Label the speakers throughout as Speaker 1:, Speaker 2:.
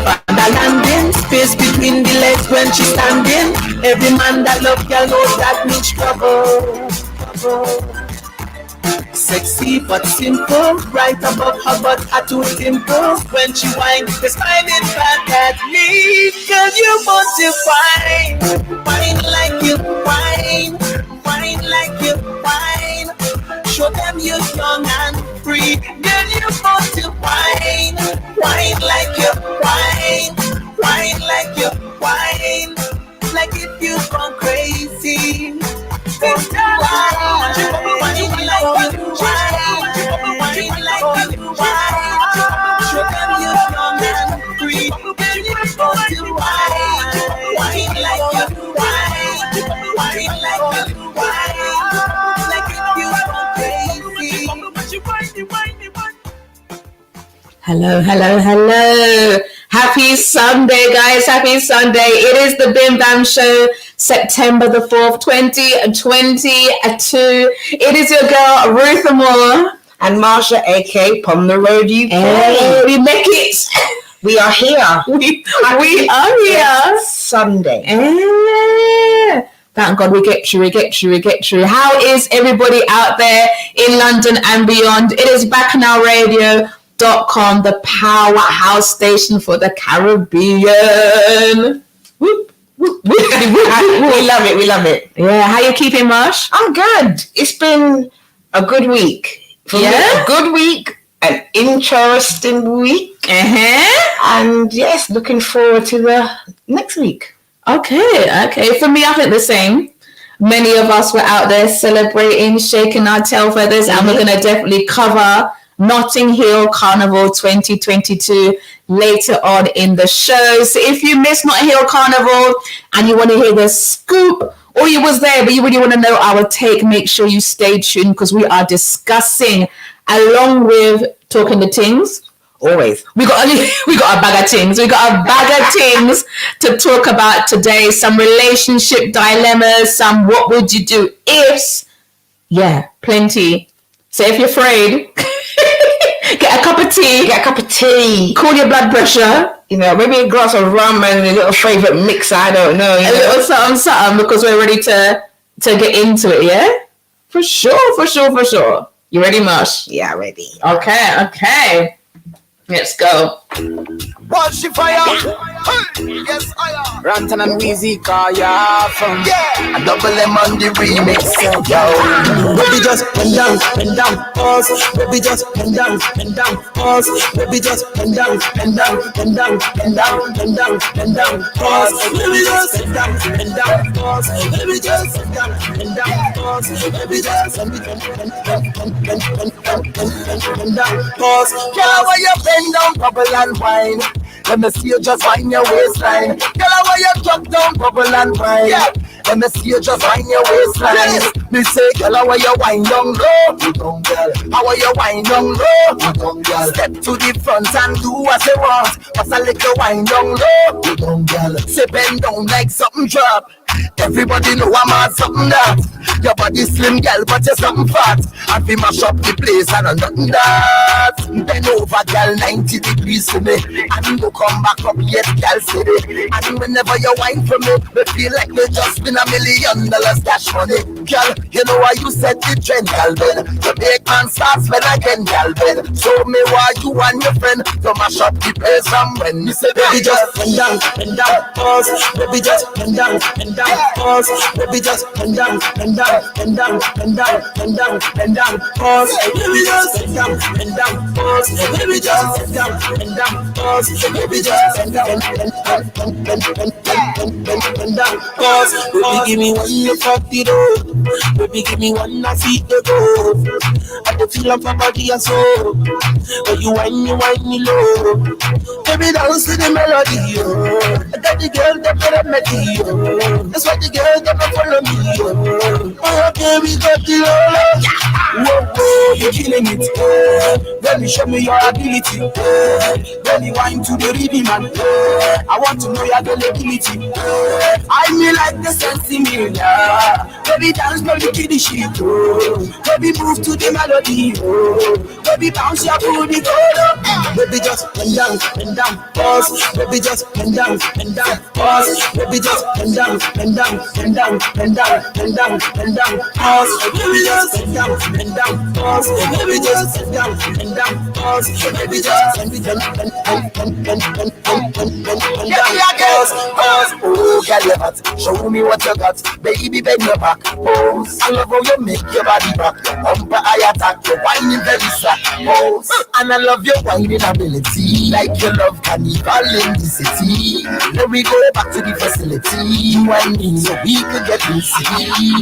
Speaker 1: find a landing space between the legs when she's standing. Every man that love girl knows that means trouble. Sexy but simple, right above her butt are two dimples. When she whines, they're smiling back at me. Girl, you want to whine, whine like you whine, whine like you whine. Show them you're young and free. Girl, you want to whine, whine like you whine, whine like you whine. Like if you've gone crazy. Hello, hello, hello. Happy Sunday, guys. Happy Sunday. It is the Bim Bam Show, September the 4th, 2022. It is your girl, Ruth Moore.
Speaker 2: And Marsha, a.k.a. Pom the Road UK.
Speaker 1: Hey, we make it.
Speaker 2: We are here.
Speaker 1: We are here.
Speaker 2: Sunday.
Speaker 1: Yeah. Thank God we get through. How is everybody out there in London and beyond? It is Bacchanal Radio.com, the powerhouse station for the Caribbean. Whoop, whoop, whoop.
Speaker 2: We love it.
Speaker 1: Yeah, how you keeping, Marsh?
Speaker 2: I'm good. It's been a good week. For me, a good week, an interesting week. And yes, looking forward to the next week.
Speaker 1: Okay. For me, I think the same. Many of us were out there celebrating, shaking our tail feathers, and we're going to definitely cover Notting Hill Carnival 2022 later on in the show. So if you missed Notting Hill Carnival and you want to hear the scoop, or you was there but you really want to know our take, make sure you stay tuned because we are discussing along with talking the things.
Speaker 2: Always.
Speaker 1: We got a bag of things. We got a bag of things to talk about today. Some relationship dilemmas, some what would you do ifs. Yeah, plenty. So if you're afraid, get a cup of tea. Cool your blood pressure.
Speaker 2: You know, maybe a glass of rum and a little favourite mixer, I don't know.
Speaker 1: Little something because we're ready to get into it, yeah? For sure. You ready, Marsh?
Speaker 2: Yeah, ready.
Speaker 1: Okay. Let's go.
Speaker 3: Watch the fire. Yes, I am. Rant and Weezy call ya from. Yeah. A double M on the remix. Yo. Baby just bend down, pause. Baby just bend down, pause. Baby just bend down, pause. Baby just bend down, pause. Baby just bend down, pause. Baby just bend down, pause. Girl, why you bend down, bubble and wine? Let me see you just wind your waistline. Girl, why you drop down, bubble and wine? Yeah. Let me see you just wind your waistline. Yes. Me say, girl, why you wind down low? How are you wind down low? Step to the front and do what you want. What's a little wind down low? Say bend down like something drop. Everybody know I'm on something that. Your body slim, girl, but you're something fat. And we mash up the place and nothing that. Bend over, girl, 90 degrees for me. And you come back up yet, girl, city. And whenever you whine for me, we feel like we just been $1 million cash money. Girl, you know why you set the trend, girl, Ben. The big man starts when again, girl, Ben. Show me why you and your friend to mash up the place and when you say, baby, just bend down, pause. Baby, just bend down, pause. Baby, just bend down, pause. Baby, just bend down, pause. Baby, just bend down, pause. Baby, just bend down, pause. Baby, give me one you fuck it up. Baby, give me one I see the go. I the feel of my body and soul. When you whine me low. Baby, dance to the melody, yo. I got the girl that put a melody, yo. That's why the girl that follow me, yo. Oh, baby, got the love. Whoa, you're killing it. Let me show me your ability. Let me whine to the rhythm, man. I want to know your availability. I me like the sense in me, yeah. Baby, dance no liquid shit. Baby move to the melody. Baby bounce your booty. Baby just bend down, pause. Baby just bend down, pause. Baby just bend down, pause. Baby just bend down, pause. Baby just bend down, pause. Baby just bend down, pause. Oh, girl, you hot. Show me what you got. Baby, bend your back. Pose. I love how you make your body rock. Bumper eye attack. You're whining very slack. Pose. And I love your whining ability. Like you love carnival in the city. Then we go back to the facility. Whining so we could get busy.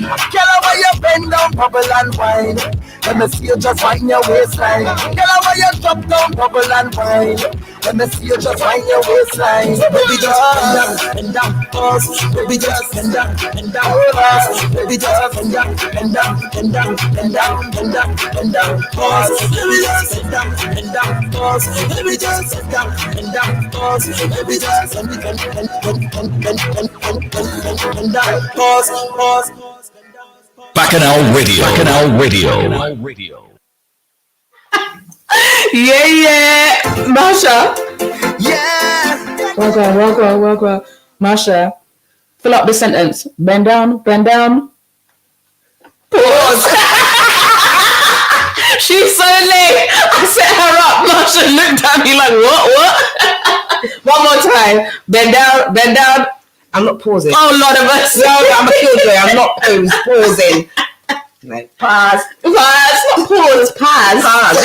Speaker 3: Girl, how you bend down, bubble and wine. Let me see you just wind your waistline. Girl, how you drop down, bubble and wine. Let me see you just wind your waistline. Baby, just bend down, pause. Baby, just bend down, pause. Baby, just bend down, pause. Baby, just bend down, pause. Baby, just bend down, pause. Baby, just bend down, pause.
Speaker 1: Bacchanal Radio.
Speaker 4: Yeah, Marsha.
Speaker 3: Yeah.
Speaker 4: Well. Marsha, fill up the sentence. Bend down. Pause. She's so late. I set her up. Marsha looked at me like, what? One more time. Bend down.
Speaker 2: I'm not pausing.
Speaker 4: Oh, Lord of us.
Speaker 2: No, I'm a killjoy. I'm not pausing. Like, pause. Not pause. Pause.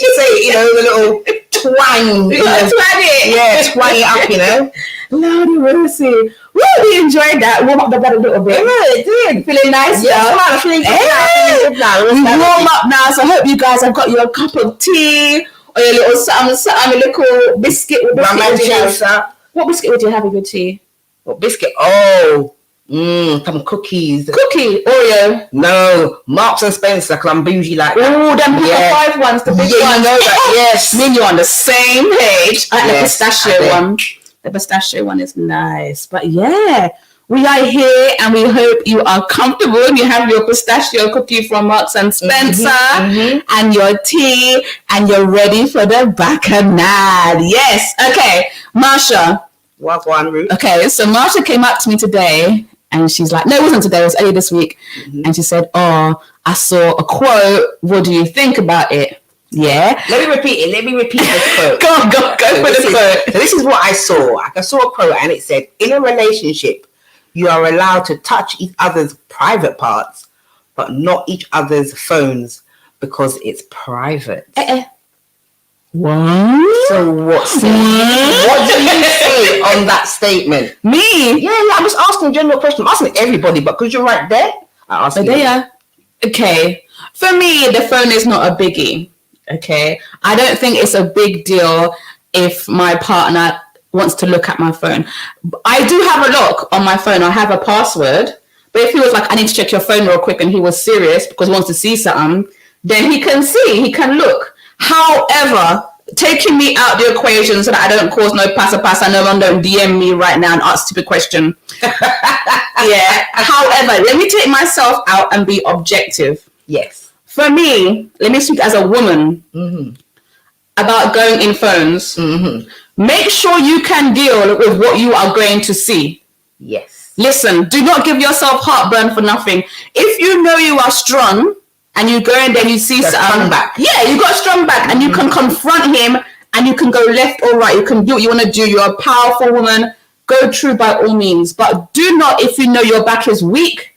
Speaker 2: Just say, a little twang.
Speaker 4: Twang it.
Speaker 2: Yeah, twang it up,
Speaker 4: Lordy mercy. We enjoyed that. Warm up the blood a little bit.
Speaker 2: Yeah, it did.
Speaker 4: Feeling nice?
Speaker 2: Yeah, I'm feeling good now.
Speaker 4: We warm up now, so I hope you guys have got your cup of tea or your little something, a little biscuit. What biscuit would you have with your tea?
Speaker 2: What biscuit? Oh, some cookies.
Speaker 4: Cookie, Oreo.
Speaker 2: No, Marks and Spencer, because I'm bougie like that.
Speaker 4: Oh, them five ones, the big ones.
Speaker 2: You know that, yes.
Speaker 4: Me and you on the same page. I like the pistachio one. The pistachio one is nice. But yeah, we are here and we hope you are comfortable and you have your pistachio cookie from Marks and Spencer and your tea and you're ready for the bacchanal. Yes. Okay, Marsha.
Speaker 2: One route.
Speaker 4: Okay, so Marsha came up to me today and she's like, no, it wasn't today, it was earlier this week. And she said, oh, I saw a quote. What do you think about it? Yeah.
Speaker 2: Let me repeat the quote.
Speaker 4: Go for the quote.
Speaker 2: So this is what I saw. I saw a quote and it said, in a relationship, you are allowed to touch each other's private parts, but not each other's phones because it's private.
Speaker 4: What?
Speaker 2: So what do you say on that statement?
Speaker 4: Me?
Speaker 2: Yeah, I'm just asking a general question. I'm asking everybody, but because you're right there, I ask you.
Speaker 4: There. Okay. For me, the phone is not a biggie. Okay. I don't think it's a big deal if my partner wants to look at my phone. I do have a lock on my phone. I have a password. But if he was like, I need to check your phone real quick, and he was serious because he wants to see something, then he can see, he can look. However, taking me out the equation so that I don't cause no passa, no one don't DM me right now and ask stupid question. Yeah. However, let me take myself out and be objective.
Speaker 2: Yes.
Speaker 4: For me, let me speak as a woman about going in phones. Make sure you can deal with what you are going to see.
Speaker 2: Yes.
Speaker 4: Listen, do not give yourself heartburn for nothing. If you know you are strong, and you go in there and you see something back. Yeah, you got a strong back and you can confront him and you can go left or right. You can do what you want to do. You're a powerful woman. Go true by all means. But do not, if you know your back is weak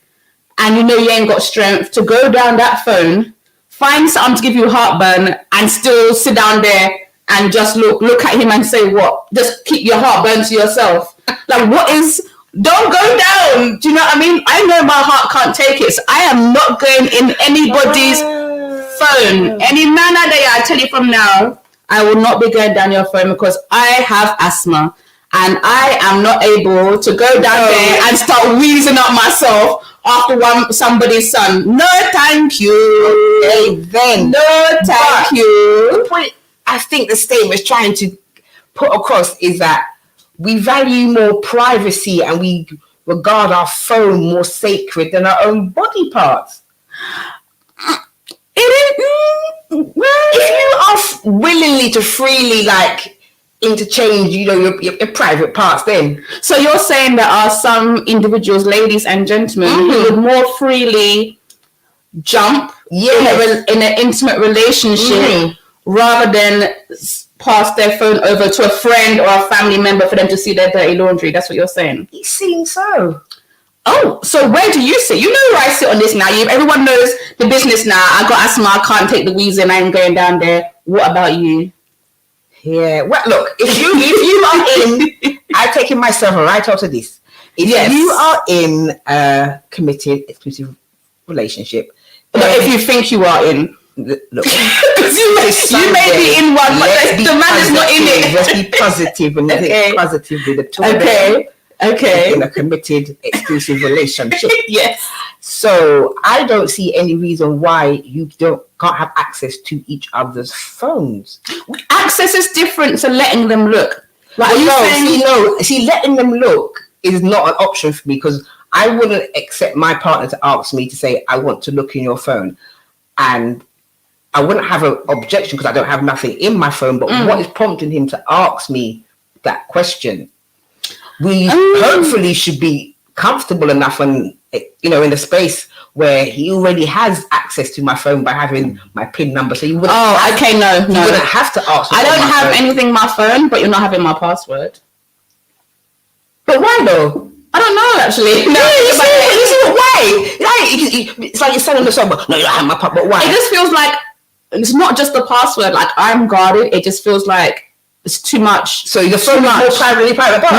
Speaker 4: and you know you ain't got strength, to go down that phone, find something to give you heartburn and still sit down there and just look at him and say what? Just keep your heartburn to yourself. Like what is... Don't go down. Do you know what I mean? I know my heart can't take it. So I am not going in anybody's phone. Any man out there, I tell you from now, I will not be going down your phone because I have asthma and I am not able to go down there and start wheezing up myself after somebody's son. No, thank you.
Speaker 2: Okay, then.
Speaker 4: No, thank you.
Speaker 2: The point I think the statement is trying to put across is that we value more privacy and we regard our phone more sacred than our own body parts?
Speaker 4: It is.
Speaker 2: If you are willingly to freely like interchange, your private parts, then
Speaker 4: So you're saying there are some individuals, ladies and gentlemen, who would more freely jump in an intimate relationship rather than pass their phone over to a friend or a family member for them to see their dirty laundry. That's what you're saying.
Speaker 2: It seems so.
Speaker 4: Oh, so where do you sit? You know where I sit on this now. Everyone knows the business now. I got asthma. I can't take the wheezing. I'm going down there. What about you?
Speaker 2: Yeah. Well, look, if you are in, I'm taking myself right out of this. If you are in a committed, exclusive relationship,
Speaker 4: if you think you are in,
Speaker 2: look,
Speaker 4: you may be in one, but the man is not in it.
Speaker 2: Let's be positive and think positively. The two
Speaker 4: Okay.
Speaker 2: In a committed, exclusive relationship.
Speaker 4: Yes.
Speaker 2: So I don't see any reason why you can't have access to each other's phones.
Speaker 4: Access is different to letting them look.
Speaker 2: Like, see, letting them look is not an option for me because I wouldn't accept my partner to ask me to say, I want to look in your phone. And I wouldn't have an objection because I don't have nothing in my phone. But what is prompting him to ask me that question? We hopefully should be comfortable enough and, in the space where he already has access to my phone by having my PIN number. So you wouldn't
Speaker 4: no.
Speaker 2: You wouldn't have to ask me.
Speaker 4: I don't have anything in my phone, but you're not having my password.
Speaker 2: But why though?
Speaker 4: I don't know actually. No,
Speaker 2: you see why? It's like you're selling the song, but no, you don't have my password. But why?
Speaker 4: It just feels like it's not just the password. Like I'm guarded. It just feels like it's too much.
Speaker 2: So your phone is more private parts?
Speaker 4: No.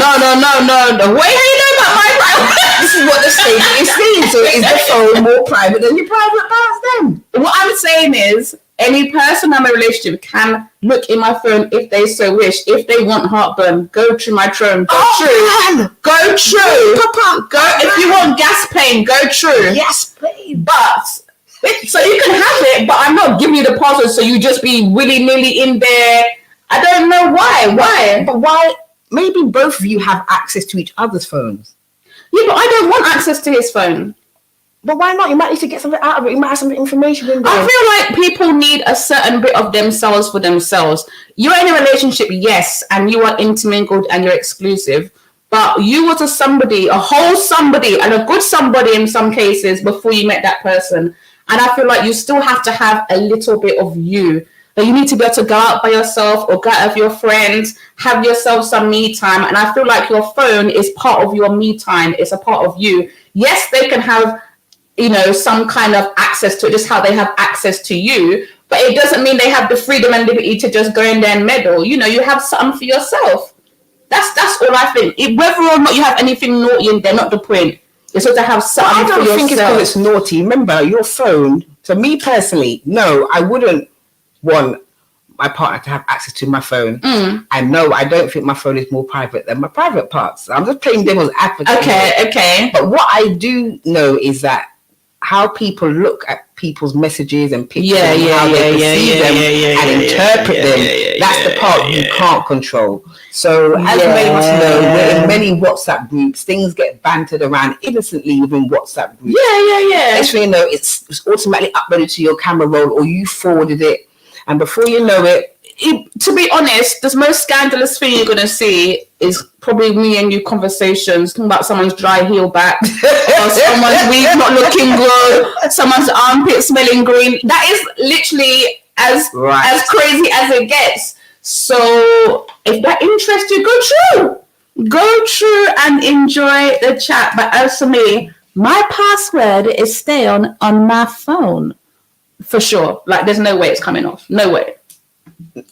Speaker 4: Wait, how you know about my private?
Speaker 2: This is what the statement is saying. So is the phone more private than your private parts then?
Speaker 4: What I'm saying is any person I'm in a relationship can look in my phone if they so wish. If they want heartburn, go through my Chrome. Go through. If you want gas pain, go through.
Speaker 2: Yes, babe.
Speaker 4: But so you can have it, but I'm not giving you the password so you just be willy-nilly in there. I don't know why.
Speaker 2: But why? Maybe both of you have access to each other's phones.
Speaker 4: Yeah, but I don't want access to his phone.
Speaker 2: But why not? You might need to get something out of it. You might have some information in there.
Speaker 4: I feel like people need a certain bit of themselves for themselves. You're in a relationship, yes, and you are intermingled and you're exclusive. But you were somebody, a whole somebody, and a good somebody in some cases before you met that person. And I feel like you still have to have a little bit of you. That you need to be able to go out by yourself or go out with your friends, have yourself some me time. And I feel like your phone is part of your me time. It's a part of you. Yes, they can have, some kind of access to it, just how they have access to you. But it doesn't mean they have the freedom and liberty to just go in there and meddle. You have something for yourself. That's all I think. Whether or not you have anything naughty in there, not the point. It's just to have something for yourself. I don't think it's
Speaker 2: because it's naughty. Remember, your phone. So me personally, no, I wouldn't want my partner to have access to my phone. And no, I don't think my phone is more private than my private parts. I'm just playing devil's advocate.
Speaker 4: Okay.
Speaker 2: But what I do know is that how people look at people's messages and pictures and how they perceive them and interpret them, that's the part you can't control. So as many of us know, we're in many WhatsApp groups, things get bantered around innocently within WhatsApp groups. Next thing you know, it's automatically uploaded to your camera roll or you forwarded it. And before you know it,
Speaker 4: to be honest, the most scandalous thing you're going to see is probably me and you conversations talking about someone's dry heel back or someone's wig not looking good, someone's armpit smelling green. That is literally as crazy as it gets. So if that interests you, go through and enjoy the chat. But as for me, my password is stay on my phone. For sure. Like, there's no way it's coming off. No way.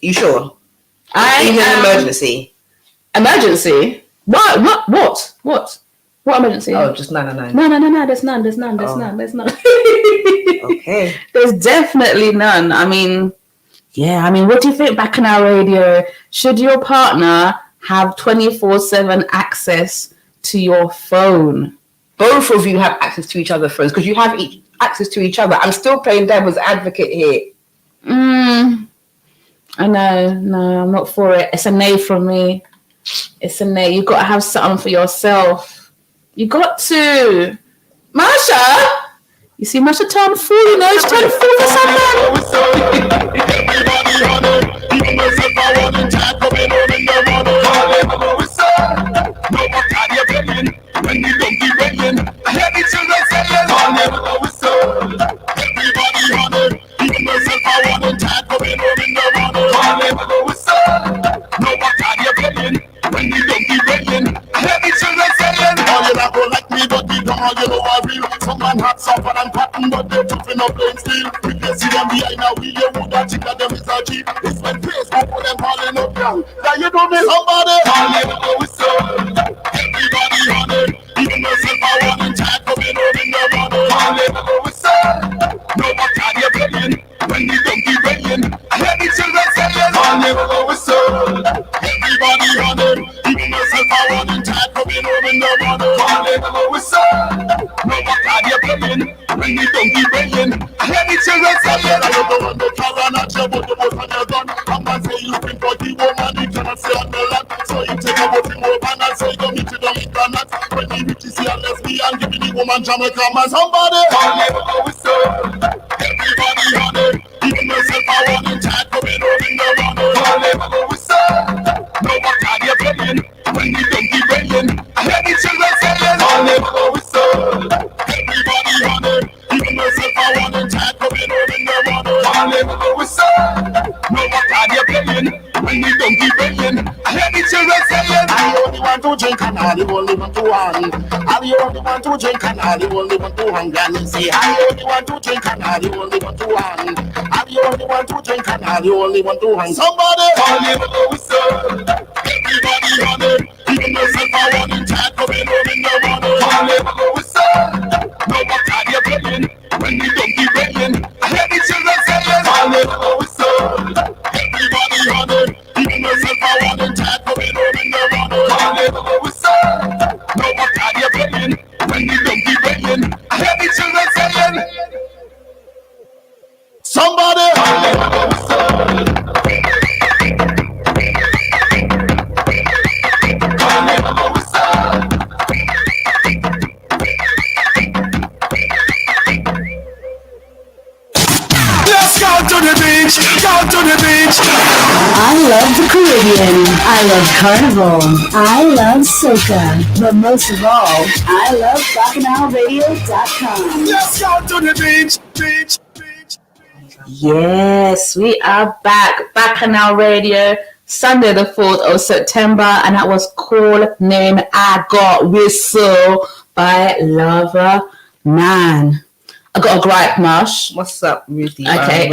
Speaker 2: You sure?
Speaker 4: Even
Speaker 2: emergency.
Speaker 4: Emergency? What emergency?
Speaker 2: Oh, just no.
Speaker 4: No. There's none. There's none.
Speaker 2: Okay.
Speaker 4: There's definitely none. I mean, what do you think back in our radio? Should your partner have 24/7 access to your phone?
Speaker 2: Both of you have access to each other's phones because you have access to each other. I'm still playing devil's advocate here.
Speaker 4: I know. No, I'm not for it. It's a nay from me. It's a nay. You've got to have something for yourself. You got to. Marsha! You see Marsha turn full, you know, she turned full for something.
Speaker 3: Everybody on it, even myself I want in chat coming home in the morning. All in my whistle, no more carry a billion. When the donkey ringing, I hear the children saying, all in my whistle. Everybody on it, even myself I want in chat coming home in the morning. All in my whistle, no more carry a billion. When the donkey ringing, I hear the children saying, all you not go like me, but we don't all you know are real. Some man hot, suffer and cotton, but they're tough enough plain steel. We can see them behind a wheel, you would have think that them is a G. It's when Facebook put them calling up young. That you do me somebody, all in my whistle. Everybody on it, even myself I want in chat coming home in the morning. All in my whistle, no more carry a billion. When the donkey ringing, I hear the children saying, all in my whistle. Everybody on it, even myself I want in chat coming home in the morning. All in my whistle, no more carry a billion. When the donkey ringing, I hear the children saying, I don't know when the car not your boat, the boat on your gun. I'm not saying you can for the woman, you cannot say on the land. So you take a boat in over and say you meet it on the internet. When you reach see a lesbian, giving the woman Jamaica man somebody. All in my whistle, everybody on it, even myself I want in chat coming home in the morning. All in my whistle, no more carry a billion. When the donkey ringing, I hear the children saying, all in my whistle. Everybody on it, even myself I want in chat coming home in the morning. All in my whistle, no more carry a billion. When the donkey ringing, I hear the children saying, I only want to drink and I only want to hang. I only want to drink and I only want to hang. Granny say, I only want to drink and I only want to hang. I only want to drink and I only want to hang. Somebody, all in my whistle. Everybody on it, even myself I want in chat coming home in the morning. All in my whistle, no more carry a billion. When the donkey ringing, I hear the children saying, all in my whistle. Everybody on it, even myself I want in chat coming home in the morning. All in my whistle, no more carry a billion. When the donkey ringing, I hear the children saying, somebody, all in my whistle. To the beach, go to the beach.
Speaker 5: I love the Caribbean. I love Carnival. I love Soca. But most of all, I love BacchanalRadio.com.
Speaker 3: Let's go to the beach, beach, beach.
Speaker 4: Yes, we are back. Bacchanal Radio, Sunday the 4th of September. And that was Call Name I Got Whistle by Lava Man. I got a gripe, Marsh.
Speaker 2: What's up, Ruthie?
Speaker 4: Okay.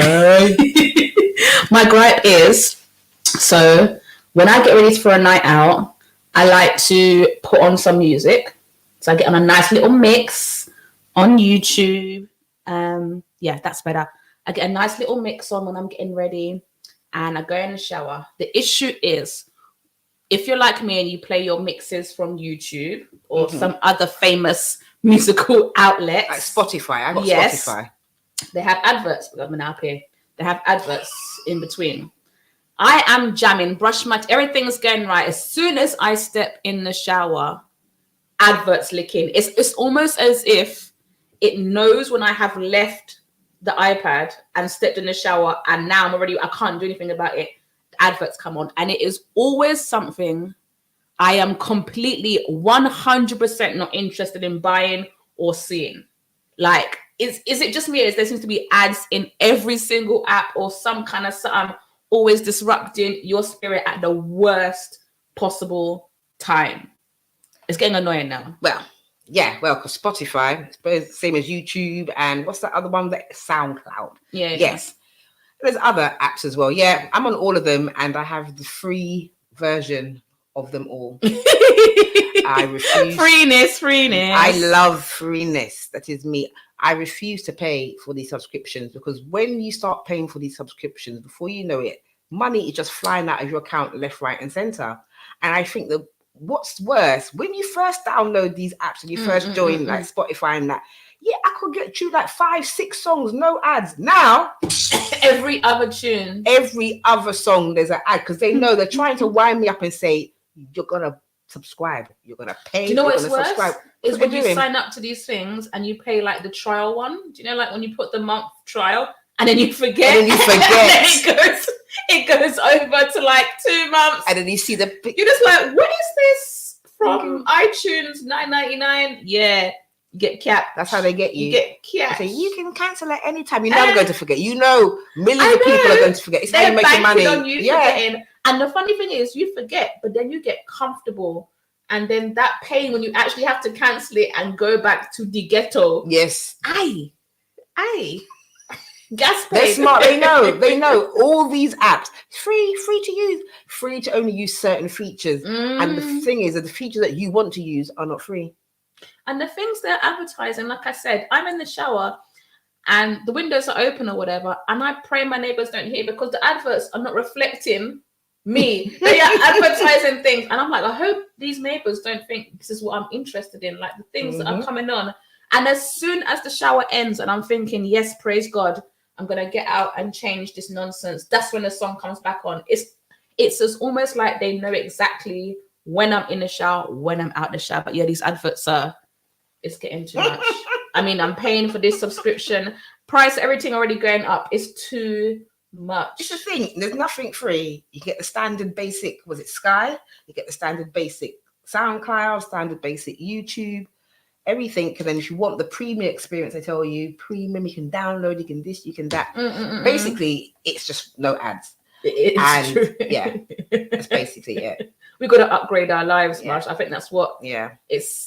Speaker 4: My gripe is, so when I get ready for a night out, I like to put on some music. So I get on a nice little mix on YouTube. Yeah, that's better. I get a nice little mix on when I'm getting ready and I go in the shower. The issue is, if you're like me and you play your mixes from YouTube or some other famous musical outlets,
Speaker 2: Like Spotify. I got Spotify.
Speaker 4: They have adverts. I'm now up here. They have adverts in between. I am jamming, brush my everything's going right. As soon as I step in the shower, adverts lick in. It's almost as if it knows when I have left the iPad and stepped in the shower, and now I can't do anything about it. The adverts come on, and it is always something I am completely 100% not interested in buying or seeing. Like, is it just me? There seems to be ads in every single app or some kind of something always disrupting your spirit at the worst possible time. It's getting annoying now.
Speaker 2: Well, because Spotify, it's the same as YouTube, and what's that other one? That SoundCloud.
Speaker 4: Yeah.
Speaker 2: Yes. There's other apps as well. Yeah, I'm on all of them, and I have the free version of them all. I refuse.
Speaker 4: Freeness.
Speaker 2: I love freeness. That is me. I refuse to pay for these subscriptions, because when you start paying for these subscriptions, before you know it, money is just flying out of your account left, right, and center. And I think that what's worse, when you first download these apps and you first join like Spotify and that, yeah, I could get you like 5-6 songs, no ads. Now,
Speaker 4: every other tune,
Speaker 2: every other song, there's an ad, because they know they're trying to wind me up and say, you're gonna subscribe. You're gonna pay.
Speaker 4: Do you know
Speaker 2: you're
Speaker 4: what's
Speaker 2: gonna
Speaker 4: worse?
Speaker 2: subscribe.
Speaker 4: Is
Speaker 2: What
Speaker 4: when
Speaker 2: are
Speaker 4: you
Speaker 2: doing?
Speaker 4: sign up to these things and you pay like the trial one. Do you know, like when you put the month trial and then you forget,
Speaker 2: And then you forget.
Speaker 4: and then it goes over to like 2 months,
Speaker 2: And then you see the
Speaker 4: you're just like, what is this from iTunes? $9.99. Yeah, you get capped.
Speaker 2: That's how they get you.
Speaker 4: You get
Speaker 2: They
Speaker 4: capped.
Speaker 2: say you can cancel at any time. You're never going to forget. You know, millions of people are going to forget. It's how
Speaker 4: They're
Speaker 2: you make your money.
Speaker 4: banking on you forgetting. And the funny thing is, you forget, but then you get comfortable. And then that pain when you actually have to cancel it and go back to the ghetto.
Speaker 2: Yes.
Speaker 4: Aye. Gas paid.
Speaker 2: They're smart. They know all these apps free to use, free to only use certain features. And the thing is that the features that you want to use are not free.
Speaker 4: And the things they're advertising, like I said, I'm in the shower and the windows are open or whatever, and I pray my neighbors don't hear because the adverts are not reflecting me. They are advertising things, and I'm like, I hope these neighbors don't think this is what I'm interested in, like the things that are coming on. And as soon as the shower ends and I'm thinking, yes, praise God, I'm gonna get out and change this nonsense, that's when the song comes back on. It's just almost like they know exactly when I'm in the shower, when I'm out the shower. But yeah, these adverts are, it's getting too much. I mean, I'm paying for this subscription price, everything already going up. It's too much.
Speaker 2: It's the thing. There's nothing free. You get the standard basic. Was it Sky? You get the standard basic SoundCloud, standard basic YouTube, everything. And then if you want the premium experience, they tell you premium. You can download. You can this. You can that. Basically, it's just no ads.
Speaker 4: It's true.
Speaker 2: Yeah, that's basically it.
Speaker 4: We got to upgrade our lives, Marsh. I think that's what.
Speaker 2: Yeah.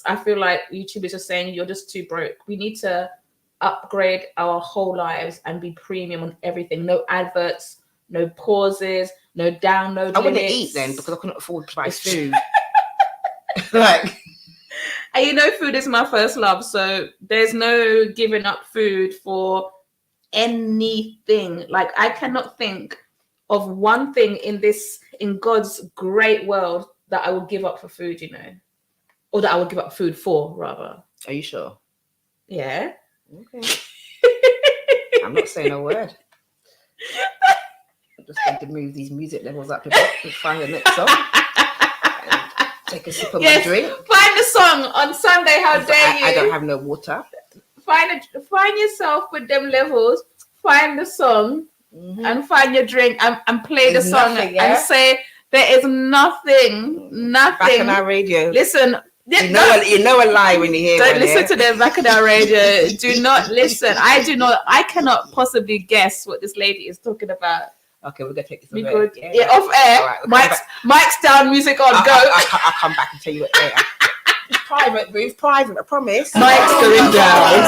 Speaker 4: I feel like YouTube is just saying you're just too broke. We need to upgrade our whole lives and be premium on everything. No adverts, no pauses, no download.
Speaker 2: I wouldn't
Speaker 4: limits.
Speaker 2: eat then because I couldn't afford to buy food. Like,
Speaker 4: and you know, food is my first love, so there's no giving up food for anything. Like, I cannot think of one thing in God's great world that I would give up for food, you know, or that I would give up food for, rather.
Speaker 2: are you sure?
Speaker 4: Yeah.
Speaker 2: Okay. I'm not saying a word. I'm just going to move these music levels up a bit and find the next song. And take a sip of my drink.
Speaker 4: Find the song on Sunday. How dare you?
Speaker 2: I don't have no water.
Speaker 4: Find yourself with them levels. Find the song and find your drink and play
Speaker 2: There's
Speaker 4: the song and say there is nothing.
Speaker 2: Back on our radio.
Speaker 4: Listen.
Speaker 2: You know a lie when you hear
Speaker 4: Don't
Speaker 2: one,
Speaker 4: listen to the back of our radio. Do not listen. I cannot possibly guess what this lady is talking about.
Speaker 2: Okay, we're gonna take this.
Speaker 4: We
Speaker 2: off
Speaker 4: good.
Speaker 2: air.
Speaker 4: Yeah, off air.
Speaker 2: Right,
Speaker 4: Mike's down, music on, go.
Speaker 2: I'll come back and tell you it later. It's private, Ruth. Private, I promise.
Speaker 4: Mike's going down.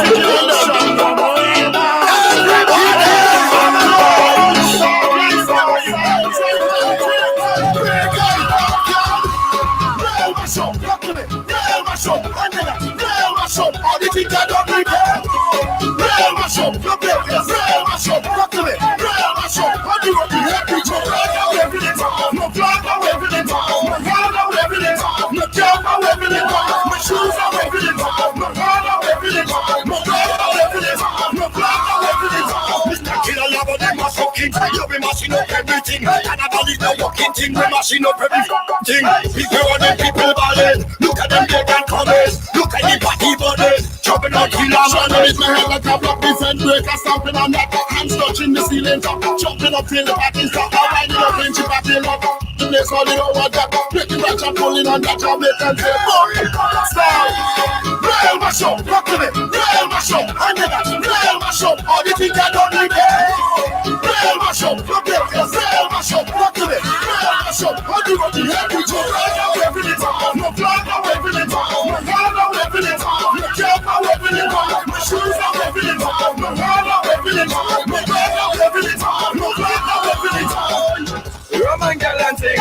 Speaker 3: You be mashing up everything, and I believe the walking thing. We mashing up everything. People running, people balling. Look at them, they can come in. Look at the party body, jumping on killer man. With my head like a block, defend breaker, stamping on that. Hands touching the ceiling top, jumping up till the party stop. Riding up in chip at the lock. The place all it over that. Breaking branch and pulling on that Jamaican say, style. Real mash up, rock to it. Real mash up, under that. Real mash up, all the things that don't need it. Real mash up, rock it. Real mash up, rock to it. Real mash up, all the rock the head we jump. Right now, every little. No flag now, every little. No hair now, every little. No cap now, every little. No shoes now, every little. No hair now, every little. No bag now, every little. No flag now, every little. Roman girl and thing,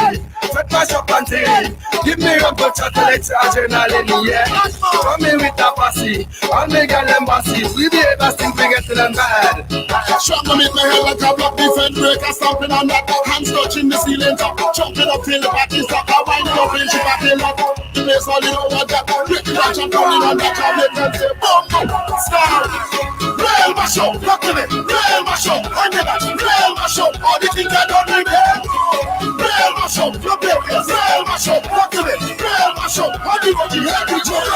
Speaker 3: fat mash up and thing. Give me a bunch of adrenaline, yeah. Come in with a passy, and me girl embassy. We be able to think we get to them bad. Shot them in my head like a block defense breaker, stomping on that. Hands touching the ceiling top, jumping up till the party stop. Winding up in chip at the lock. The place all in over that. Breaking branch and pulling on that. Jamaican say, boom, boom, star. Real mash up, rock to it. Real mash up, under that. Real mash up, all the things that don't need it. Real mash mash up, your buildings. Real mash up, look at it. Real mash up, how do you go to every job?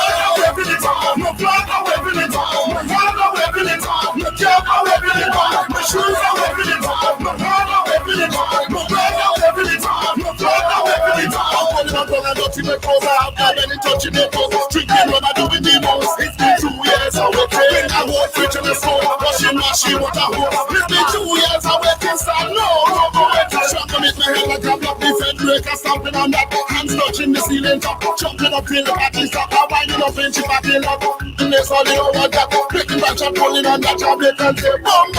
Speaker 3: No fly, no weapon it. No fly, no weapon it. No job, no weapon it. No shoes, no weapon it. No fly, no weapon it. No fly, no weapon it. No fly, no weapon it. I'm pulling my gun and nothing but clothes. I have got any touching it. Drinking when I do with the most. It's been 2 years I wait. Bring a whole fridge in the store. Washing machine, what a hole. It's been 2 years I wait to start. No, wait. Shot to make my head like a block. The fed breaker stomping on that. Hands touching the ceiling top. Jumping up till the party stop. I'm winding up in chip party lot. And there's all the over that. Breaking back and pulling on that job. They can say, boom,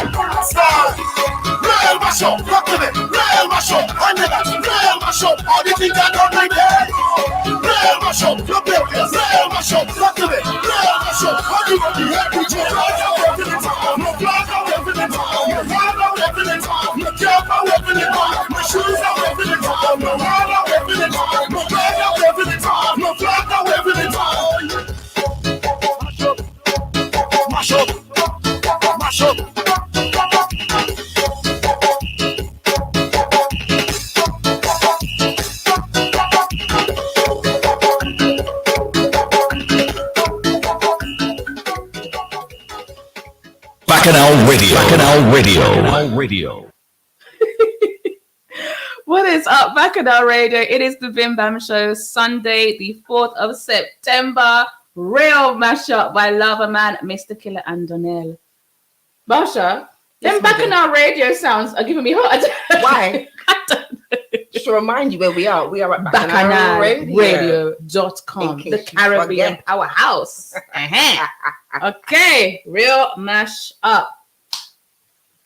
Speaker 3: start. Real mash up, look at it. Real mash up, under that. Real mash up, all the things that don't like that. Real mash up, look at it. Real mash up, look at it. Real mash up, all the things that don't like that. No fly, no weapon it. No fly, no weapon it. No job, no weapon it. No shoes, no weapon it. No fly, no weapon it. No fly, no weapon it. No fly, no weapon it. Mash up, mash up, mash up.
Speaker 1: Bacchanal Radio. Bacchanal Radio. Bacchanal Radio.
Speaker 4: What is up, Bacchanal Radio? It is the Bim Bam Show, Sunday, the 4th of September. Real mashup by Lava Man, Mr. Killer, and Donnell. Basha, them Bacchanal Radio sounds are giving me heart.
Speaker 2: Why? Just to remind you where we are. We are at
Speaker 4: BacchanalRadio.com, the Caribbean powerhouse. Okay, real mash up.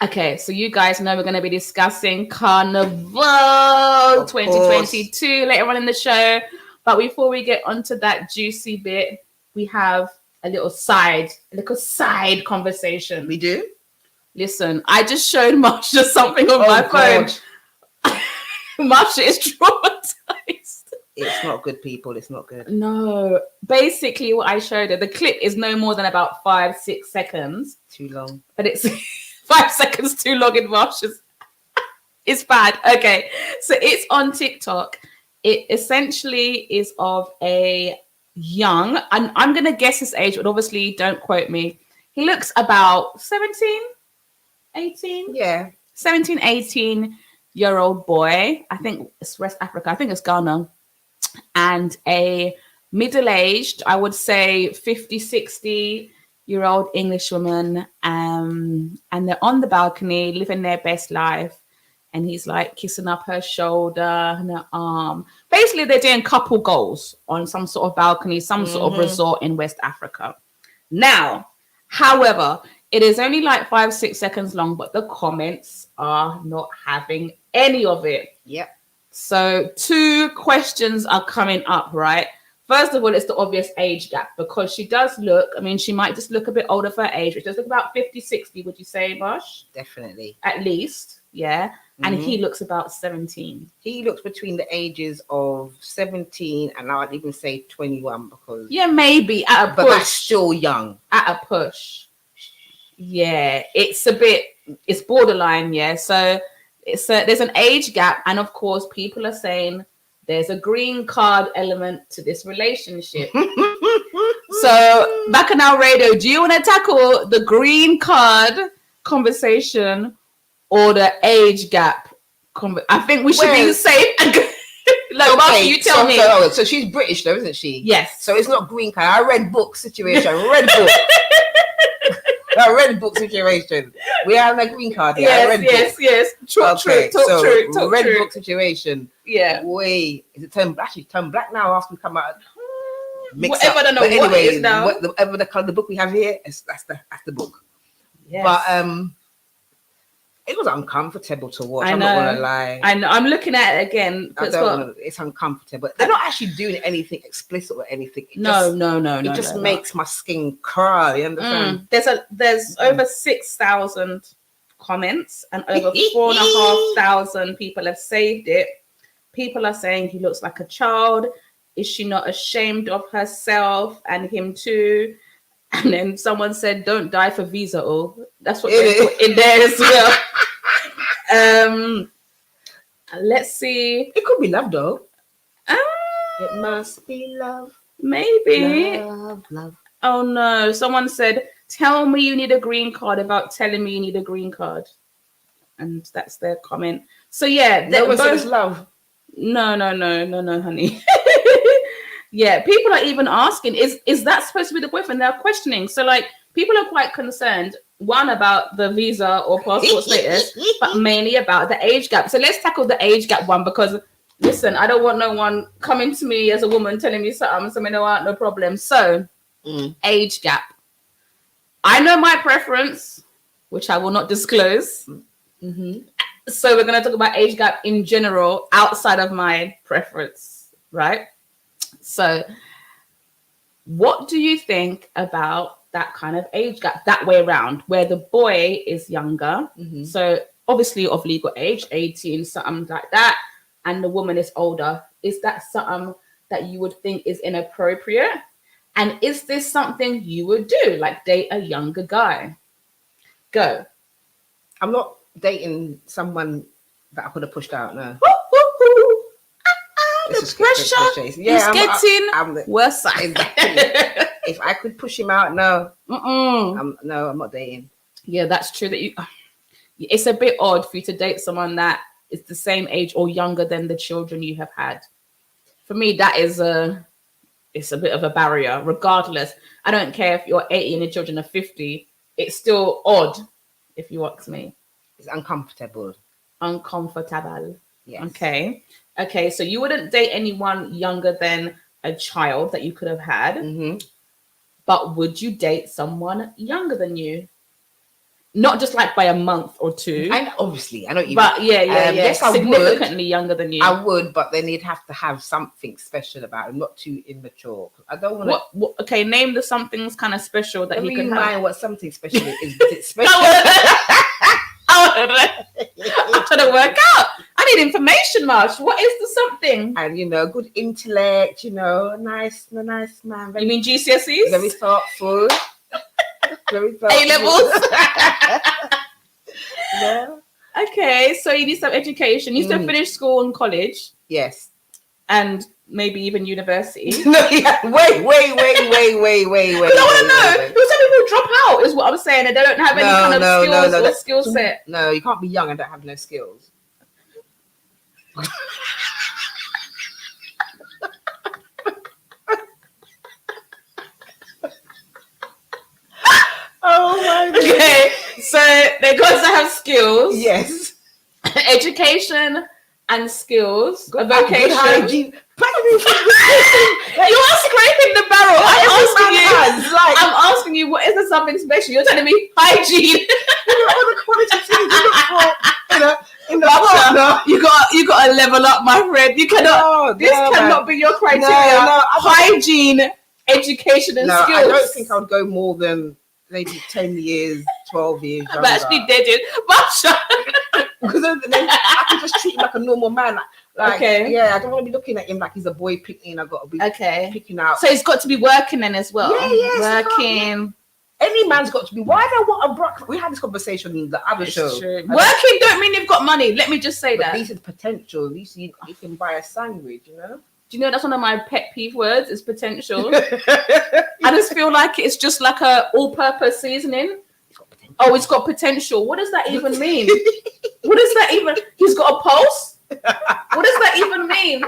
Speaker 4: Okay, so you guys know we're going to be discussing Carnival 2022 later on in the show. But before we get onto that juicy bit, we have a little side conversation.
Speaker 2: We do?
Speaker 4: Listen, I just showed Marsha something on my phone. Marsha is traumatized.
Speaker 2: It's not good, people. It's not good.
Speaker 4: No. Basically, what I showed her, the clip is no more than about 5-6 seconds.
Speaker 2: Too long.
Speaker 4: But it's 5 seconds too long in Marsha's. It's bad. Okay. So it's on TikTok. It essentially is of a young, and I'm going to guess his age, but obviously don't quote me. He looks about 17, 18?
Speaker 2: Yeah.
Speaker 4: 17, 18-year-old boy. I think it's West Africa. I think it's Ghana. And a middle-aged, I would say 50, 60-year-old English woman. And they're on the balcony living their best life. And he's like kissing up her shoulder and her arm. Basically, they're doing couple goals on some sort of balcony, some sort of resort in West Africa. Now, however, it is only like 5-6 seconds long, but the comments are not having any of it.
Speaker 2: Yep.
Speaker 4: So 2 questions are coming up, right? First of all, it's the obvious age gap because she does look, I mean, she might just look a bit older for her age, which does look about 50, 60, would you say, Bosh?
Speaker 2: Definitely.
Speaker 4: At least, yeah. And he looks about 17.
Speaker 2: He looks between the ages of 17 and I'd even say 21 because...
Speaker 4: Yeah, maybe at a push.
Speaker 2: But that's still young.
Speaker 4: At a push. Yeah, it's a bit, it's borderline, yeah. So there's an age gap. And of course, people are saying there's a green card element to this relationship. So, Bacchanal Radio, do you want to tackle the green card conversation or the age gap? I think we should be safe. Like, okay, you tell me.
Speaker 2: So she's British though, isn't she?
Speaker 4: Yes.
Speaker 2: So it's not green card. I read book situation. Red book. A red book situation. We have a green card here.
Speaker 4: Yes. True.
Speaker 2: Red book situation.
Speaker 4: Yeah.
Speaker 2: Wait, is it turned black now after we come out?
Speaker 4: Whatever, I don't know what it is now.
Speaker 2: Whatever the color the book we have here, that's the book.
Speaker 4: Yes.
Speaker 2: But it was uncomfortable to watch.
Speaker 4: I'm not gonna lie. I know. I'm looking at it again.
Speaker 2: It's uncomfortable. They're not actually doing anything explicit or anything.
Speaker 4: No.
Speaker 2: It just makes my skin crawl. You understand?
Speaker 4: There's over 6,000 comments and over 4,500 people have saved it. People are saying he looks like a child. Is she not ashamed of herself and him too? And then someone said, "Don't die for visa." Oh, that's what they put in there as well. Let's see.
Speaker 2: It could be love, though.
Speaker 4: Ah,
Speaker 2: It must be love.
Speaker 4: maybe.
Speaker 2: Love.
Speaker 4: Oh no! Someone said, "Tell me you need a green card without telling me you need a green card," and that's their comment. So yeah,
Speaker 2: No one said it's love.
Speaker 4: No, honey. Yeah, people are even asking, is that supposed to be the boyfriend? They're questioning. So like, people are quite concerned. One, about the visa or passport status, but mainly about the age gap. So let's tackle the age gap one, because listen, I don't want no one coming to me as a woman telling me something, so I know I no problem. So age gap. I know my preference, which I will not disclose. So we're going to talk about age gap in general outside of my preference, right? So what do you think about that kind of age gap, that way around, where the boy is younger, so obviously of legal age, 18, something like that, and the woman is older? Is that something that you would think is inappropriate? And is this something you would do, like date a younger guy? Go.
Speaker 2: I'm not dating someone that I could have pushed out, no.
Speaker 4: The pressure is getting worse.
Speaker 2: Exactly. If I could push him out, no. I'm not dating.
Speaker 4: Yeah, that's true. It's a bit odd for you to date someone that is the same age or younger than the children you have had. For me, that is it's a bit of a barrier. Regardless, I don't care if you're 80 and your children are 50. It's still odd, if you ask me.
Speaker 2: It's uncomfortable.
Speaker 4: Yes. Okay, so you wouldn't date anyone younger than a child that you could have had, but would you date someone younger than you? Not just like by a month or two.
Speaker 2: And obviously, I know you.
Speaker 4: But yeah.
Speaker 2: Yes, I
Speaker 4: significantly younger than you.
Speaker 2: I would, but then they'd have to have something special about it, not too immature. I don't want to.
Speaker 4: What? Okay, name the something's kind of special that he could have.
Speaker 2: Mind what something special is. Is it special?
Speaker 4: I'm trying to work out. I need information, Marsh. What is the something?
Speaker 2: And good intellect. Nice man.
Speaker 4: You mean GCSEs?
Speaker 2: Very thoughtful. Very thoughtful.
Speaker 4: A-levels.
Speaker 2: Yeah.
Speaker 4: Okay, so you need some education. You still finish school and college.
Speaker 2: Yes.
Speaker 4: And maybe even university.
Speaker 2: No, yeah. Wait. I
Speaker 4: want to know. Because some people drop out, is what I'm saying, and they don't have any kind of skills or skill set.
Speaker 2: No, you can't be young and don't have no skills. Oh my God.
Speaker 4: Okay, so they got to have skills.
Speaker 2: Yes.
Speaker 4: Education and skills.
Speaker 2: Good,
Speaker 4: a vocation.
Speaker 2: Good hygiene.
Speaker 4: You are scraping the barrel. I'm asking you, what is there something special? You're telling me hygiene.
Speaker 2: All the quality things you look for in the partner.
Speaker 4: You got to level up, my friend. You cannot. This cannot be your criteria. Hygiene, education, and skills.
Speaker 2: I don't think I would go more than maybe 10 years, 12 years.
Speaker 4: I'm actually dead it.
Speaker 2: Because then I can just treat him like a normal man. Yeah, I don't want to be looking at him like he's a boy picking. I've got to be picking out.
Speaker 4: So he's got to be working then as well.
Speaker 2: Yeah,
Speaker 4: working.
Speaker 2: Any man's got to be. Why do I want a brock? We had this conversation in the other show.
Speaker 4: True. Working don't mean you've got money. Let me just say that.
Speaker 2: At least it's potential. At least you can buy a sandwich,
Speaker 4: Do you know that's one of my pet peeve words is potential? I just feel like it's just like a all-purpose seasoning. It's got potential. What does that even mean? What does that even? He's got a pulse? What does that even mean?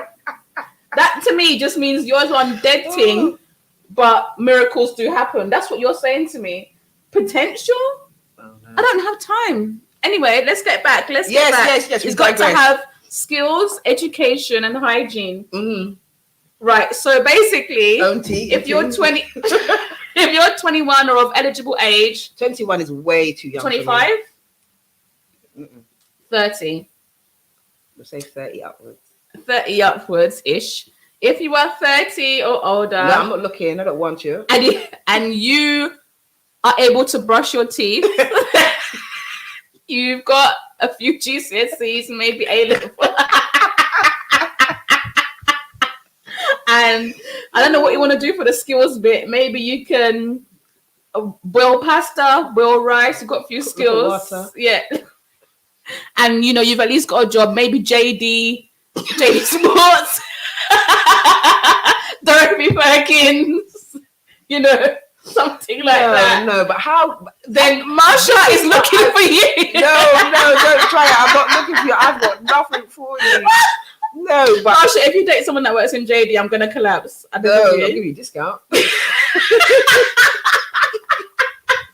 Speaker 4: That to me just means you're on dead thing, but miracles do happen. That's what you're saying to me. Potential? Oh, no. I don't have time. Anyway, let's get back. Yes. He's got to have skills, education, and hygiene. Right. So basically, if you're 20, if you're 21 or of eligible age,
Speaker 2: 21 is way too young.
Speaker 4: 25, 30.
Speaker 2: We'll say 30 upwards.
Speaker 4: 30 upwards ish. If you are 30 or older,
Speaker 2: no, I'm not looking. I don't want you.
Speaker 4: And you are able to brush your teeth. You've got a few GCSEs, maybe A-level. And I don't know what you want to do for the skills bit. Maybe you can boil pasta, boil rice. You've got a few skills. Yeah. and you've at least got a job, maybe JD Sports, Dorothy Perkins, something like that.
Speaker 2: No, but how?
Speaker 4: Then Marsha is looking for you.
Speaker 2: No, don't try it. I'm not looking for you. I've got nothing for you. No, but
Speaker 4: Marsha, if you date someone that works in JD, I'm gonna collapse.
Speaker 2: I'll give you a discount.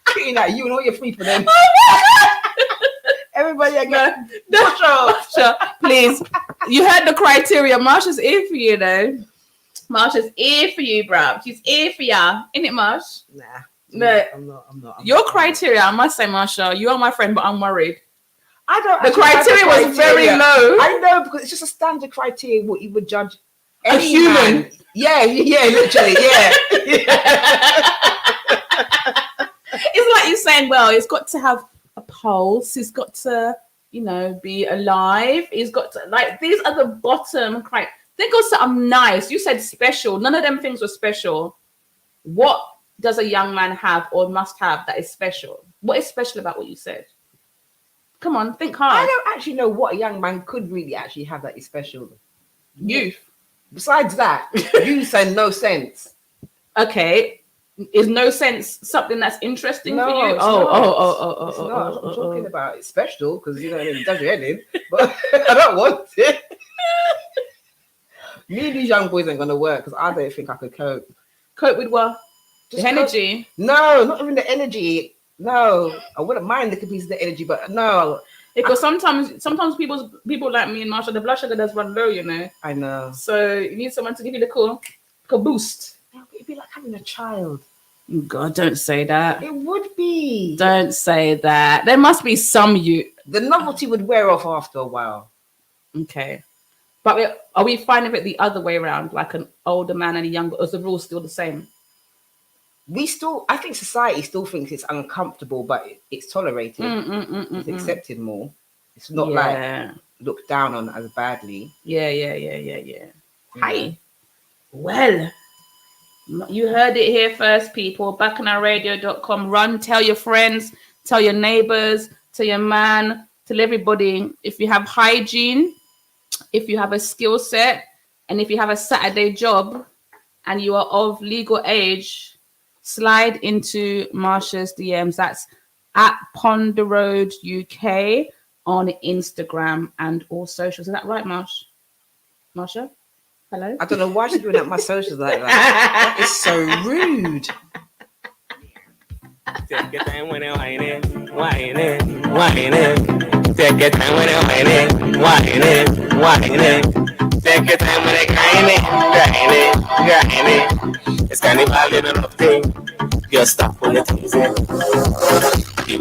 Speaker 2: Treating like you and all your free for them. Everybody again.
Speaker 4: Marsha, please. You heard the criteria. Marsha's here for you, though. Marsha's here for you, bruv. She's here for ya. Isn't it, Marsh?
Speaker 2: Nah.
Speaker 4: No.
Speaker 2: I'm not.
Speaker 4: Your criteria, I must say, Marsha, you are my friend, but I'm worried.
Speaker 2: I don't.
Speaker 4: The criteria was very low.
Speaker 2: I know, because it's just a standard criteria what you would judge
Speaker 4: a human.
Speaker 2: Man. Yeah, literally, yeah.
Speaker 4: It's like you're saying, well, it's got to have a pulse. It's got to, be alive. It's got to, like, these are the bottom criteria. Think of something nice. You said special. None of them things were special. What does a young man have or must have that is special? What is special about what you said? Come on, think hard.
Speaker 2: I don't actually know what a young man could really actually have that is special.
Speaker 4: Youth.
Speaker 2: Besides that, use and no sense.
Speaker 4: Okay. Is no sense something that's interesting for you?
Speaker 2: I'm talking about it's special because it does your head in, but I don't want it. Me and these young boys ain't gonna work because I don't think I could cope.
Speaker 4: Cope with what?
Speaker 2: Just
Speaker 4: the energy?
Speaker 2: No, not even the energy. No, I wouldn't mind the piece of the energy, but no.
Speaker 4: Because sometimes people like me and Marsha, the blood sugar does run low,
Speaker 2: I know.
Speaker 4: So you need someone to give you the cool boost.
Speaker 2: It'd be like having a child.
Speaker 4: God, don't say that.
Speaker 2: It would be.
Speaker 4: Don't say that. There must be some
Speaker 2: The novelty would wear off after a while.
Speaker 4: Okay. But are we finding it the other way around, like an older man and a younger, or is the rule still the same?
Speaker 2: I think society still thinks it's uncomfortable, but it's tolerated. It's accepted more. It's not like looked down on as badly.
Speaker 4: Yeah. Hi. Well, you heard it here first, people. Bacchanalradio.com. Run, tell your friends, tell your neighbors, tell your man, tell everybody. If you have hygiene, if you have a skill set, and if you have a Saturday job, and you are of legal age, slide into Marsha's DMs. That's at Ponder Road UK on Instagram and all socials. Is that right, Marsha? Hello?
Speaker 2: I don't know why she's doing that on my socials like that. That is so rude.
Speaker 1: Take your time when you're whining. Take your time when you're whining. Take your time when you're grinding. It's carnival, little thing. You're stuck on the things. The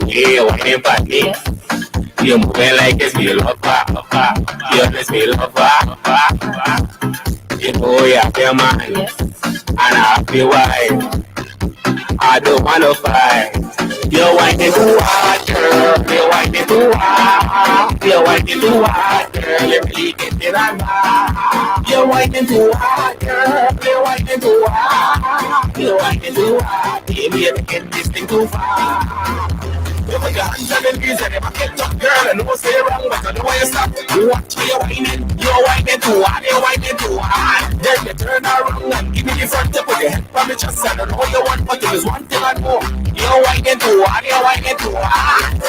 Speaker 1: way you're whining back me. You're moving like it's me lover. You're just me lover. You know you have your man, and I have your wife. I don't want to fight. You're whining too hard, girl. You're whining too hard. You're whining too hard, girl. You're really getting on my. You're whining too hard, girl. You're whining too hard. You're whining too hard. Baby, you're taking this thing too far. You put your hands on the knees and you back it up, girl. I know say wrong, but I know why you stop. You watch me, you're whining too hard, you're whining too hard. Then you turn around and give me the front tip with your head from the chest. I don't know what you want, but it is one thing I know. You're whining too hard, you're whining too hard.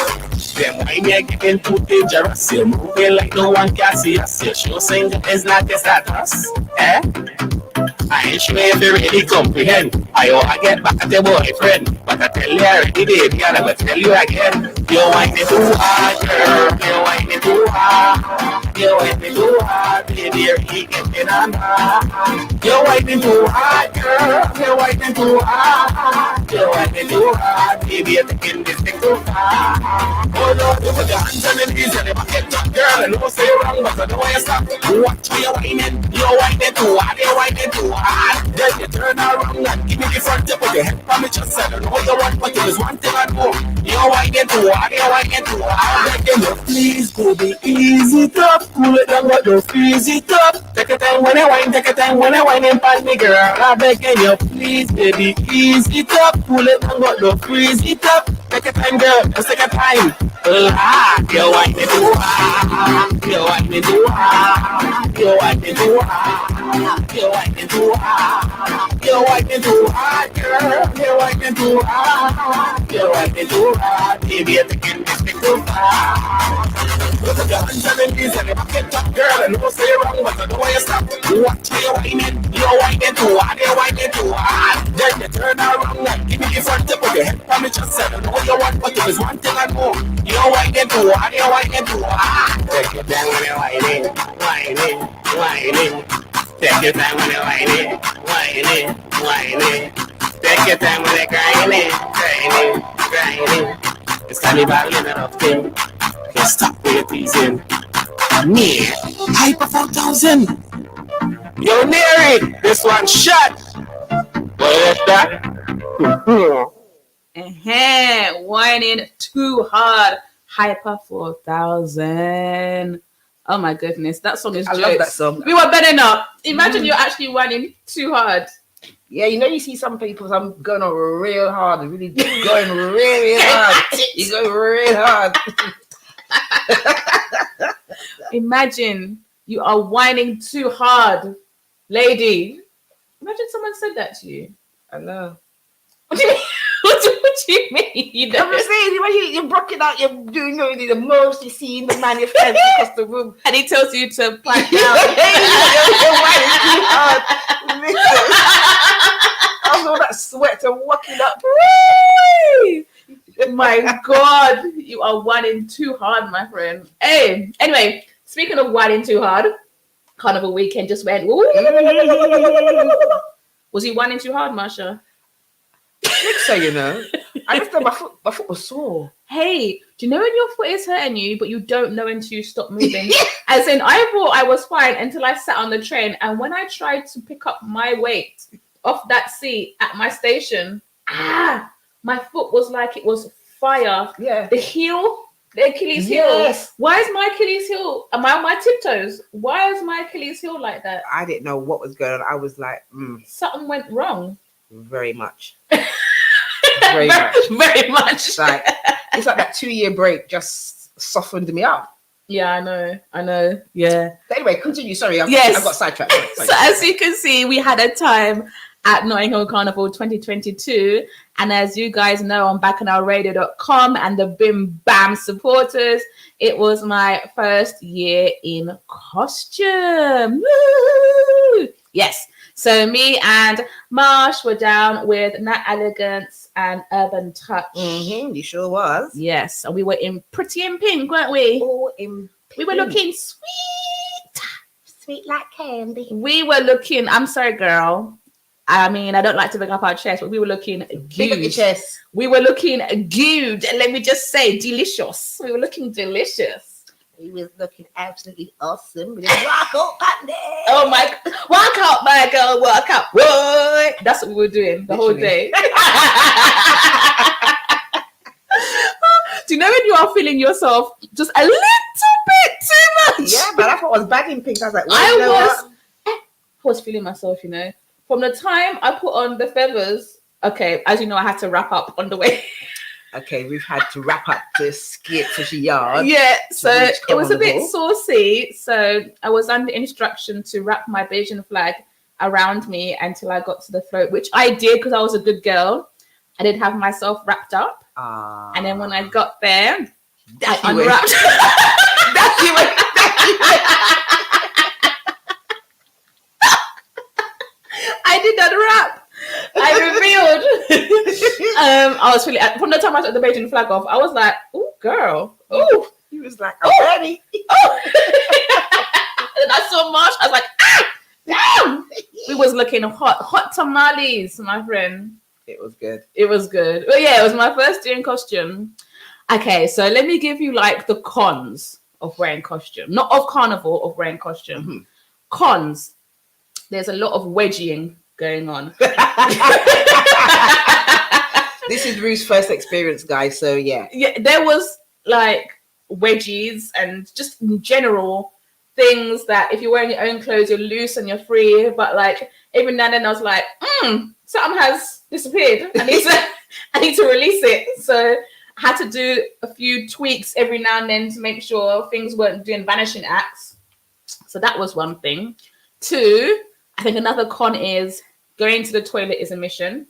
Speaker 1: Them whining you're getting too dangerous. You're moving like no one can see us. Your show saying is not the status, eh? I ain't sure if you really comprehend. I ought to get back at your boyfriend, but I tell you already, baby, I'll never tell you again. You're whining too hard, girl. You're whining too hard. You're whining too hard, baby, you're really getting on hard. You're whining too hard, girl. You're whining too hard. You're whining too hard, baby, you're taking this thing too far. Oh Lord, you put your hands on the knees and you back it up, girl. I know say wrong, but I know why you stop. Watch me, you're whining too hard. You're whining too hard. Then you turn around and give me the front tip with your head from the chest. I don't know what you want, but it is one thing I know. You're whining too hard, you're whining too hard. Begging you, please, baby, ease it up. Cool it down, but don't freeze it up. Take your time when I whine, take your time when I whine and pan me, girl. I'm begging you, please, baby, ease it up. Cool it down, but don't freeze it up. Take your time, girl, just take your time. You're whining too hard, you're whining too hard, you're whining too hard, you're whining too hard, you're whining too hard, girl, you're whining too hard, you're whining too hard, baby, you're taking this thing too far. Look at your hands and then knees and your back top, girl, and don't say wrong, but I don't want you stop. Watch how you're whining too hard, you're whining too hard. Then you turn around and give me the front tip of your head on me just said, I know you want, but if it's one thing I know, you're whining too hard, you're whining too hard. Take your time when you're whining, whining, whining. Take your time when you're whining, whining, whining. Take your time when you're grinding, grinding, grinding. It's time you battling enough thing. Just stop with your teasing. Me, Hyper 4000. You're near it. This one shot. What is that?
Speaker 4: Whining too hard. Hyper 4000. Oh my goodness, that song is
Speaker 2: I
Speaker 4: jokes.
Speaker 2: love that song.
Speaker 4: We were better not. Imagine you're actually whining too hard.
Speaker 2: Yeah, you know, you see some people, I'm going on real hard, really going really hard. You go real hard.
Speaker 4: Imagine you are whining too hard, lady. Imagine someone said that to you.
Speaker 2: I know.
Speaker 4: What do you mean? What do you mean? You know?
Speaker 2: I'm just saying, when you're rocking out, you're doing really the most, you see the man, your friends across the room.
Speaker 4: And he tells you to pipe down.
Speaker 2: You're whining too hard. I all that sweat and walking up.
Speaker 4: My God, you are whining too hard, my friend. Hey, anyway, speaking of whining too hard, Carnival weekend just went. Was he whining too hard, Marsha?
Speaker 2: I think so, you know. I just thought my foot was sore.
Speaker 4: Hey, do you know when your foot is hurting you, but you don't know until you stop moving? As in, I thought I was fine until I sat on the train, and when I tried to pick up my weight off that seat at my station, my foot was like it was fire. Yeah. The heel, the Achilles heel. Why is my Achilles heel? Am I on my tiptoes? Why is my Achilles heel like that?
Speaker 2: I didn't know what was going on. I was like,
Speaker 4: something went wrong.
Speaker 2: Very much. Very much.
Speaker 4: Very much.
Speaker 2: It's like that 2-year break just softened me up.
Speaker 4: Yeah, I know. Yeah.
Speaker 2: But anyway, continue. Sorry, I got sidetracked. Sorry.
Speaker 4: So as you can see, we had a time at Notting Hill Carnival 2022. And as you guys know on bacchanalradio.com and the Bim Bam supporters, it was my first year in costume. Woo! Yes. So me and Marsh were down with Nat Elegance and Urban Touch.
Speaker 2: Mm-hmm, you sure was.
Speaker 4: Yes. And we were in pretty in pink, weren't we?
Speaker 2: Oh, in pink.
Speaker 4: We were looking sweet.
Speaker 2: Sweet like candy.
Speaker 4: We were looking, I'm sorry, girl. I mean, I don't like to bring up our chest, but we were looking
Speaker 2: big up your chest.
Speaker 4: We were looking good. And let me just say, delicious. We were looking delicious.
Speaker 2: He was looking absolutely awesome with his rock out candy.
Speaker 4: Oh my, walk out, my girl, walk out. What? That's what we were doing the whole day. Do you know when you are feeling yourself just a little bit too much?
Speaker 2: Yeah, but I thought I was bagging pink. I was like,
Speaker 4: I was feeling myself, you know. From the time I put on the feathers, okay, as you know, I had to wrap up on the way.
Speaker 2: Okay, we've had to wrap up the skit for the yard.
Speaker 4: Yeah, so it was a bit saucy. So I was under instruction to wrap my Bayesian flag around me until I got to the float, which I did because I was a good girl. I did have myself wrapped up. And then when I got there, I unwrapped. I did unwrap. I revealed. I was feeling from the time I took the Bayesian flag off, I was like, "Ooh, girl, ooh."
Speaker 2: He was like, "I'm ready."
Speaker 4: Oh. And I saw Marsh. I was like, "Damn!" We was looking hot tamales, my friend.
Speaker 2: It was good.
Speaker 4: It was good. Well, yeah, it was my first day in costume. Okay, so let me give you like the cons of wearing costume, not of carnival, of wearing costume. Mm-hmm. Cons. There's a lot of wedging going on.
Speaker 2: This is Ruth's first experience, guys. So yeah.
Speaker 4: Yeah, there was like wedgies and just in general things that if you're wearing your own clothes, you're loose and you're free. But like every now and then I was like, something has disappeared. I need to release it. So I had to do a few tweaks every now and then to make sure things weren't doing vanishing acts. So that was one thing. Two, I think another con is going to the toilet is a mission.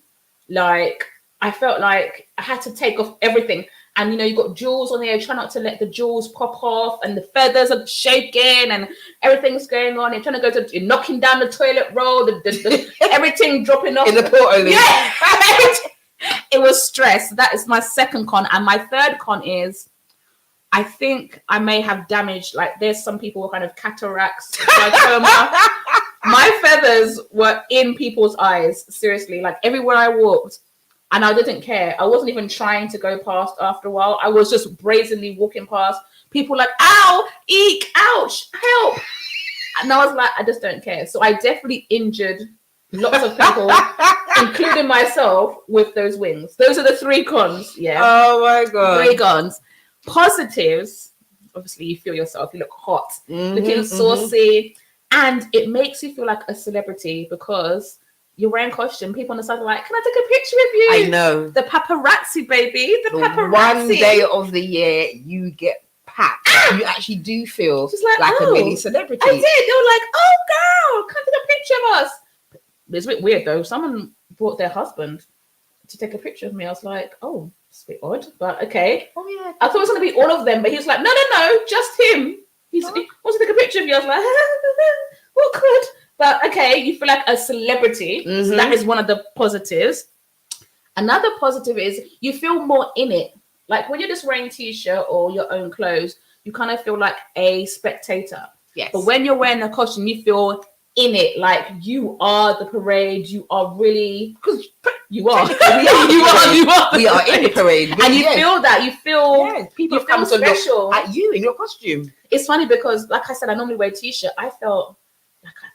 Speaker 4: Like I felt like I had to take off everything. And, you know, you got jewels on there. Try not to let the jewels pop off. And the feathers are shaking and everything's going on. You're trying to you're knocking down the toilet roll. Everything dropping off.
Speaker 2: In the portal.
Speaker 4: Yeah. It was stress. That is my second con. And my third con is I think I may have damaged, like there's some people with kind of cataracts, glaucoma. My feathers were in people's eyes. Seriously, like everywhere I walked. And I didn't care. I wasn't even trying to go past after a while. I was just brazenly walking past. People like, ow, eek, ouch, help. And I was like, I just don't care. So I definitely injured lots of people, including myself, with those wings. Those are the three cons. Yeah.
Speaker 2: Oh my God.
Speaker 4: 3 cons. Positives, obviously you feel yourself. You look hot, looking saucy. And it makes you feel like a celebrity because you're wearing costume. People on the side are like, can I take a picture of you?
Speaker 2: I know.
Speaker 4: The paparazzi, baby. The paparazzi.
Speaker 2: One day of the year you get packed. You actually do feel like a mini celebrity.
Speaker 4: I did. They were like, oh, girl, come take a picture of us. It's a bit weird, though. Someone brought their husband to take a picture of me. I was like, oh, it's a bit odd, but okay.
Speaker 2: Oh, yeah.
Speaker 4: I thought it was going to be all of them, but he was like, no, just him. He wants to take a picture of you. I was like, awkward. But okay, you feel like a celebrity. So that is one of the positives. Another positive is you feel more in it. Like when you're just wearing a t-shirt or your own clothes, you kind of feel like a spectator.
Speaker 2: Yes.
Speaker 4: But when you're wearing a costume, you feel in it. Like you are the parade. You are really, because you are.
Speaker 2: We are in the parade.
Speaker 4: And you feel that. You feel
Speaker 2: people
Speaker 4: you
Speaker 2: have come
Speaker 4: feel
Speaker 2: to
Speaker 4: special
Speaker 2: look at you in your costume.
Speaker 4: It's funny because, like I said, I normally wear a t-shirt. I felt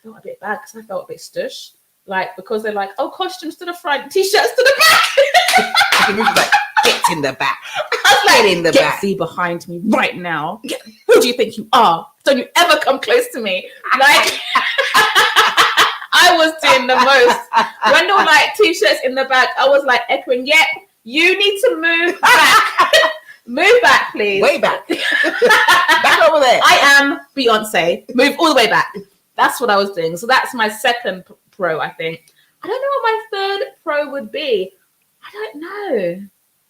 Speaker 4: a bit bad because I felt a bit stush. Like, because they're like, oh, costumes to the front, t-shirts to the back.
Speaker 2: Get in the back.
Speaker 4: I was like, get thee behind me right now. Who do you think you are? Don't you ever come close to me. Like, I was doing the most. When there were like t-shirts in the back, I was like echoing, yep, you need to move back. Move back, please.
Speaker 2: Way back. Back over there.
Speaker 4: I am Beyonce. Move all the way back. That's what I was doing. So that's my second pro, I think. I don't know what my third pro would be. I don't know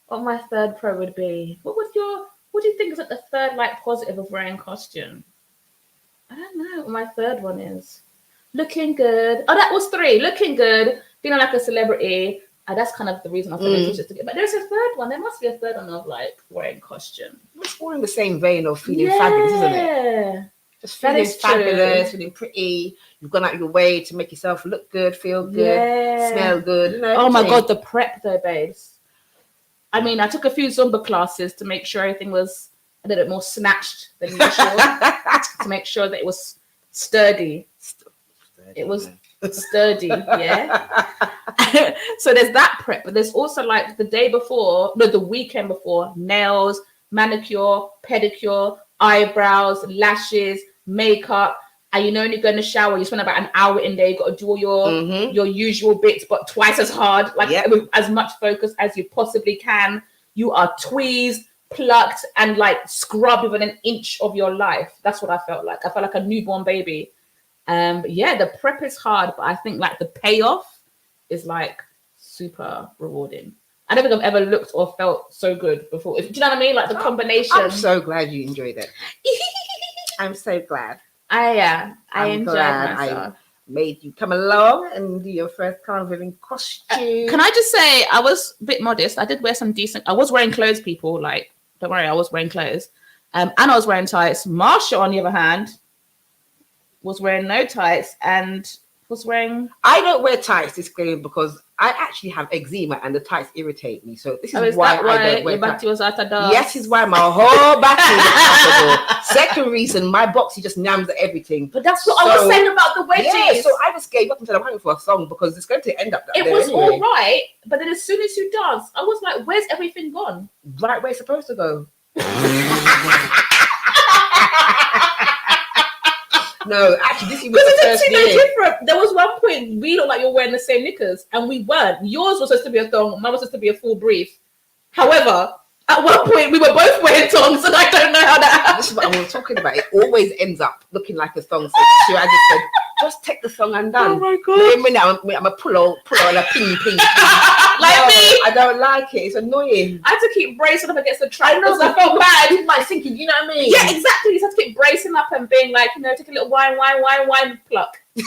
Speaker 4: what my third pro would be. What do you think is like the third like positive of wearing costume? I don't know what my third one is. Looking good. Oh, that was 3. Looking good. Feeling like a celebrity. That's kind of the reason I feel t-shirts to get. But there's a third one. There must be a third one of like wearing costume.
Speaker 2: It's all in the same vein of feeling fabulous, isn't it? Just feeling fabulous, feeling pretty. You've gone out your way to make yourself look good, feel good, smell good. You know,
Speaker 4: oh my God, the prep though, babes. I mean, I took a few Zumba classes to make sure everything was a little bit more snatched than usual. To make sure that it was sturdy. It was sturdy, yeah. So there's that prep, but there's also like the weekend before, nails, manicure, pedicure, eyebrows, lashes, makeup, and you're only going to shower. You spend about an hour in there. You got to do all your usual bits, but twice as hard, with as much focus as you possibly can. You are tweezed, plucked, and like scrubbed within an inch of your life. That's what I felt like. I felt like a newborn baby. The prep is hard, but I think like the payoff is like super rewarding. I don't think I've ever looked or felt so good before. Do you know what I mean? Like the combination.
Speaker 2: I'm so glad you enjoyed it. I'm so glad.
Speaker 4: I enjoyed myself.
Speaker 2: I made you come along and do your first carnival in costume.
Speaker 4: Can I just say, I was a bit modest. I did wear some decent. I was wearing clothes, people. Like, don't worry, I was wearing clothes. And I was wearing tights. Marsha, on the other hand, was wearing no tights and was wearing.
Speaker 2: I don't wear tights, disclaimer, because I actually have eczema and the tights irritate me. So this
Speaker 4: Oh,
Speaker 2: is why I don't
Speaker 4: your
Speaker 2: wear
Speaker 4: battery
Speaker 2: tights.
Speaker 4: was out of dust?
Speaker 2: Yes, is why my whole battery is comfortable. Second reason, my boxy just nams at everything.
Speaker 4: But that's what I was saying about the wedges.
Speaker 2: Yeah, so I just gave up and said I'm waiting for a song because it's going to end up that
Speaker 4: It was all right, but then as soon as you dance, I was like, where's everything gone?
Speaker 2: Right where it's supposed to go. No, actually, this was the first year.
Speaker 4: Different. There was one point we looked like you're wearing the same knickers, and we weren't. Yours was supposed to be a thong, mine was supposed to be a full brief. However, at one point we were both wearing thongs, and I don't know how that happened.
Speaker 2: This is what I was talking about. It always ends up looking like a thong. So I just said, just take the thong and done.
Speaker 4: Oh my god!
Speaker 2: I'm a pull and a ping.
Speaker 4: Like me.
Speaker 2: I don't like it. It's annoying.
Speaker 4: I had to keep bracing up against the track because I felt bad.
Speaker 2: It's like thinking, you know what I mean?
Speaker 4: Yeah, exactly. You just have to keep bracing up and being like, take a little wine, pluck.
Speaker 2: I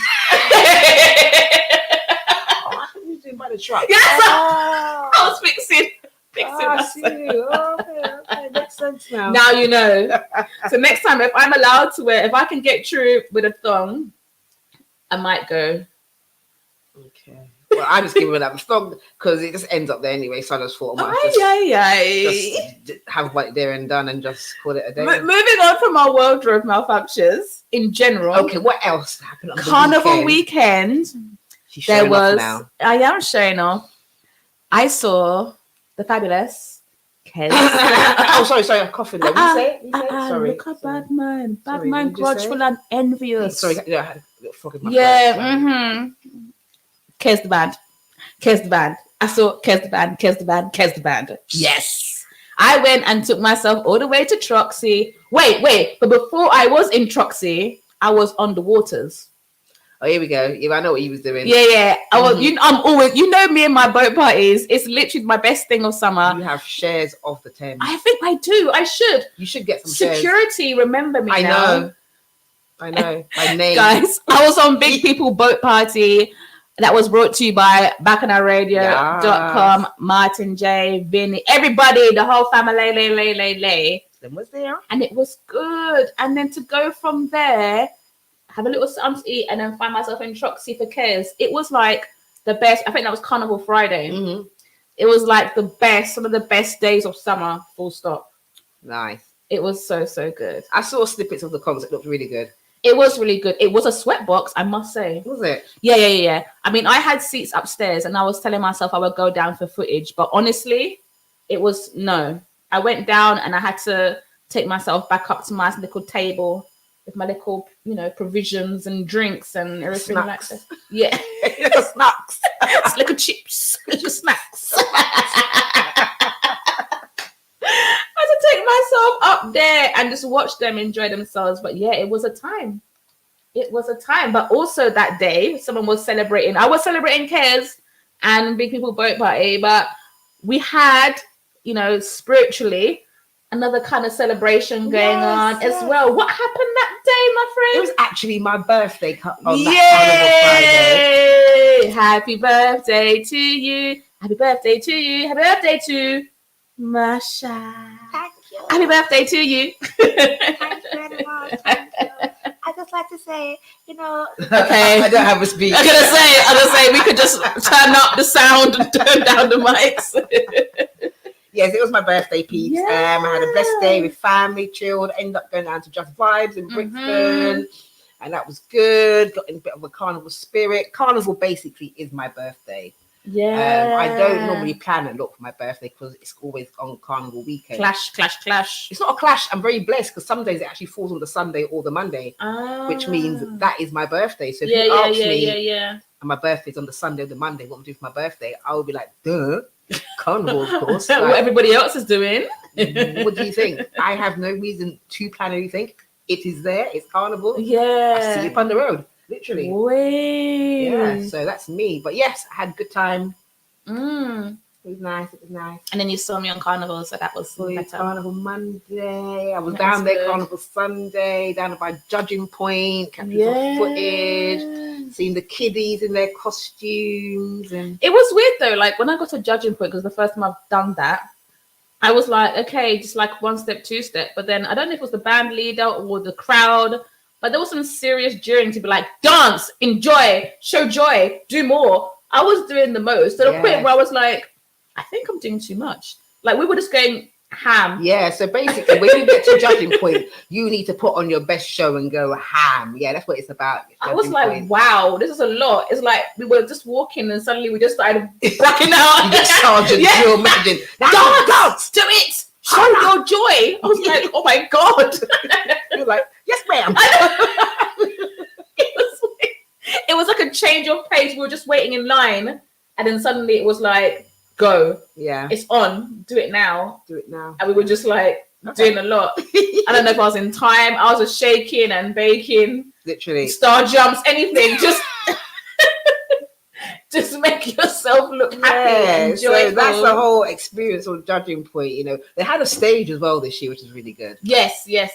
Speaker 2: thought you were doing by the truck.
Speaker 4: Yes, I was fixing.
Speaker 2: I see you. Okay, makes sense now.
Speaker 4: Now you know. So next time, if I'm allowed to wear, if I can get through with a thong, I might go.
Speaker 2: Okay. Well, I'm just giving it up a thong because it just ends up there anyway. So I just thought I might just have what there and done and just call it a day.
Speaker 4: Moving on from our wardrobe malfunctions in general.
Speaker 2: Okay, what else happened on the
Speaker 4: Carnival weekend. There was. Now. I am showing off. I saw the fabulous Kez.
Speaker 2: Oh, sorry, I'm coughing there. You say it? Sorry.
Speaker 4: Look at bad man, grudgeful and envious.
Speaker 2: Sorry, I had a little frog in my
Speaker 4: throat. Kez the band. I saw Kez the band. Yes. I went and took myself all the way to Troxy. Wait. But before I was in Troxy, I was on the waters.
Speaker 2: Oh, here we go. Yeah, I know what he was doing.
Speaker 4: Yeah. I was. I'm always. me and my boat parties. It's literally my best thing of summer.
Speaker 2: You have shares of the Thames.
Speaker 4: I think I do. I should.
Speaker 2: You should get some
Speaker 4: security.
Speaker 2: Shares.
Speaker 4: Remember me now.
Speaker 2: I know. My name,
Speaker 4: guys. I was on Big People Boat Party. That was brought to you by BacchanalRadio.com, Martin J, Vinny, everybody, the whole family, lay.
Speaker 2: Then was there,
Speaker 4: and it was good. And then to go from there, have a little something to eat, and then find myself in Troxy for Kez. It was like the best. I think that was Carnival Friday.
Speaker 2: Mm-hmm.
Speaker 4: It was like the best, some of the best days of summer. Full stop.
Speaker 2: Nice.
Speaker 4: It was so good.
Speaker 2: I saw snippets of the concert. It looked really good.
Speaker 4: It was really good. It was a sweatbox, I must say.
Speaker 2: Was it?
Speaker 4: Yeah. I mean, I had seats upstairs and I was telling myself I would go down for footage. But honestly, it was no. I went down and I had to take myself back up to my little table with my little, provisions and drinks and everything
Speaker 2: snacks.
Speaker 4: Like that. Yeah.
Speaker 2: Little snacks.
Speaker 4: It's little chips. Little snacks. I had to take myself up there and just watch them enjoy themselves. But yeah, it was a time. But also that day, someone was celebrating. I was celebrating Kez and Big People Boat Party, but we had, spiritually, another kind of celebration going on as well. What happened that day, my friend?
Speaker 2: It was actually my birthday on that Carnival Friday.
Speaker 4: Happy birthday to you. Happy birthday to you. Happy birthday to Masha.
Speaker 2: Thank you.
Speaker 4: Happy birthday to you.
Speaker 2: Thank you very much. Thank you. I just like to say,
Speaker 4: Okay.
Speaker 2: I don't have a speech.
Speaker 4: I'm gonna say we could just turn up the sound and turn down the mics.
Speaker 2: Yes, it was my birthday, peeps.
Speaker 4: Yeah.
Speaker 2: I had a blessed day with family, chilled. Ended up going down to Just Vibes in Brixton, and that was good. Got in a bit of a carnival spirit. Carnival basically is my birthday.
Speaker 4: Yeah.
Speaker 2: I don't normally plan a lot for my birthday because it's always on Carnival weekend.
Speaker 4: Clash.
Speaker 2: It's not a clash. I'm very blessed because some days it actually falls on the Sunday or the Monday, which means that is my birthday. So if you ask me, and my birthday's on the Sunday or the Monday, what I'm doing for my birthday, I will be like, duh, Carnival, of course.
Speaker 4: What everybody else is doing.
Speaker 2: What do you think? I have no reason to plan anything. It is there. It's Carnival.
Speaker 4: Yeah.
Speaker 2: I see it on the road. Literally.
Speaker 4: Wait.
Speaker 2: Yeah, so that's me. But yes, I had a good time. It was nice.
Speaker 4: And then you saw me on Carnival, so that was better.
Speaker 2: Carnival Monday. I was down there Carnival Sunday, down by Judging Point, capturing some footage, seeing the kiddies in their costumes. And
Speaker 4: it was weird though, like when I got to Judging Point, because the first time I've done that, I was like, okay, just like one step, two step. But then I don't know if it was the band leader or the crowd, but there was some serious jeering to be like, dance, enjoy, show joy, do more. I was doing the most to the point where I was like, I think I'm doing too much. Like we were just going ham.
Speaker 2: Yeah, so basically when you get to judging point, you need to put on your best show and go ham. Yeah, that's what it's about.
Speaker 4: I was like, wow, this is a lot. It's like we were just walking and suddenly we just started blacking out.
Speaker 2: You get sergeant drill messaging.
Speaker 4: Dance, do it. Show your joy. I was like, oh my God.
Speaker 2: You're like, yes, ma'am.
Speaker 4: It was like a change of pace. We were just waiting in line, and then suddenly it was like, go.
Speaker 2: Yeah.
Speaker 4: It's on. Do it now.
Speaker 2: Do it now.
Speaker 4: And we were just like doing a lot. I don't know if I was in time. I was just shaking and baking.
Speaker 2: Literally.
Speaker 4: Star jumps, anything. Just make yourself look happy and joyful.
Speaker 2: So that's the whole experience or judging point, you know. They had a stage as well this year, which is really good.
Speaker 4: Yes.
Speaker 2: Little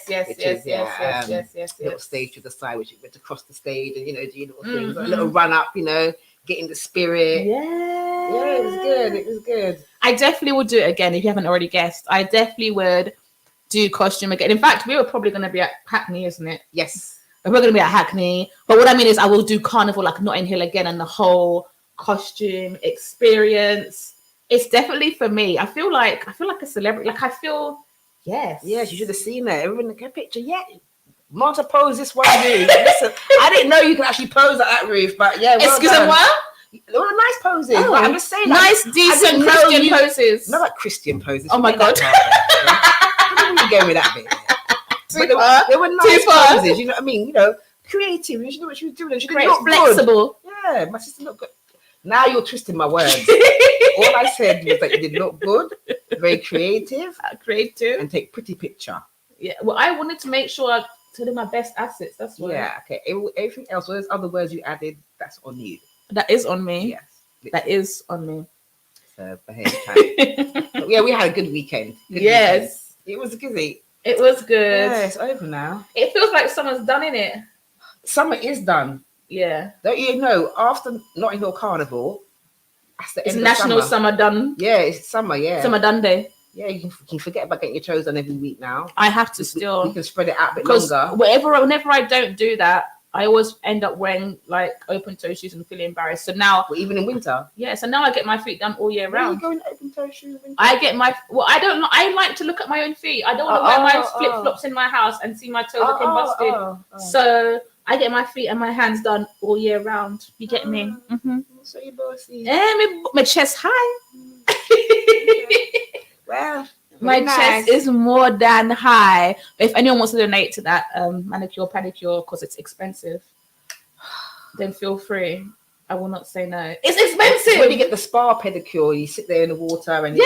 Speaker 2: stage to the side, which you went across the stage and, you know, do little things, a little run up, you know, getting the spirit. Yeah, it was good.
Speaker 4: I definitely would do it again if you haven't already guessed. I definitely would do costume again. In fact, we were probably going to be at Hackney, isn't it?
Speaker 2: Yes.
Speaker 4: We're going to be at Hackney. But what I mean is I will do Carnival like Notting Hill again and the whole costume experience. It's definitely for me. I feel like a celebrity. Like I feel, yes,
Speaker 2: you should have seen that. Everyone get a picture. Yeah, Marta pose this one roof. Listen, I didn't know you could actually pose at that roof, but yeah, well
Speaker 4: excuse me, what?
Speaker 2: They were nice poses.
Speaker 4: Oh,
Speaker 2: I'm just saying,
Speaker 4: nice, decent Christian poses.
Speaker 2: Not like Christian poses.
Speaker 4: Oh my God!
Speaker 2: You gave me that bit. They were nice poses. You know what I mean? You know, creative. You know what she was doing. She didn't look
Speaker 4: flexible.
Speaker 2: Good. Yeah, my sister looked good. Now you're twisting my words. All I said was that you did look good, very creative, and take pretty picture.
Speaker 4: Yeah. Well, I wanted to make sure I took my best assets. That's why.
Speaker 2: Yeah. Okay. Everything else, all those other words you added, that's on you.
Speaker 4: That is on me.
Speaker 2: Yes.
Speaker 4: That is on me.
Speaker 2: So behave time. Yeah, we had a good weekend.
Speaker 4: Yes.
Speaker 2: Weekend. It was good.
Speaker 4: It was good.
Speaker 2: Yeah, it's over now.
Speaker 4: It feels like summer's done, innit?
Speaker 2: Summer is done.
Speaker 4: Yeah.
Speaker 2: Don't you know, after Notting Hill Carnival, that's the
Speaker 4: it's
Speaker 2: end
Speaker 4: National
Speaker 2: of summer.
Speaker 4: Summer Done.
Speaker 2: Yeah, it's summer, yeah.
Speaker 4: Summer Done Day.
Speaker 2: Yeah, you can forget about getting your toes done every week now.
Speaker 4: I have to still.
Speaker 2: We can spread it out a bit longer.
Speaker 4: Whenever I don't do that, I always end up wearing like open toe shoes and feeling embarrassed. So now,
Speaker 2: even in winter.
Speaker 4: Yeah. So now I get my feet done all year round.
Speaker 2: Where are you going open toe shoes?
Speaker 4: I get my. Well, I don't know. I like to look at my own feet. I don't want to wear my flip flops in my house and see my toes looking busted. So I get my feet and my hands done all year round. You get me? Mm-hmm.
Speaker 2: So you bossy.
Speaker 4: Yeah, my chest high.
Speaker 2: Well.
Speaker 4: My chest is more than high. If anyone wants to donate to that manicure, pedicure, because it's expensive, then feel free. I will not say no. It's expensive.
Speaker 2: When you get the spa pedicure, you sit there in the water and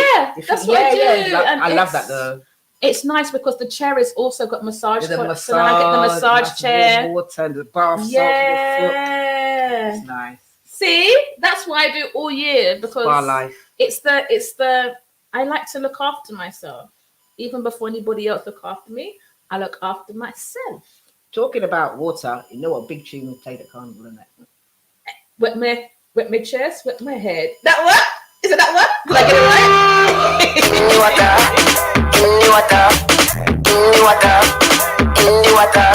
Speaker 4: that's what I do.
Speaker 2: Yeah. I love that though.
Speaker 4: It's nice because the chair has also got massage. So then I get the massage chair,
Speaker 2: water, and the bath.
Speaker 4: Yeah,
Speaker 2: it's nice.
Speaker 4: See, that's why I do all year because
Speaker 2: spa life.
Speaker 4: It's the. I like to look after myself. Even before anybody else look after me, I look after myself.
Speaker 2: Talking about water, you know what big tune we played at Carnival, isn't it?
Speaker 4: Wet my chest, wet my head. That what? Is it that one? Did I get it right?
Speaker 3: In the water, in the water, in the water, in the water,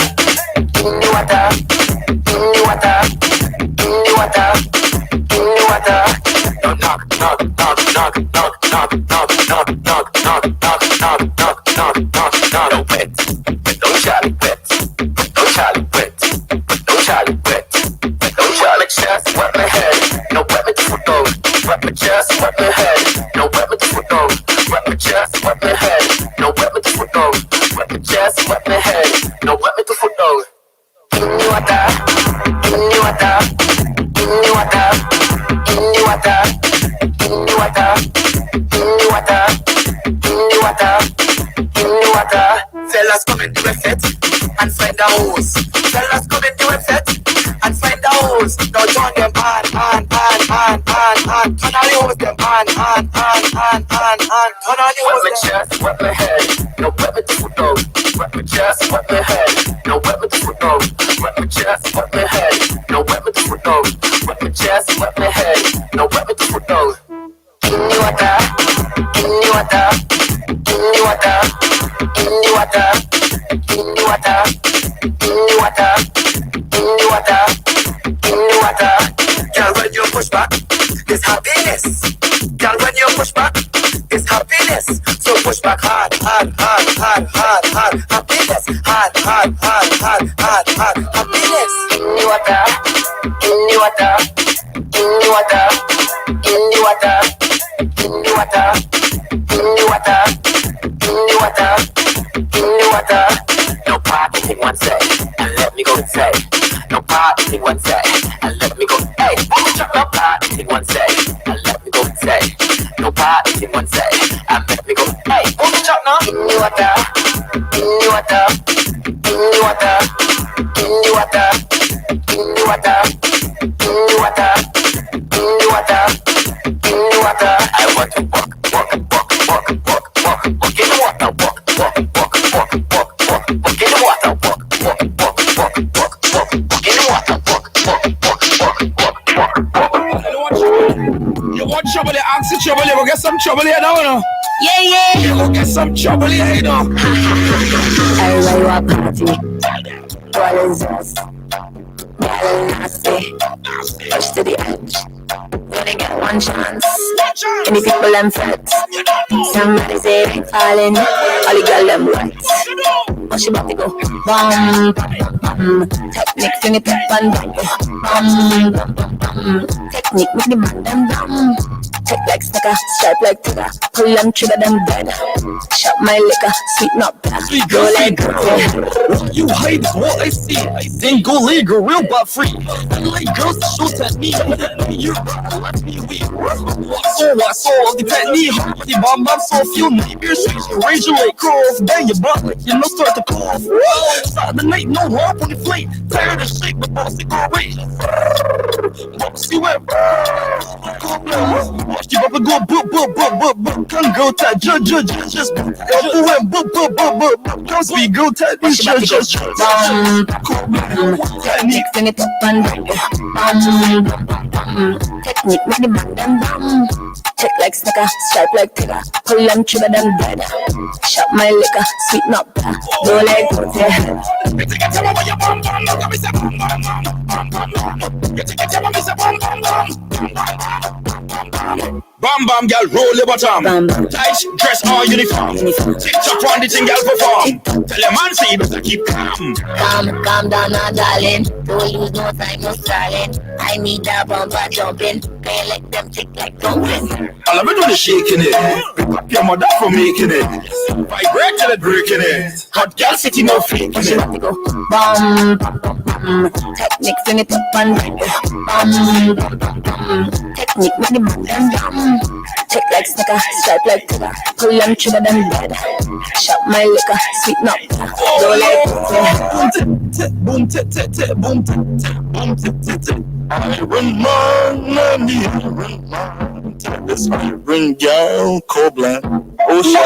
Speaker 3: in the water, in the water, in the water, in the water. Knock, knock, knock, knock, knock, knock, knock, knock, knock, knock, knock, knock, knock, knock, knock, knock. No wet, don't Charlie wet, don't Charlie wet, don't Charlie wet, don't Charlie chest, wet my head, no wet me to foot down, wet my chest, wet my head, no wet me to foot down, wet my chest, wet my head, no wet me to foot down, wet my chest, wet my head, no wet me to foot down. In the water, in the water, in the water, in the water, in the water, in the water, in the water, in the water. Fellas come into a set and find the hose. Fellas come into a set and find the hose. Now turn them on. Turn on the hose them on. Turn on the hose. Wet my chest, wet my head. No wet me to foot down. Wet my chest, wet my head. No wet me to foot down. Wet my chest, wet my head. No wet me to foot down. Wet my chest, wet my head. No wet me to foot down. In the water, in the water, in the water, in the water, in the water, in the water, in the water, in the water. Girl, when you push back, it's happiness. Girl, when you push back, it's happiness. So push back hard, hard, hard, hard, hard, hard. Happiness, hard, hard, hard, hard, hard, hard. Happiness. In the water, in the water, in the water, in the water, in the water, in the water, in the water, in the water. No party, take one sec, and let me go inside. No party, take one sec, and let me go. Hey, no party, take one sec, and let me go inside. No party, take one sec, and let me go. Hey, in the water, in the water, in the water, in the water, in the water, in the water, in the water, in the water. I want to walk, walk, walk, walk, walk, walk, walk in the water, walk, walk, walk, walk, walk, walk, walk in the water, walk, walk, walk, walk, walk, walk, walk in the water, walk, walk, walk, walk, walk, walk, walk.
Speaker 1: You want trouble, you ask the trouble, you will get some trouble here now, you know.
Speaker 4: Yeah.
Speaker 1: You will get some trouble here, you know.
Speaker 5: Everybody want party. What is this? Getting nasty. Push to the edge. You only get one chance. Any people them fret. Somebody say they falling. All the girl them wet. Oh, she about to go bum, bum. Technique, fling it up and down. Bum, bum, bum. Technique, make the man them dumb. Take like sticker, stripe like tiger. Pull them trigger them dead. Shop my liquor, sweet not bad. Go like
Speaker 1: What you hide is what I see. I think go legal, real but free. I like girls that show technique. You let me weak. What so the technique? The bomb so feel nightmares. Raise your leg, cross, bang your butt like you know start to cough. Start the night, no harp on the flight. Tired of shit, but bossy go away. Bossy went. Watch you up and go boop. Can't go to judge. Just go and boop. Can't speak, go to just.
Speaker 5: technique, fling it up and down. Technique, make the man them dumb. Check like sticker, stripe like tiger. Pull them trigger them dead. Shop my liquor, sweet not bad. Go like go to your head.
Speaker 1: Bam bam, girl, roll your bottom.
Speaker 5: Bam, bam.
Speaker 1: Tight dress or uniform. Tick tock on the thing, girl, perform. Tell your man say you better keep calm.
Speaker 5: Calm down now, darling. Don't lose no time, no stalling. I need that bumper jumping. Can't let them tick like dumpling.
Speaker 1: All of it do the shaking it. Pick up your mother for making it. Vibrate till it breaking it. Hot girl city no faking
Speaker 5: She
Speaker 1: it.
Speaker 5: want to go bum, bum, bum, bum. Technique, fling it up and down. Bum, bum, bum, bum. Technique, make the man them dumb. Check like sticker, stripe like tiger. Pull them trigger them dead. Shop my liquor, sweet not bad. Go like
Speaker 1: Boom, tit, tit, tit, boom, tit, tit, boom, tit, tit, tit. I run money, I run money. This iron girl, Copeland. Oh, shit.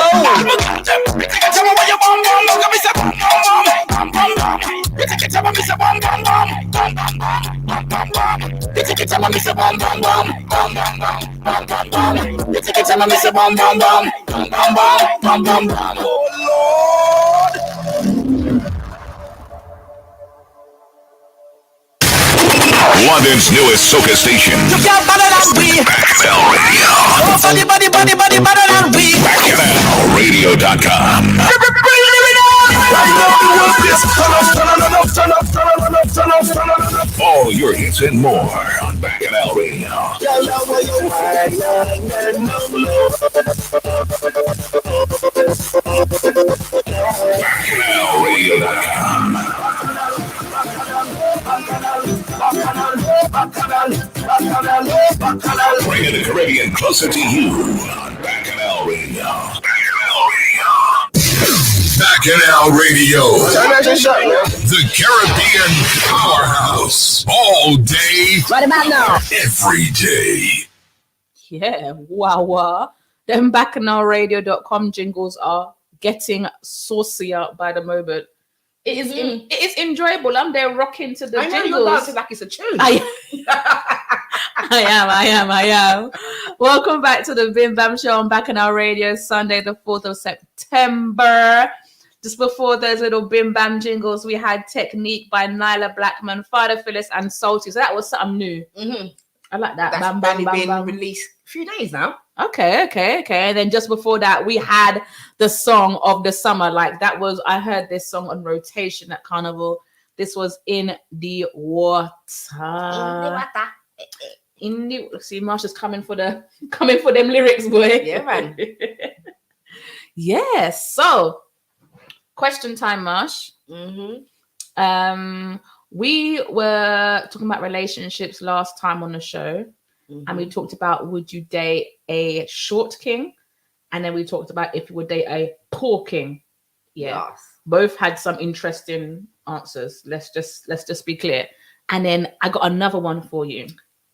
Speaker 6: London's newest soca station. Bacchanal Radio. BacchanalRadio.com. All your hits and more on Bacchanal Radio. BacchanalRadio.com. Bringing the Caribbean closer to you on Bacchanal Radio. Bacchanal Radio. The Caribbean powerhouse. All day.
Speaker 5: right about now.
Speaker 6: Every day.
Speaker 4: Yeah, wow. Them BacchanalRadio.com jingles are getting saucier by the moment. It is enjoyable. I'm there rocking to the jingles.
Speaker 2: Like it's a tune.
Speaker 4: I am. Welcome back to the Bim Bam Show on Bacchanal Radio, Sunday, the 4th of September. Just before those little Bim Bam jingles, we had Technique by Nyla Blackman, Father Phyllis, and Salty. So that was something new. I like that.
Speaker 2: That's
Speaker 4: Bam, bam,
Speaker 2: only
Speaker 4: bam,
Speaker 2: been
Speaker 4: bam.
Speaker 2: released a few days now.
Speaker 4: Okay. And then just before that, we had the song of the summer. Like that was, I heard this song on rotation at Carnival. This was In the Water. See, Marsha's coming for them lyrics, boy.
Speaker 2: Yeah, man.
Speaker 4: Yes. So, question time, Marsh.
Speaker 2: Mm-hmm.
Speaker 4: We were talking about relationships last time on the show, and we talked about would you date a short king, and then we talked about if you would date a poor king. Yeah,
Speaker 2: Yes.
Speaker 4: both had some interesting answers. Let's just be clear. And then I got another one for you.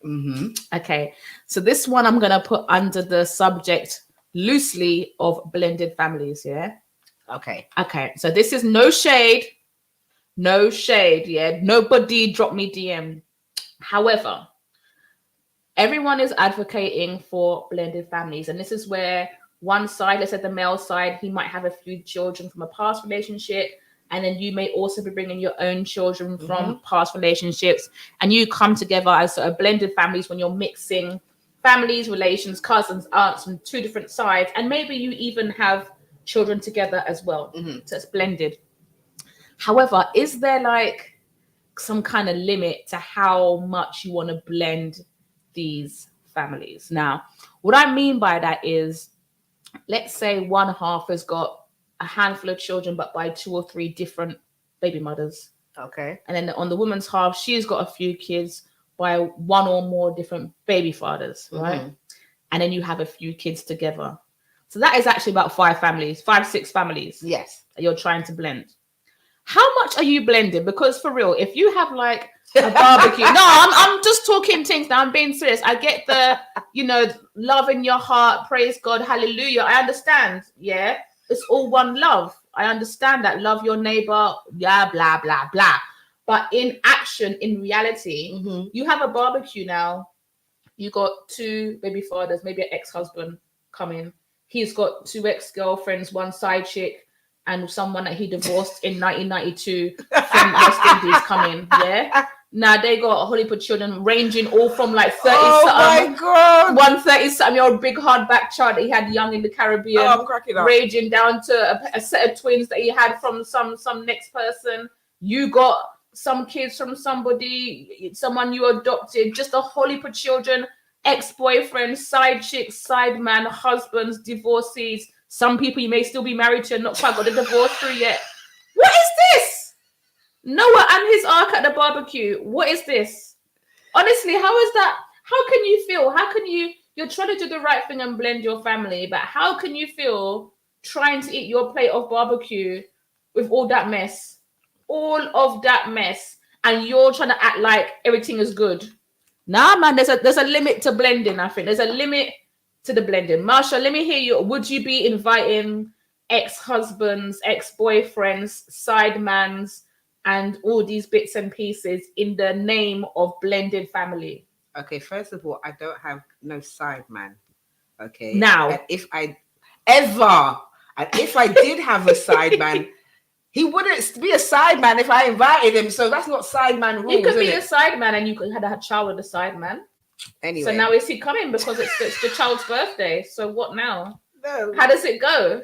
Speaker 2: Mm-hmm.
Speaker 4: Okay, so this one I'm gonna put under the subject loosely of blended families. Yeah.
Speaker 2: Okay.
Speaker 4: So this is no shade. Yeah, nobody drop me DM. However, everyone is advocating for blended families, and this is where one side, let's say the male side, he might have a few children from a past relationship, and then you may also be bringing your own children from past relationships, and you come together as a blended families when you're mixing families, relations, cousins, aunts from two different sides, and maybe you even have children together as well. So it's blended. However, is there like some kind of limit to how much you want to blend these families? Now, what I mean by that is, let's say one half has got a handful of children, but by 2 or 3 different baby mothers.
Speaker 2: Okay.
Speaker 4: And then on the woman's half, she's got a few kids by 1 or more different baby fathers, right? And then you have a few kids together. So that is actually about 5 families, 5-6 families.
Speaker 2: Yes.
Speaker 4: That you're trying to blend. How much are you blending? Because for real, if you have like a barbecue, no, I'm just talking things now. I'm being serious. I get the, love in your heart, praise God, hallelujah. I understand. Yeah, it's all one love. I understand that. Love your neighbor, yeah, blah, blah, blah. But in action, in reality, you have a barbecue now. You got 2 baby fathers, maybe an ex-husband coming. He's got 2 ex-girlfriends, 1 side chick, and someone that he divorced in 1992 from West Indies coming, yeah? Now they got a whole heap of children ranging all from like 30
Speaker 2: Oh my God.
Speaker 4: 130-something-year-old big hardback child that he had young in the Caribbean.
Speaker 2: Oh, I'm cracking up.
Speaker 4: Ranging down to a set of twins that he had from some next person. You got some kids from somebody, someone you adopted, just a whole heap of children, ex-boyfriends, side chicks, side man, husbands, divorcees. Some people you may still be married to and not quite got the divorce through yet. What is this? Noah and his ark at the barbecue. What is this? Honestly, how is that? How can you feel? How can you're trying to do the right thing and blend your family, but how can you feel trying to eat your plate of barbecue with all that mess? All of that mess. And you're trying to act like everything is good. Nah, man, there's a limit to blending, I think. There's a limit to the blending. Marsha, let me hear you. Would you be inviting ex-husbands, ex-boyfriends, sidemans, and all these bits and pieces in the name of blended family?
Speaker 2: Okay, first of all, I don't have no side man. Okay.
Speaker 4: Now,
Speaker 2: and if I did have a side man, he wouldn't be a side man if I invited him. So that's not side man rules.
Speaker 4: You could be a side man and you could have a child with a side man.
Speaker 2: Anyway.
Speaker 4: So now is he coming because it's the child's birthday? So what now?
Speaker 2: No.
Speaker 4: How does it go?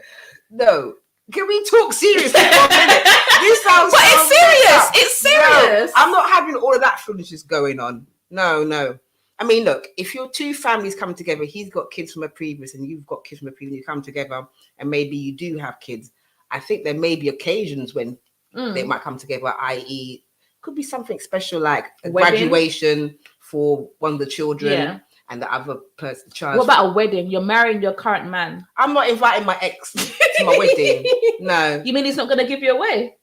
Speaker 2: No. Can we talk seriously for a minute? This sounds.
Speaker 4: But it's serious. It's serious.
Speaker 2: No, I'm not having all of that foolishness going on. No. I mean, look, if your 2 families come together, he's got kids from a previous and you've got kids from a previous, you come together and maybe you do have kids. I think there may be occasions when they might come together, i.e., could be something special like a graduation for one of the children and the other person, child.
Speaker 4: What about a wedding? You're marrying your current man.
Speaker 2: I'm not inviting my ex to my wedding. No.
Speaker 4: You mean he's not going to give you away?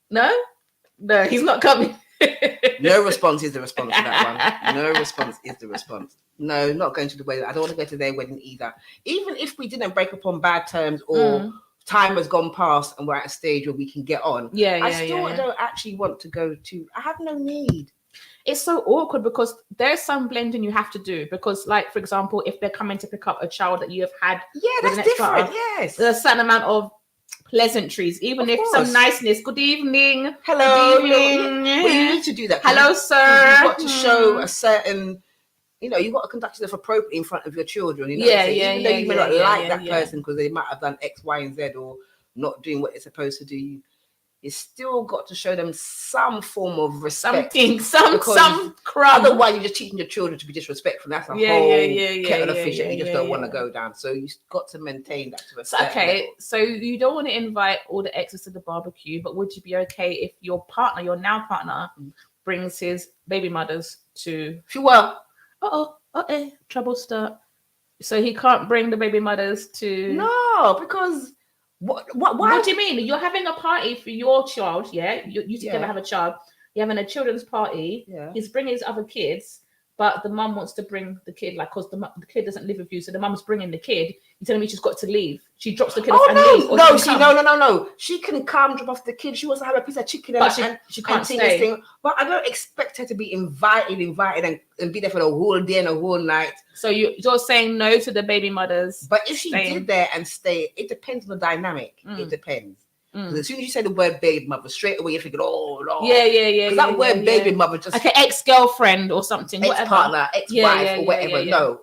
Speaker 4: No, he's not coming.
Speaker 2: No response is the response to that one. No response is the response. No, not going to the wedding. I don't want to go to their wedding either. Even if we didn't break up on bad terms or time has gone past and we're at a stage where we can get on. I still don't actually want to go to. I have no need.
Speaker 4: It's so awkward because there's some blending you have to do because, like, for example, if they're coming to pick up a child that you have had,
Speaker 2: that's different. Yes,
Speaker 4: there's a certain amount of pleasantries, even if some niceness. Good evening.
Speaker 2: Hello.
Speaker 4: Good evening.
Speaker 2: Well, you need to do that.
Speaker 4: Hello, sir.
Speaker 2: You've got to show a certain you got to conduct yourself appropriately in front of your children. Even though you may not like that person because they might have done X, Y, and Z or not doing what they're supposed to do. You still got to show them some form of respect.
Speaker 4: Some crumb.
Speaker 2: Otherwise, you're just teaching your children to be disrespectful. That's a whole kettle of fish that you just don't want to go down. So you've got to maintain that to a certain level.
Speaker 4: So you don't want to invite all the exes to the barbecue, but would you be okay if your partner, your now partner, brings his baby mothers to?
Speaker 2: If you were,
Speaker 4: trouble start. So he can't bring the baby mothers to?
Speaker 2: No, because.
Speaker 4: What do you mean? You're having a party for your child, yeah? You together have a child. You're having a children's party.
Speaker 2: Yeah.
Speaker 4: He's bringing his other kids, but the mum wants to bring the kid, like, because the kid doesn't live with you, so the mum's bringing the kid. You're telling me she's got to leave? She drops the kid off and leaves?
Speaker 2: No. She can come, drop off the kid. She wants to have a piece of chicken
Speaker 4: but she can't stay.
Speaker 2: But I don't expect her to be invited and be there for the whole day and the whole night.
Speaker 4: So you're saying no to the baby mothers?
Speaker 2: But if she did there and stay, it depends on the dynamic. It depends. Because as soon as you say the word baby mother, straight away you're thinking, oh no.
Speaker 4: Yeah.
Speaker 2: That word baby mother just
Speaker 4: like an ex-girlfriend or something,
Speaker 2: ex-partner, ex-wife or whatever.
Speaker 4: Yeah.
Speaker 2: No,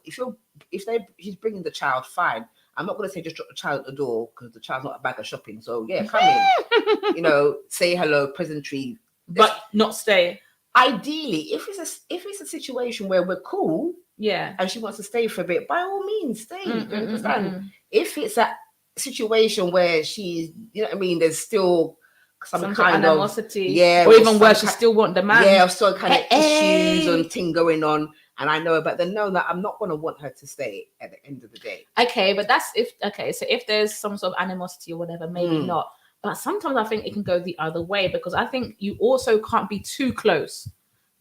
Speaker 2: she's bringing the child, fine. I'm not going to say just drop the child at the door because the child's not a bag of shopping. So yeah, come in. Say hello, pleasantry,
Speaker 4: but not stay.
Speaker 2: Ideally, if it's a situation where we're cool, and she wants to stay for a bit, by all means, stay. Understand? If it's a situation where she's, there's still some kind of animosity,
Speaker 4: or even worse, she still want the man.
Speaker 2: or still kind of issues and thing going on. And I know about that I'm not going to want her to stay at the end of the day.
Speaker 4: Okay, but so if there's some sort of animosity or whatever, maybe not. But sometimes I think it can go the other way, because I think you also can't be too close,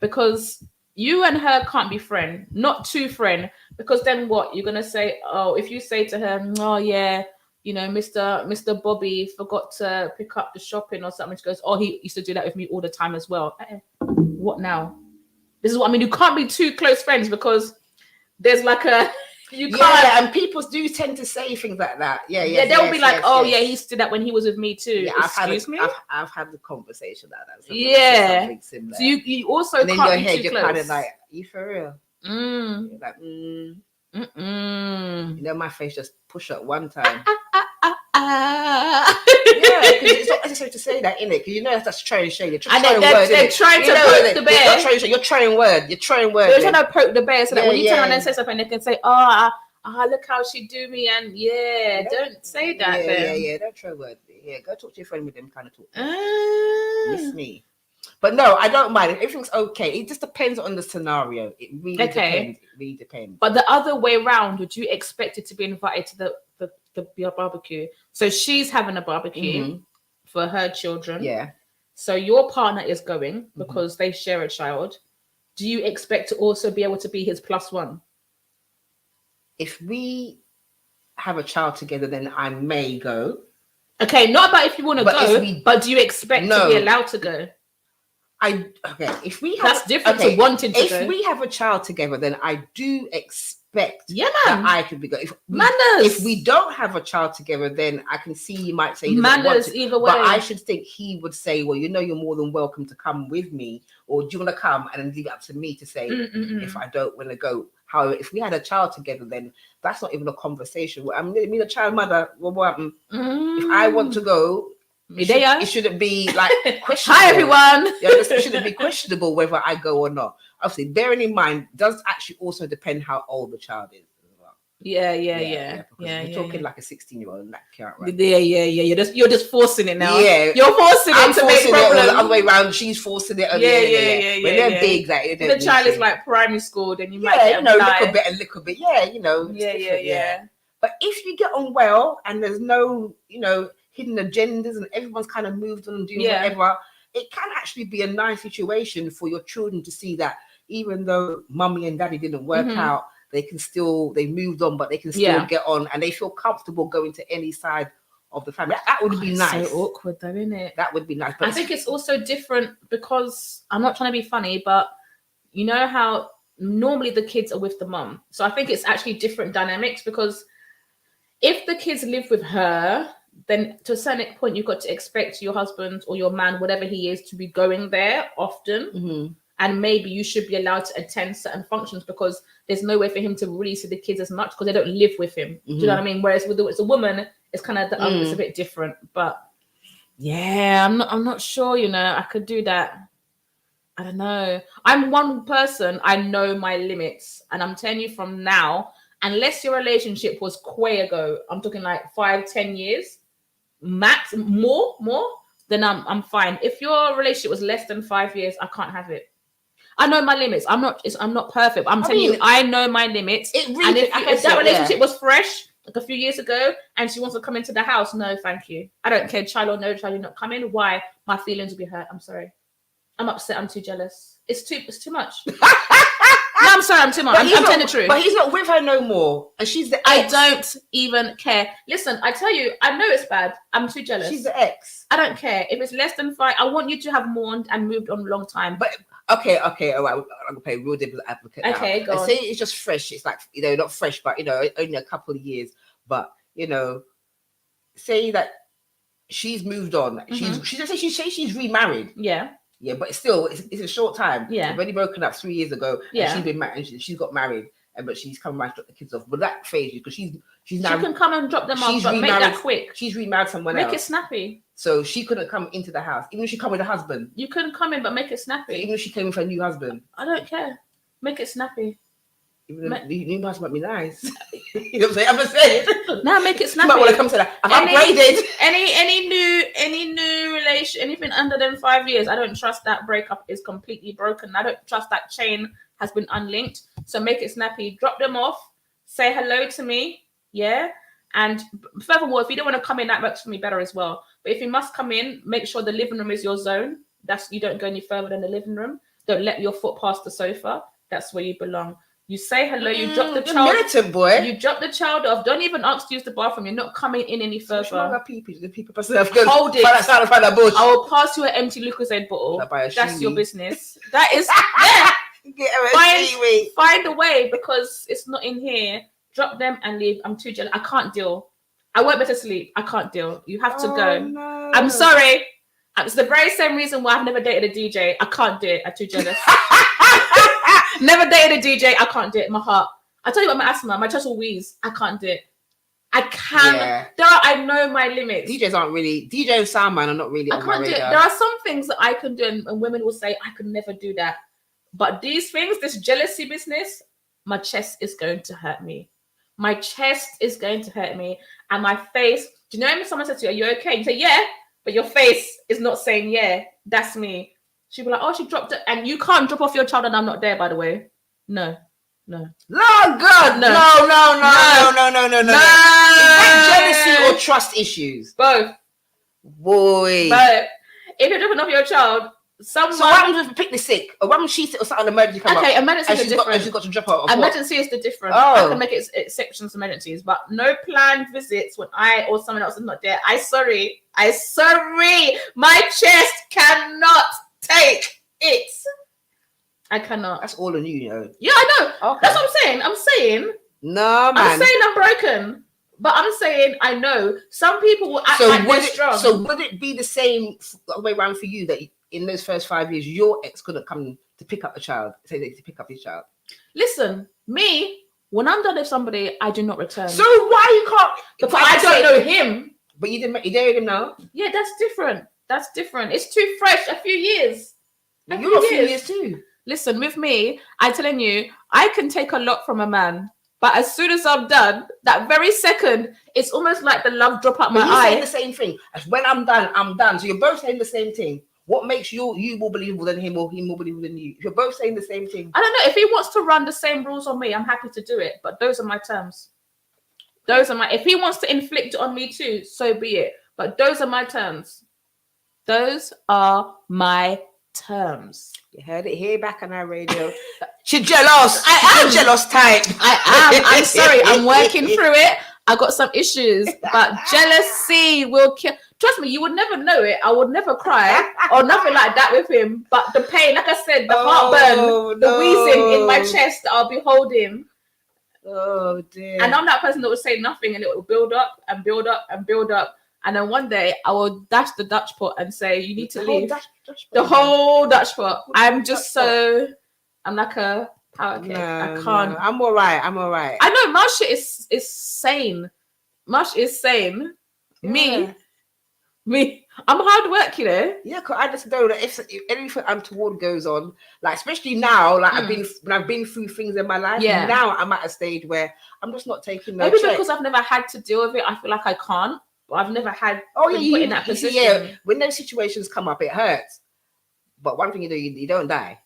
Speaker 4: because you and her can't be friend, not too friend, because then what? You're going to say, oh, if you say to her, oh yeah, Mr. Bobby forgot to pick up the shopping or something. She goes, oh, he used to do that with me all the time as well. What now? This is what I mean. You can't be too close friends, because there's like you can't.
Speaker 2: Yeah, and people do tend to say things like that. Yeah.
Speaker 4: They'll be like, he used to do that when he was with me too.
Speaker 2: Yeah, Excuse me? I've had the conversation like that.
Speaker 4: Something similar. So you also
Speaker 2: and
Speaker 4: can't
Speaker 2: in your head,
Speaker 4: be too
Speaker 2: you're
Speaker 4: close.
Speaker 2: kind of like, you for real? You're like, my face just push up one time. Yeah, because it's not necessary to say that, innit? Because that's throwing shade. You're trying
Speaker 4: they're trying to poke the bear.
Speaker 2: You're throwing word. You're trying
Speaker 4: to poke the bear, so that when you turn around and say something, they can say, look how she do me, and don't say that.
Speaker 2: Yeah, don't throw word. Yeah, go talk to your friend with them kind of talk. Miss me. But no, I don't mind. Everything's okay. It just depends on the scenario. It really depends. It really depends.
Speaker 4: But the other way around, would you expect it to be invited to the barbecue? So she's having a barbecue for her children.
Speaker 2: Yeah.
Speaker 4: So your partner is going because they share a child. Do you expect to also be able to be his plus one?
Speaker 2: If we have a child together, then I may go.
Speaker 4: Okay, not about if you want to go, but do you expect to be allowed to go?
Speaker 2: If we have,
Speaker 4: that's different to wanting to go.
Speaker 2: If we have a child together, then I do expect
Speaker 4: that
Speaker 2: I could be going. If we don't have a child together, then I can see you might say
Speaker 4: manners either way.
Speaker 2: But I should think he would say, well, you're more than welcome to come with me, or do you want to come? And then leave it up to me to say if I don't want to go. However, if we had a child together, then that's not even a conversation. I mean, a child mother, what happened? If I want to go, it shouldn't be like questionable.
Speaker 4: Hi, everyone.
Speaker 2: It shouldn't be questionable whether I go or not. Obviously, bearing in mind, does actually also depend how old the child is as well.
Speaker 4: Yeah.
Speaker 2: You're talking like a 16-year-old, and that can't, right?
Speaker 4: Yeah. You're just forcing it now.
Speaker 2: Yeah,
Speaker 4: you're forcing it to make problems.
Speaker 2: The other way around, she's forcing it.
Speaker 4: Yeah.
Speaker 2: When they're big, like
Speaker 4: the child is like primary school, then you might get
Speaker 2: little bit. Yeah. But if you get on well, and there's no, hidden agendas, and everyone's kind of moved on and doing whatever, it can actually be a nice situation for your children to see that even though mummy and daddy didn't work out, they moved on, but they can still get on, and they feel comfortable going to any side of the family. That would be nice.
Speaker 4: So awkward though, isn't it?
Speaker 2: That would be nice. But
Speaker 4: I think it's also different, because I'm not trying to be funny, but you know how normally the kids are with the mum. So I think it's actually different dynamics, because if the kids live with her, then to a certain point, you've got to expect your husband or your man, whatever he is, to be going there often. and maybe you should be allowed to attend certain functions because there's no way for him to really see the kids as much because they don't live with him. Do you know what I mean? Whereas with it's a woman, it's kind of it's a bit different. But yeah, I'm not sure. You know, I could do that. I don't know. I'm one person. I know my limits, and I'm telling you from now. Unless your relationship was way ago, I'm talking like 5-10 years, max, more, then I'm fine. If your relationship was less than 5 years, I can't have it. I know my limits. I'm not perfect. I'm telling you, I know my limits. It really, and if that relationship was fresh, like a few years ago, and she wants to come into the house, no, thank you. I don't care, child or no child, you're not coming. Why? My feelings will be hurt. I'm sorry. I'm upset. I'm too jealous. It's too much. No, I'm sorry, I'm too much. I'm telling the truth.
Speaker 2: But he's not with her no more. And she's the ex.
Speaker 4: I don't even care. Listen, I tell you, I know it's bad. I'm too jealous.
Speaker 2: She's the ex.
Speaker 4: I don't care. If it's less than 5, I want you to have mourned and moved on a long time.
Speaker 2: But okay, all right. I'm gonna play real devil's advocate now.
Speaker 4: Okay, go on.
Speaker 2: Say it's just fresh. It's like, you know, not fresh, but, you know, only a couple of years. But, you know, say that she's moved on. She's remarried.
Speaker 4: Yeah.
Speaker 2: Yeah, but still, it's a short time.
Speaker 4: Yeah.
Speaker 2: They've already broken up 3 years ago.
Speaker 4: Yeah.
Speaker 2: And she's been married. She's got married, but she's come around to drop the kids off. But that phase, because she's now.
Speaker 4: She can come and drop them off, but make that quick.
Speaker 2: She's remarried someone else.
Speaker 4: Make it snappy.
Speaker 2: So she couldn't come into the house, even if she come with a husband.
Speaker 4: You couldn't come in, but make it snappy.
Speaker 2: Even if she came with her new husband.
Speaker 4: I don't care. Make it snappy.
Speaker 2: Even though the new husband might be nice. You know what I'm saying? I'm just saying.
Speaker 4: Now make it snappy.
Speaker 2: You might want to come to that. I'm upgraded.
Speaker 4: Any new relation, anything under them 5 years, I don't trust that breakup is completely broken. I don't trust that chain has been unlinked. So make it snappy. Drop them off. Say hello to me. Yeah. And furthermore, if you don't want to come in, that works for me better as well. But if you must come in, make sure the living room is your zone. You don't go any further than the living room. Don't let your foot past the sofa. That's where you belong. You say hello, you drop the child.
Speaker 2: Militant boy.
Speaker 4: You drop the child off. Don't even ask to use the bathroom. You're not coming in any further.
Speaker 2: Hold
Speaker 4: it. I will pass you an empty Lucozade bottle. That's your business. That is find a way because it's not in here. Drop them and leave. I'm too jealous. I can't deal. I won't better sleep. I can't deal. You have to go. No. I'm sorry. It's the very same reason why I've never dated a DJ. I can't do it. I'm too jealous. Never dated a DJ. I can't do it. My heart. I tell you what, my asthma, my chest will wheeze. I can't do it. I can't. Yeah. I know my limits.
Speaker 2: DJs aren't really. DJ and soundman are not really. I can't do it.
Speaker 4: There are some things that I can do, and women will say I could never do that. But these things, this jealousy business, my chest is going to hurt me. My chest is going to hurt me, and my face. Do you know when someone says to you, "Are you okay?" You say, "Yeah," but your face is not saying, "Yeah." That's me. She'll be like, "Oh, she dropped it," and you can't drop off your child, and I'm not there. By the way, no.
Speaker 2: Oh God, no. Is that jealousy or trust issues?
Speaker 4: Both.
Speaker 2: Boy.
Speaker 4: But if you're dropping off your child, someone.
Speaker 2: So what happens if pick the sick? Or what happens she sick or something emergency come up?
Speaker 4: Okay, emergency is different.
Speaker 2: She's got to drop her off.
Speaker 4: Emergency is the different. I can make it exceptions to emergencies, but no planned visits when I or someone else is not there. I sorry. My chest cannot take it. I cannot.
Speaker 2: That's all on you know.
Speaker 4: Yeah, I know. Okay. That's what I'm saying.
Speaker 2: No, man.
Speaker 4: I'm saying I'm broken. But I'm saying I know. Some people will act like they're strong.
Speaker 2: So would it be the same way around for you that in those first 5 years, your ex couldn't come to pick up the child, say to pick up his child?
Speaker 4: Listen, me, when I'm done with somebody, I do not return.
Speaker 2: So why you can't?
Speaker 4: Because I don't know him.
Speaker 2: But you dated him now?
Speaker 4: Yeah, that's different. It's too fresh. A few years.
Speaker 2: You're a few years too.
Speaker 4: Listen, with me, I'm telling you, I can take a lot from a man. But as soon as I'm done, that very second, it's almost like the love drop out my eye.
Speaker 2: You're saying the same thing. As when I'm done, I'm done. So you're both saying the same thing. What makes you more believable than him or him more believable than you? If you're both saying the same thing.
Speaker 4: I don't know. If he wants to run the same rules on me, I'm happy to do it. But those are my terms. If he wants to inflict it on me too, so be it. But those are my terms. Those are my terms.
Speaker 2: You heard it here back on our radio. She's jealous.
Speaker 4: I am.
Speaker 2: Jealous type.
Speaker 4: I am. I'm sorry. I'm working through it. I got some issues, but jealousy will kill. Trust me, you would never know it. I would never cry or nothing like that with him. But the pain, like I said, the heartburn, the wheezing in my chest that I'll be holding. Oh dear. And I'm that person that would say nothing and it will build up and build up and build up. and then one day I will dash the Dutch pot and say, "You need to leave."
Speaker 2: The
Speaker 4: whole Dutch pot. I'm just so. I'm like a power cake. I can't.
Speaker 2: No. I'm all right.
Speaker 4: I know Marsh is sane. Marsh is sane.
Speaker 2: Yeah.
Speaker 4: Me. I'm hard work, you know.
Speaker 2: Yeah, cause I just know that if anything untoward goes on, like especially now, like I've been through things in my life.
Speaker 4: Yeah.
Speaker 2: Now I'm at a stage where I'm just not taking
Speaker 4: Maybe because I've never had to deal with it. I feel like I can't. But I've never had. Been put in that position.
Speaker 2: Yeah, when those situations come up, it hurts. But one thing you do, you don't die.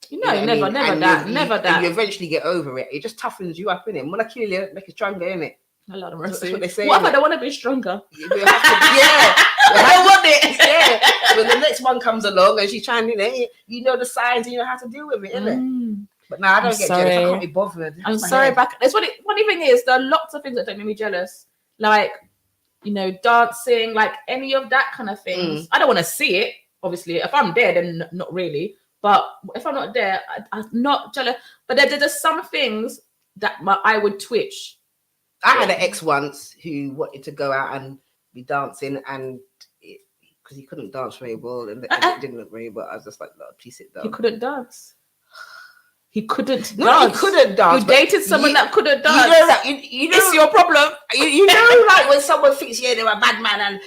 Speaker 4: You know, never that.
Speaker 2: You eventually get over it. It just toughens you up, innit? When I kill you, make you stronger, innit?
Speaker 4: A lot of
Speaker 2: That's
Speaker 4: mercy.
Speaker 2: what they say.
Speaker 4: What if I don't want to be stronger?
Speaker 2: You have to, yeah. I don't want it. Yeah. When the next one comes along and she's trying, you know the signs and you know how to deal with it, innit? But now I don't get jealous. I can't be bothered.
Speaker 4: I'm sorry. That's what funny thing is. There are lots of things that don't make me jealous, like dancing, like any of that kind of things. I don't want to see it. Obviously, if I'm there, then not really. But if I'm not there, I'm not jealous. But there's just some things that I would twitch.
Speaker 2: I had an ex once who wanted to go out and be dancing, and because he couldn't dance very well, and it didn't look very well. I was just like, "Look, please sit down."
Speaker 4: He couldn't dance. He couldn't
Speaker 2: no,
Speaker 4: dance.
Speaker 2: He couldn't dance.
Speaker 4: You dated someone that couldn't dance.
Speaker 2: You know that. You know,
Speaker 4: it's your problem.
Speaker 2: You know, like when someone thinks, yeah, they're a bad man, and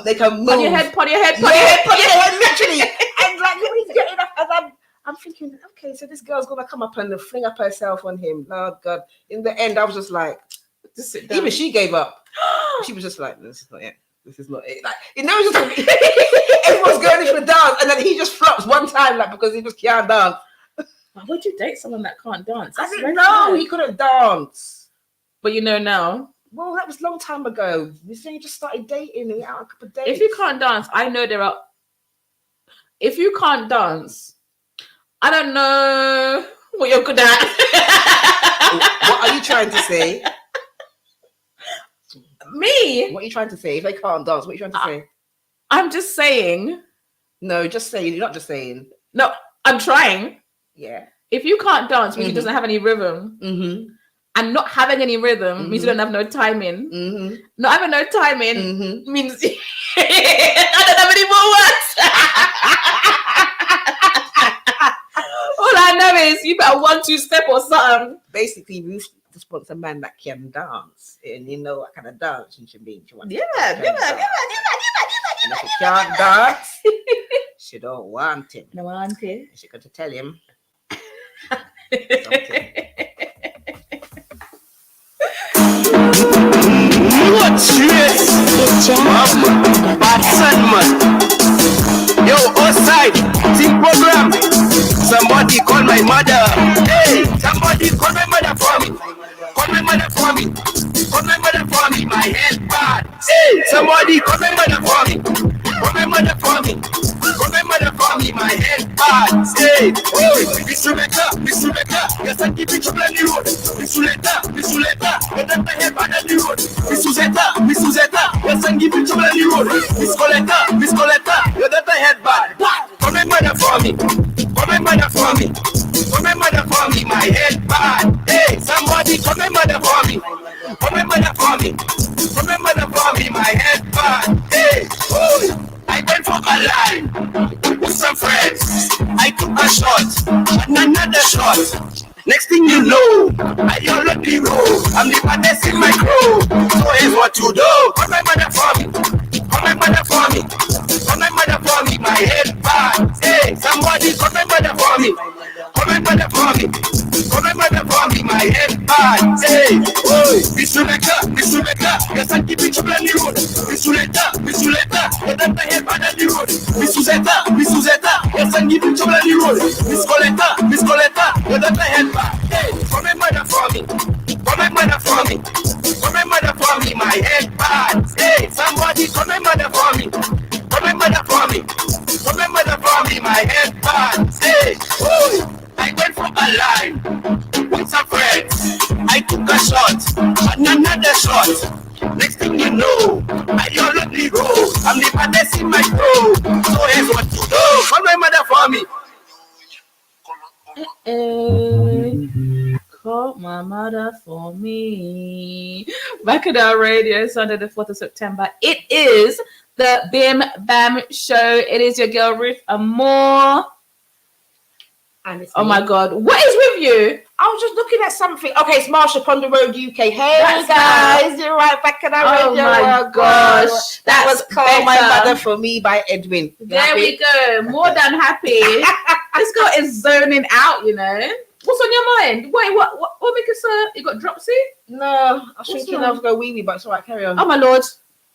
Speaker 2: they can move.
Speaker 4: Put your head,
Speaker 2: literally. And like when he's getting up, and I'm thinking, okay, so this girl's gonna come up and fling up herself on him. Oh God! In the end, I was just like,
Speaker 4: just sit down.
Speaker 2: Even she gave up. She was just like, this is not it. This is not it. Like, just everyone's going in for dance, and then he just flops one time, like because he just can't dance.
Speaker 4: Why would you date someone that can't dance?
Speaker 2: I didn't know he couldn't dance.
Speaker 4: But you know now.
Speaker 2: Well, that was a long time ago. You say you just started dating and we out a couple of days.
Speaker 4: If you can't dance, I know there are. If you can't dance, I don't know what you're good at.
Speaker 2: What are you trying to say?
Speaker 4: Me?
Speaker 2: What are you trying to say? If they can't dance, what are you trying to say?
Speaker 4: I'm just saying.
Speaker 2: No, just saying. You're not just saying.
Speaker 4: No, I'm trying.
Speaker 2: Yeah.
Speaker 4: If you can't dance, means it doesn't have any rhythm. And not having any rhythm means you don't have no timing. Not having no timing means I don't have any more words. All I know is you better 1-2 step or something.
Speaker 2: Basically, Ruth just wants a man that can dance, and you know what kind of dance she should be. She wants
Speaker 4: give her.
Speaker 2: And if she can't dance, she don't want him.
Speaker 4: No want him.
Speaker 2: She got to tell him.
Speaker 1: What's this? Bad son, man. Yo, outside, team program. Somebody call my mother. Hey, somebody call my mother for me. Call my mother for me. Call my mother for me. My head bad. Hey, somebody call my mother for me. Call my mother for me. Call my mother for me. My head bad. Hey, oh, Miss Rebecca, yes, I keep it trouble on the road. Miss Suleta, you don't head bad on the road. Miss Suzetta, yes, I keep it trouble on the road. Miss Coletta, you don't head bad. Call my mother for me. Call my mother for me. Call my mother for me. My head bad. Hey, somebody call my mother for me. Call my mother for me. Call my mother for me. My head bad. Hey, oh, I went for a line with some friends. I took a shot and another shot. Next thing you know, I already roll. I'm the baddest in my crew. So here's what you do. Call my mother for me. Call my mother for me. Call my mother for me. My head bad. Hey, somebody call my mother for me. Call my mother for me. Call my mother for me. My head bad. Hey, oh, Miss Rebecca, yes, I keep it trouble on the road. Miss Suleta, you don't head bad on the road. Miss Suzetta, yes, I keep it trouble on the road. Miss Coletta, you don't head bad. Hey, call my mother for me. Call my mother for me. Call my mother for me. My head bad. Hey, somebody call my mother for me. Call my mother for me. Call my mother for me. My head bad. Hey, oh, I went for a line with some friends. I took a shot and another shot. Next thing you know, I already roll. I'm the baddest in my crew. So here's what you do. Call my mother for me.
Speaker 4: call my mother for me. Back at our radio, Sunday the 4th of September. It is the Bim Bam Show. It is your girl Ruth Amore.
Speaker 2: And it's
Speaker 4: Oh
Speaker 2: me.
Speaker 4: my God, what is with you?
Speaker 2: I was just looking at something. Okay, it's Marsha on the Road UK. Hey
Speaker 4: That's
Speaker 2: guys, you're right back at our
Speaker 4: Oh
Speaker 2: radio.
Speaker 4: my gosh,
Speaker 2: that was
Speaker 4: that's
Speaker 2: Call My
Speaker 4: better.
Speaker 2: Mother for Me by Edwin. You
Speaker 4: There
Speaker 2: happy?
Speaker 4: we go. More than happy. This girl is zoning out, you know. What's on your mind? Wait, what make us you got dropsy?
Speaker 2: No, I was
Speaker 4: What's
Speaker 2: thinking
Speaker 4: wrong?
Speaker 2: I was going wee wee, but it's all right, carry on.
Speaker 4: Oh my Lord.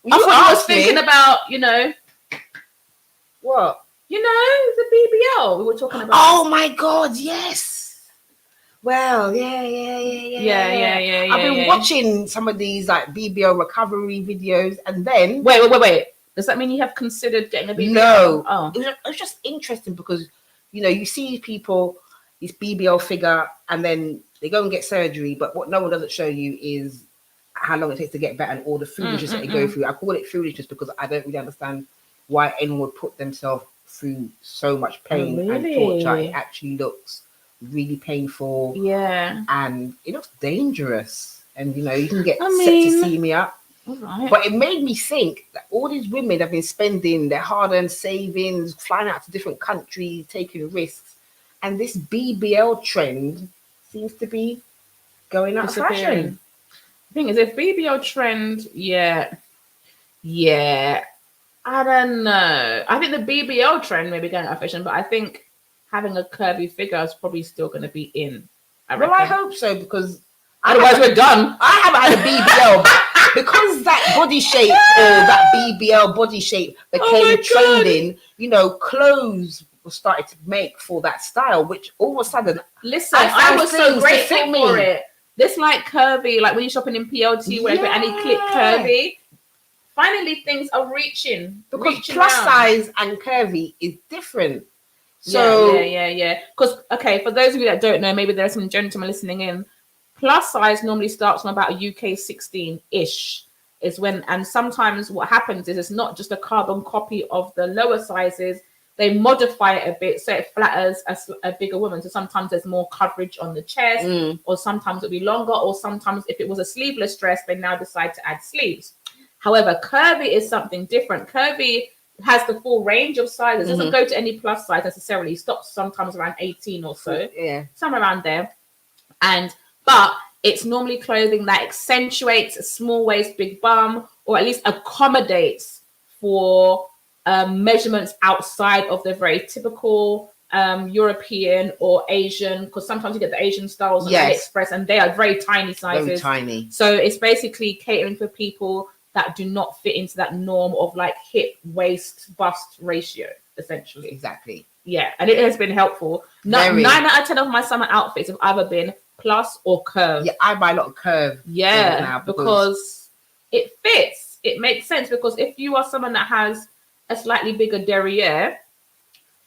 Speaker 4: I thought you was
Speaker 2: asked me.
Speaker 4: thinking about, you know,
Speaker 2: What?
Speaker 4: the BBL we were talking about.
Speaker 2: Oh my God, yes. Well, yeah.
Speaker 4: Yeah.
Speaker 2: I've been watching some of these like BBL recovery videos, and then
Speaker 4: Wait. Does that mean you have considered getting a BBL?
Speaker 2: no,
Speaker 4: Oh.
Speaker 2: it was just interesting because you see people, this BBL figure, and then they go and get surgery, but what no one doesn't show you is how long it takes to get better and all the foolishness that they go through. I call it foolishness because I don't really understand why anyone would put themselves through so much pain and
Speaker 4: really?
Speaker 2: torture. It actually looks really painful.
Speaker 4: Yeah.
Speaker 2: And it looks dangerous. And you can get
Speaker 4: mean-
Speaker 2: septicemia.
Speaker 4: All right.
Speaker 2: But it made me think that all these women have been spending their hard-earned savings, flying out to different countries, taking risks, and this BBL trend seems to be going out of fashion.
Speaker 4: The thing is, if BBL trend, yeah, I don't know. I think the BBL trend may be going out of fashion, but I think having a curvy figure is probably still going to be in.
Speaker 2: Well, I hope so, because
Speaker 4: Otherwise, we're done.
Speaker 2: I haven't had a BBL because that body shape or that BBL body shape became trending. Clothes were started to make for that style, which all of a sudden,
Speaker 4: Listen, I
Speaker 2: found
Speaker 4: was so
Speaker 2: things to
Speaker 4: grateful
Speaker 2: fit me.
Speaker 4: for it. This like curvy, like when you're shopping in PLT, wherever, and you click curvy. Finally, things are reaching
Speaker 2: plus
Speaker 4: out.
Speaker 2: size and curvy is different. So
Speaker 4: Yeah. Because for those of you that don't know, maybe there are some gentlemen listening in. Plus size normally starts from about UK 16-ish is when, and sometimes what happens is it's not just a carbon copy of the lower sizes. They modify it a bit so it flatters a bigger woman. So sometimes there's more coverage on the chest, or sometimes it'll be longer, or sometimes if it was a sleeveless dress, they now decide to add sleeves. However, curvy is something different. Curvy has the full range of sizes. It doesn't go to any plus size necessarily. It stops sometimes around 18 or so.
Speaker 2: Yeah.
Speaker 4: Somewhere around there. But it's normally clothing that accentuates a small waist, big bum, or at least accommodates for measurements outside of the very typical European or Asian, because sometimes you get the Asian styles on AliExpress and they are very tiny sizes.
Speaker 2: Very tiny.
Speaker 4: So it's basically catering for people that do not fit into that norm of like hip, waist, bust ratio, essentially.
Speaker 2: Exactly.
Speaker 4: Yeah, and it has been helpful. 9 out of 10 of my summer outfits have either been plus or curve.
Speaker 2: Yeah, I buy a lot of curve.
Speaker 4: Yeah,
Speaker 2: now
Speaker 4: because it fits. It makes sense, because if you are someone that has a slightly bigger derriere,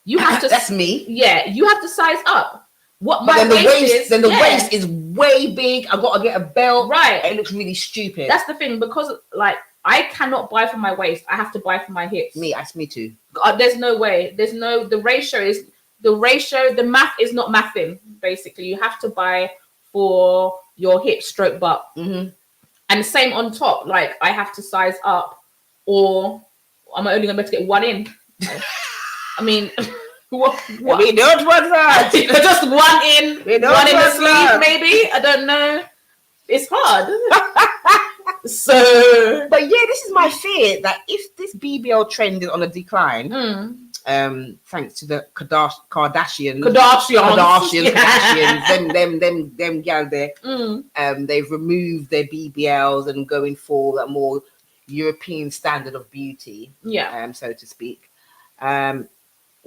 Speaker 4: you have to.
Speaker 2: That's me.
Speaker 4: Yeah, you have to size up. What
Speaker 2: But
Speaker 4: my
Speaker 2: then the waist,
Speaker 4: is,
Speaker 2: then the waist is way big. I've got to get a belt.
Speaker 4: Right.
Speaker 2: It looks really stupid.
Speaker 4: That's the thing, because like I cannot buy for my waist. I have to buy for my hips.
Speaker 2: me too.
Speaker 4: There's no way. The ratio. The math is not mathing. Basically, you have to buy for your hip stroke butt.
Speaker 2: Mm-hmm.
Speaker 4: And same on top. Like I have to size up, or I'm only going to be able to get one in. I mean, what?
Speaker 2: We don't want that.
Speaker 4: Just one in, one in the sleeve, maybe. I don't know. It's hard. So,
Speaker 2: but yeah, this is my fear that if this BBL trend is on a decline, thanks to the Kardashians, them gal there, they've removed their BBLs and going for a more European standard of beauty, so to speak.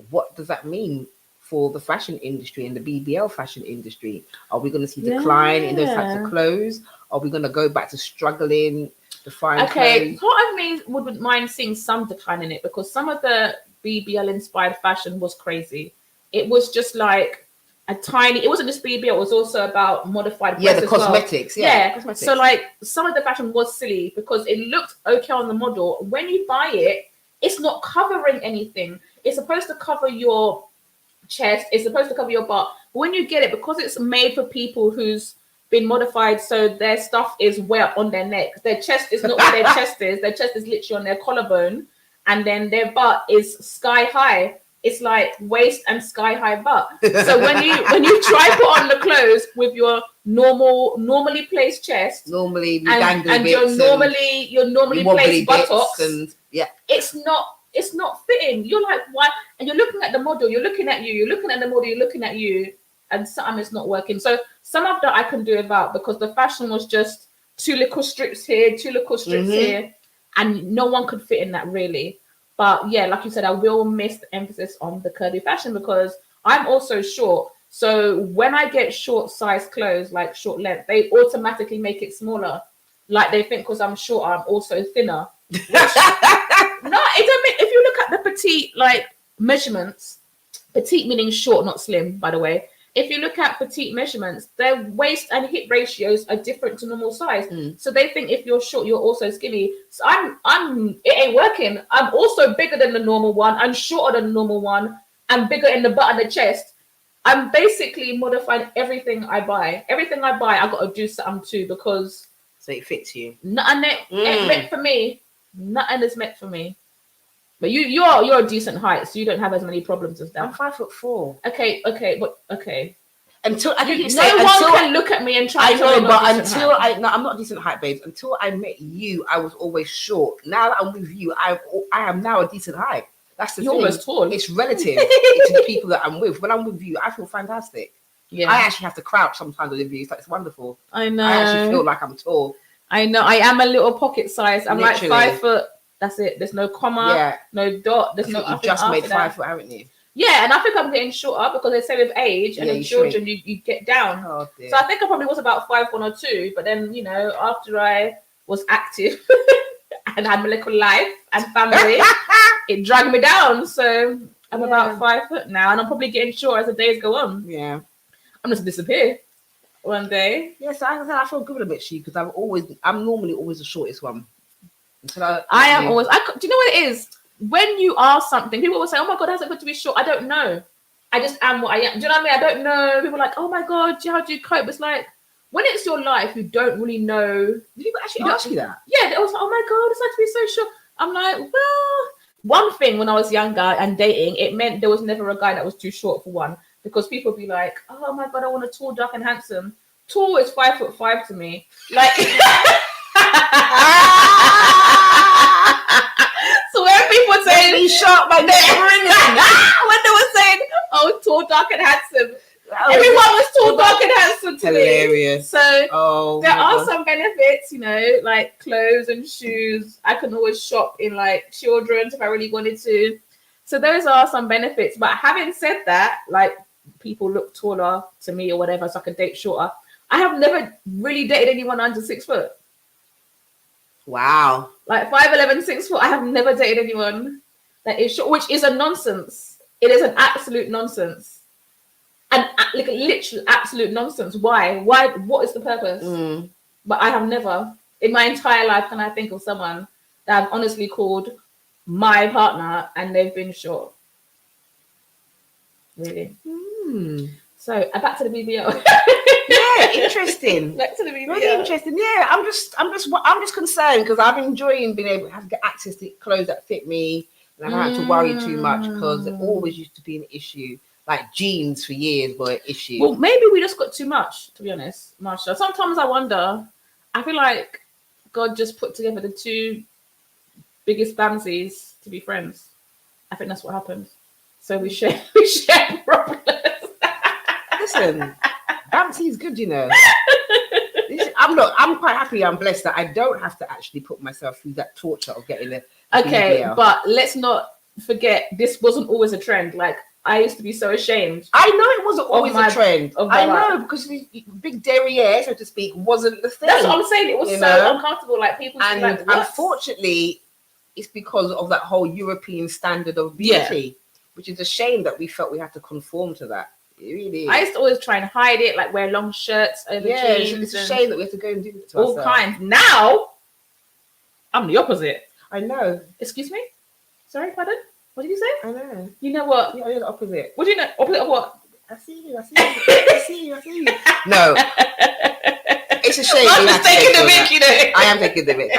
Speaker 2: What does that mean for the fashion industry and the BBL fashion industry? Are we going to see decline in those types of clothes? Are we going to go back to struggling to find clothes?
Speaker 4: Part of me wouldn't mind seeing some decline in it, because some of the BBL inspired fashion was crazy. It was just like a tiny, it wasn't just BBL, it was also about modified breasts
Speaker 2: the cosmetics.
Speaker 4: Well.
Speaker 2: Cosmetics.
Speaker 4: So like some of the fashion was silly because it looked okay on the model. When you buy it, it's not covering anything. It's supposed to cover your chest, it's supposed to cover your butt. But when you get it, because it's made for people whose been modified so their stuff is way up on their neck. Their chest is not where their chest is. Their chest is literally on their collarbone, and then their butt is sky high. It's like waist and sky high butt. So when you try put on the clothes with your normally placed chest,
Speaker 2: normally
Speaker 4: and your normally placed buttocks,
Speaker 2: and
Speaker 4: it's not fitting. You're like, why? And you're looking at the model, you're looking at you, you're looking at the model, you're looking at you, and something is not working. So some of that I can do without, because the fashion was just 2 little strips here, 2 little strips here, and no one could fit in that really. But yeah, like you said, I will miss the emphasis on the curvy fashion because I'm also short. So when I get short size clothes, like short length, they automatically make it smaller. Like they think because I'm short, I'm also thinner. Which, no, if you look at the petite like measurements, petite meaning short, not slim, by the way. If you look at petite measurements, their waist and hip ratios are different to normal size. So they think if you're short, you're also skinny. So it ain't working. I'm also bigger than the normal one. I'm shorter than the normal one. I'm bigger in the butt and the chest. I'm basically modifying everything I buy. Everything I buy, I got to do something to, because
Speaker 2: so it fits you.
Speaker 4: Nothing ain't meant for me. Nothing is meant for me. But you're a decent height, so you don't have as many problems as that.
Speaker 2: I'm 5'4".
Speaker 4: Okay.
Speaker 2: Until I think
Speaker 4: no one can look at me and try.
Speaker 2: I know, but I'm not decent height, babes. Until I met you, I was always short. Now that I'm with you, I am now a decent height. That's the thing.
Speaker 4: You're almost tall.
Speaker 2: It's relative to the people that I'm with. When I'm with you, I feel fantastic.
Speaker 4: Yeah.
Speaker 2: I actually have to crouch sometimes with you. It's wonderful.
Speaker 4: I know.
Speaker 2: I actually feel like I'm tall.
Speaker 4: I know. I am a little pocket size. I'm
Speaker 2: Literally.
Speaker 4: like 5 foot. That's it. There's no comma, no dot. There's no.
Speaker 2: You just made 5 foot, haven't you?
Speaker 4: Yeah, and I think I'm getting shorter because they say with age and in children you get down.
Speaker 2: Oh, dear.
Speaker 4: So I think I probably was about 5'1" or 2, but then after I was active and had my little life and family, it dragged me down. So I'm about 5 foot now, and I'm probably getting shorter as the days go on.
Speaker 2: Yeah,
Speaker 4: I'm just gonna disappear one day.
Speaker 2: Yes, I feel good about you because I'm normally always the shortest one.
Speaker 4: I am always. Do you know what it is? When you are something, people will say, "Oh my God, how's it good to be short?" I don't know. I just am what I am. Do you know what I mean? I don't know. People are like, "Oh my God, how do you cope?" It's like when it's your life, you don't really know.
Speaker 2: Did you actually ask me that?
Speaker 4: Yeah, it was like, "Oh my God, it's like to be so short." I'm like, well, one thing when I was younger and dating, it meant there was never a guy that was too short for one, because people be like, "Oh my God, I want a tall, dark, and handsome." Tall is 5'5" to me. Like. So when people say
Speaker 2: be short, my
Speaker 4: when they were saying, "Oh, tall, dark, and handsome," everyone was tall, dark, and handsome to
Speaker 2: hilarious.
Speaker 4: me. So there are some benefits, like clothes and shoes. I can always shop in like children's if I really wanted to. So those are some benefits. But having said that, like people look taller to me or whatever, so I can date shorter. I have never really dated anyone under 6 foot.
Speaker 2: Wow.
Speaker 4: Like 5'11", 6 foot. I have never dated anyone that is short, which is a nonsense. It is an absolute nonsense. And like a literal absolute nonsense. Why? What is the purpose? But I have never, in my entire life, can I think of someone that I've honestly called my partner and they've been short. Really. So back to the BBL.
Speaker 2: Yeah, interesting.
Speaker 4: Back to the BBL.
Speaker 2: Really interesting. Yeah, I'm just concerned because I'm enjoying being able to get access to clothes that fit me, and I don't have to worry too much because it always used to be an issue. Like jeans for years were an issue.
Speaker 4: Well, maybe we just got too much, to be honest, Marsha. Sometimes I wonder. I feel like God just put together the two biggest fancies to be friends. I think that's what happened. So we share problems.
Speaker 2: Listen, Banksy is good, I'm quite happy. I'm blessed that I don't have to actually put myself through that torture of getting a
Speaker 4: Okay,
Speaker 2: BBL.
Speaker 4: but let's not forget this wasn't always a trend. Like I used to be so ashamed.
Speaker 2: I know it wasn't always a trend. I know because big derriere, so to speak, wasn't the thing.
Speaker 4: That's what I'm saying. It was so uncomfortable. Like people,
Speaker 2: and
Speaker 4: like, what?
Speaker 2: Unfortunately, it's because of that whole European standard of beauty, which is a shame that we felt we had to conform to that. It really is.
Speaker 4: I used to always try and hide it, like wear long shirts over jeans.
Speaker 2: It's a shame that we have to go and do it to
Speaker 4: all
Speaker 2: ourselves.
Speaker 4: kinds. Now, I'm the opposite.
Speaker 2: I know.
Speaker 4: Excuse me? Sorry, pardon? What did you say?
Speaker 2: I know.
Speaker 4: You know what?
Speaker 2: You're the opposite.
Speaker 4: What do you know? Opposite of what?
Speaker 2: I see you. No. It's a shame.
Speaker 4: I'm just taking the mic, you know.
Speaker 2: I am taking the mic.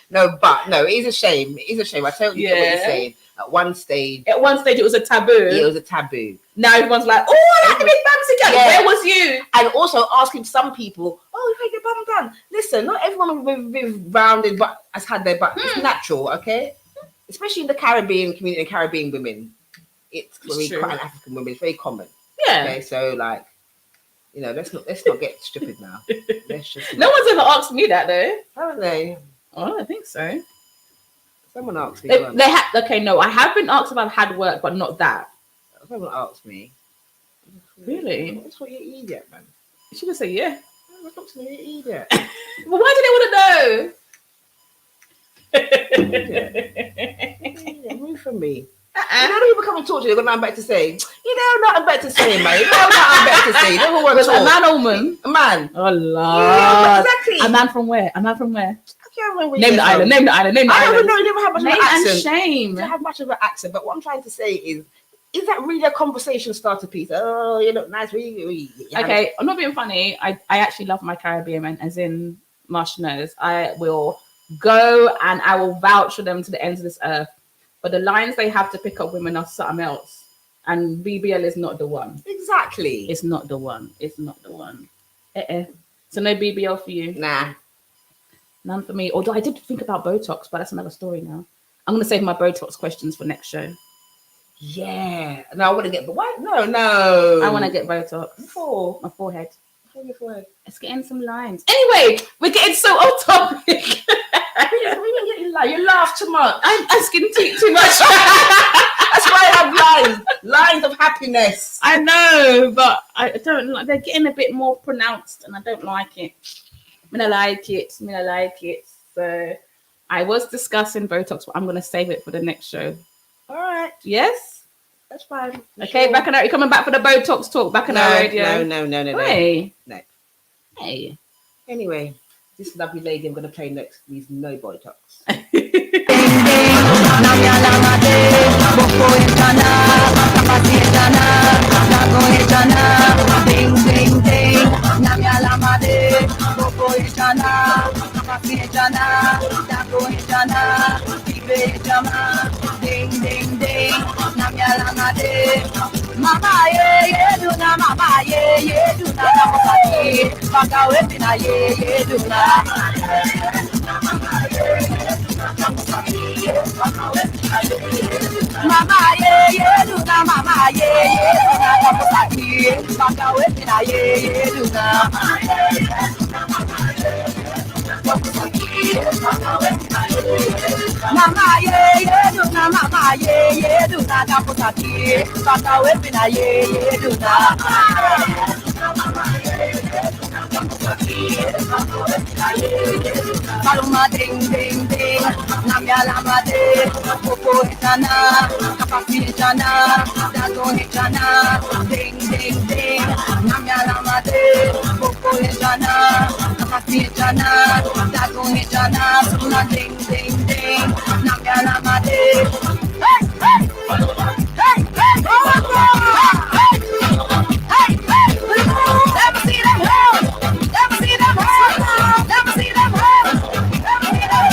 Speaker 2: No, it is a shame. I totally get what you're saying. At one stage,
Speaker 4: it was a taboo.
Speaker 2: Yeah, it was a taboo.
Speaker 4: Now everyone's like, oh, I like to make bums again.
Speaker 2: Yeah.
Speaker 4: Where was you?
Speaker 2: And also asking some people, oh, you get your bum done. Listen, not everyone with rounded but has had their butt. It's natural, okay? Especially in the Caribbean community, Caribbean women. It's very quite an African women. It's very common.
Speaker 4: Yeah.
Speaker 2: Okay, so like, you know, let's not get stupid now.
Speaker 4: No one's ever asked me that though.
Speaker 2: Haven't they?
Speaker 4: Oh, I don't think so.
Speaker 2: Someone asked me.
Speaker 4: No, I have been asked if I've had work, but not that.
Speaker 2: Someone asked me.
Speaker 4: Really?
Speaker 2: That's what you idiot, man.
Speaker 4: You should have said yeah.
Speaker 2: Talk to me, you idiot.
Speaker 4: Well, why do they want to know?
Speaker 2: Idiot. Move from me. You know, people come and talk to you, they've got nothing better to say. You know, nothing better to say, man. You know, nothing better to say. You never want to talk.
Speaker 4: A man or woman?
Speaker 2: A man.
Speaker 4: Oh, Lord.
Speaker 2: Yeah, exactly.
Speaker 4: A man from where? I can't remember. Name the
Speaker 2: I
Speaker 4: island.
Speaker 2: don't know. You never have much of an accent.
Speaker 4: And shame.
Speaker 2: You don't have much of an accent. But what I'm trying to say is that really a conversation starter piece? Oh, you look nice.
Speaker 4: Okay, I'm not being funny. I actually love my Caribbean men, as in Marsha knows. I will go and I will vouch for them to the ends of this earth. But the lines they have to pick up women are something else. And BBL is not the one.
Speaker 2: Exactly.
Speaker 4: It's not the one. So no BBL for you?
Speaker 2: Nah.
Speaker 4: None for me. Although I did think about Botox, but that's another story now. I'm going to save my Botox questions for next show.
Speaker 2: Yeah. No, I want to get... What? No.
Speaker 4: I want to get Botox.
Speaker 2: For?
Speaker 4: My forehead.
Speaker 2: For your forehead.
Speaker 4: Let's get in some lines. Anyway, we're getting so off topic.
Speaker 2: You laugh too much.
Speaker 4: I'm asking too much.
Speaker 2: That's why I have lines of happiness.
Speaker 4: I know, but I don't like. They're getting a bit more pronounced, and I don't like it. I like it. So I was discussing Botox, but I'm gonna save it for the next show.
Speaker 2: All right.
Speaker 4: Yes.
Speaker 2: That's fine.
Speaker 4: Okay,
Speaker 2: sure.
Speaker 4: back on our. You coming back for the Botox talk? Back on our radio?
Speaker 2: No.
Speaker 4: Hey.
Speaker 2: No.
Speaker 4: Hey.
Speaker 2: Anyway, this lovely lady I'm going to play next needs no Botox.
Speaker 3: Mama ye do na mama ye do na mama baka we na ye do na mama ye do na mama ye do na baka we na ye do na mama ye do na mama ye do na kapusaki baka we na ye do na Paloma ding ding ding, namya lama de, popo hitana, kapasi hitana, dago hitana, ding ding ding, namya lama de, popo hitana, kapasi hitana, dago hitana, suna ding ding ding, namya lama de. Hey hey, hey hey, hey hey, never see them hell, never see them hell, never see them hell, never see them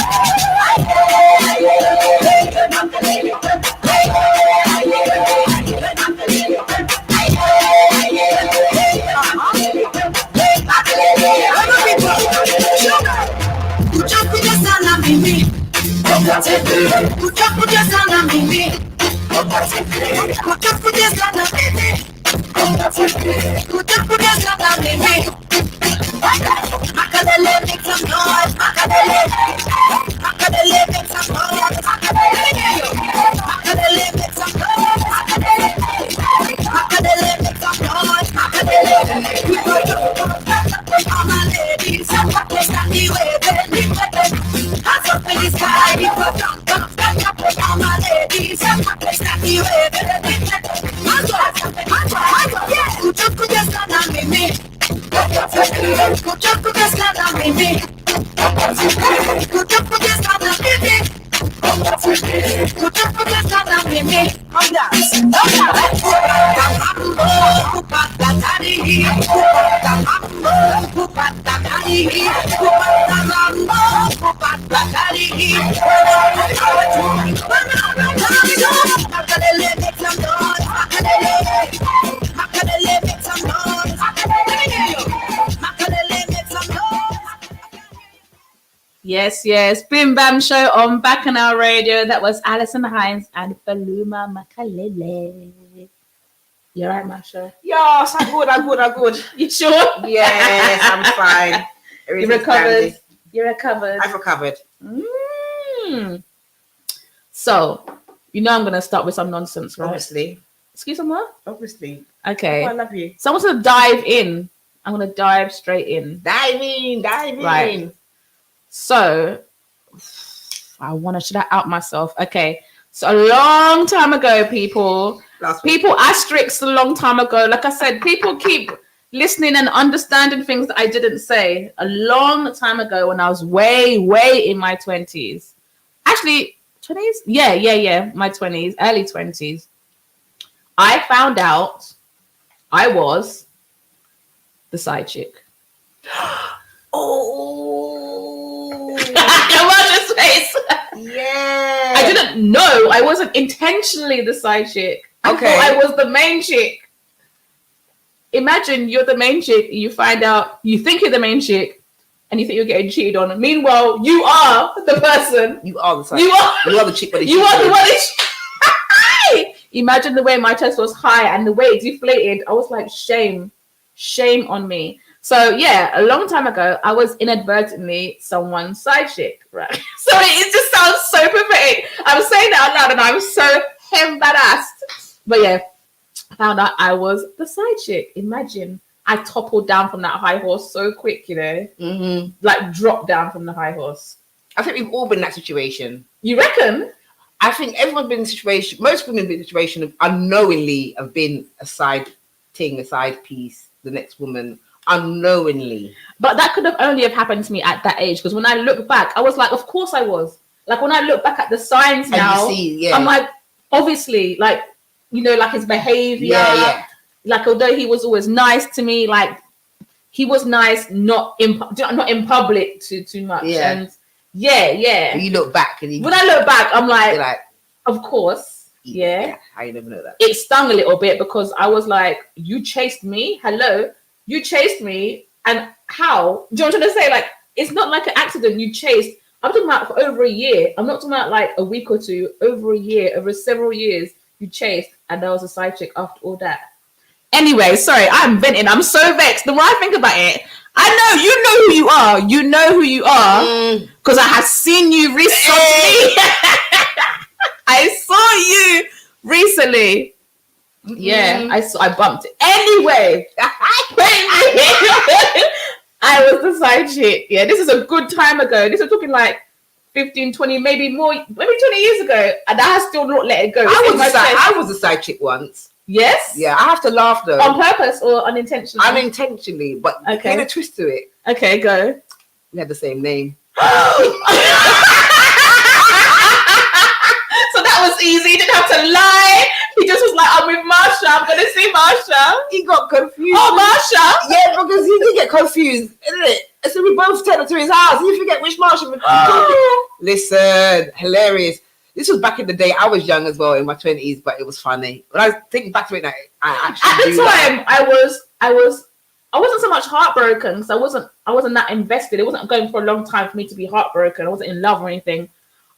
Speaker 3: Come dance.
Speaker 4: Yes. Bim Bam Show on Bacchanal Radio. That was Alison Hines and Paloma Makalele. You alright, Masha?
Speaker 2: Yes, I'm good.
Speaker 4: You sure?
Speaker 2: Yes, I'm fine.
Speaker 4: You recovered? You recovered?
Speaker 2: I've recovered.
Speaker 4: So, you know I'm going to start with some nonsense, right?
Speaker 2: Obviously.
Speaker 4: Excuse me, what?
Speaker 2: Obviously.
Speaker 4: Okay.
Speaker 2: Oh, I love you.
Speaker 4: So I want to dive in. I'm going to dive straight in.
Speaker 2: Dive in.
Speaker 4: Right. So, should I out myself? Okay. So a long time ago, people asterisks a long time ago. Like I said, people keep listening and understanding things that I didn't say a long time ago when I was way in my 20s. Actually, 20s? Yeah. My 20s, early 20s. I found out I was the side chick.
Speaker 2: Oh.
Speaker 4: Come on, this face.
Speaker 2: Yeah.
Speaker 4: I didn't know. I wasn't intentionally the side chick. I thought I was the main chick. Imagine you're the main chick. You find out, you think you're the main chick, and you think you're getting cheated on. Meanwhile, you are the person.
Speaker 2: You are the side
Speaker 4: chick.
Speaker 2: You are the chick.
Speaker 4: You are the one. Imagine the way my chest was high and the way it deflated. I was like, shame on me. So yeah, a long time ago, I was inadvertently someone's side chick, right? So it just sounds so pathetic. I'm saying that out loud and I'm so embarrassed. But yeah, I found out I was the side chick. Imagine I toppled down from that high horse so quick, you know? Mm-hmm. Like dropped down from the high horse.
Speaker 2: I think we've all been in that situation.
Speaker 4: You reckon?
Speaker 2: I think everyone's been in a situation, most women have been in a situation of unknowingly have been a side thing, a side piece, the next woman. Unknowingly.
Speaker 4: But that could have only have happened to me at that age, because when I look back, I was like, of course I was. Like when I look back at the signs now, I'm like, obviously, like, you know, like his behavior. Yeah. Like although he was always nice to me, like he was nice, not in public too much.
Speaker 2: Yeah.
Speaker 4: And yeah.
Speaker 2: You look back and
Speaker 4: when I look back, I'm like of course. Yeah.
Speaker 2: I never know that.
Speaker 4: It stung a little bit because I was like, you chased me. Hello. You chased me, and how? Do you know what I'm trying to say? Like, it's not like an accident. You chased. I'm talking about for over a year. I'm not talking about like a week or two. Over a year, over several years, you chased, and there was a side chick after all that. Anyway, sorry, I'm venting. I'm so vexed. The more I think about it, I know you know who you are. You know who you are because I have seen you recently. I saw you recently. Yeah, I bumped it. Anyway, I was the side chick. Yeah, this is a good time ago. This is talking like 15, 20, maybe 20 years ago. And I still not let it go.
Speaker 2: I was a side chick once.
Speaker 4: Yes?
Speaker 2: Yeah, I have to laugh though.
Speaker 4: On purpose or unintentionally?
Speaker 2: Unintentionally, but get a twist to it.
Speaker 4: Okay, go.
Speaker 2: We had the same name.
Speaker 4: So that was easy. He didn't have to lie. He just was like, I'm with Marsha. I'm going to see Marsha.
Speaker 2: He got confused.
Speaker 4: Oh, Marsha?
Speaker 2: Yeah, because he did get confused, isn't it? So we both turned up to his house. You forget which Marsha. Listen, hilarious. This was back in the day. I was young as well in my 20s, but it was funny. When I think back to it now, I actually
Speaker 4: at the time, I wasn't so much heartbroken because I wasn't that invested. It wasn't going for a long time for me to be heartbroken. I wasn't in love or anything.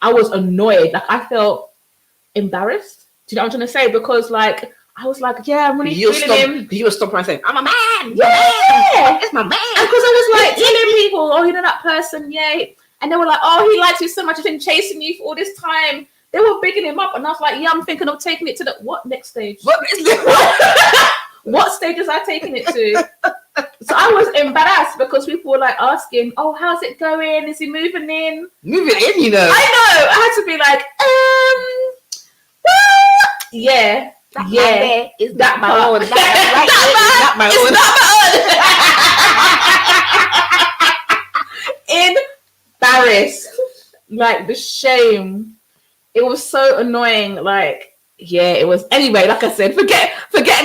Speaker 4: I was annoyed. Like I felt embarrassed. Do you know what I'm trying to say? Because like I was like, yeah, I'm really feeling him.
Speaker 2: You were stopping and saying, I'm a man.
Speaker 4: Yeah,
Speaker 2: it's my man.
Speaker 4: Because I was like telling people, oh, you know that person, yeah. And they were like, oh, he likes you so much. He's been chasing you for all this time. They were bigging him up, and I was like, yeah, I'm thinking of taking it to the next stage? What stage is I taking it to? So I was embarrassed because people were like asking, oh, how's it going? Is he moving in?
Speaker 2: Moving in, you know.
Speaker 4: I know. I had to be like, well, yeah. Yeah.
Speaker 2: Is that my own? Is that my
Speaker 4: own? Embarrassed. Like the shame. It was so annoying. Like Yeah, it was. Anyway, like I said, forget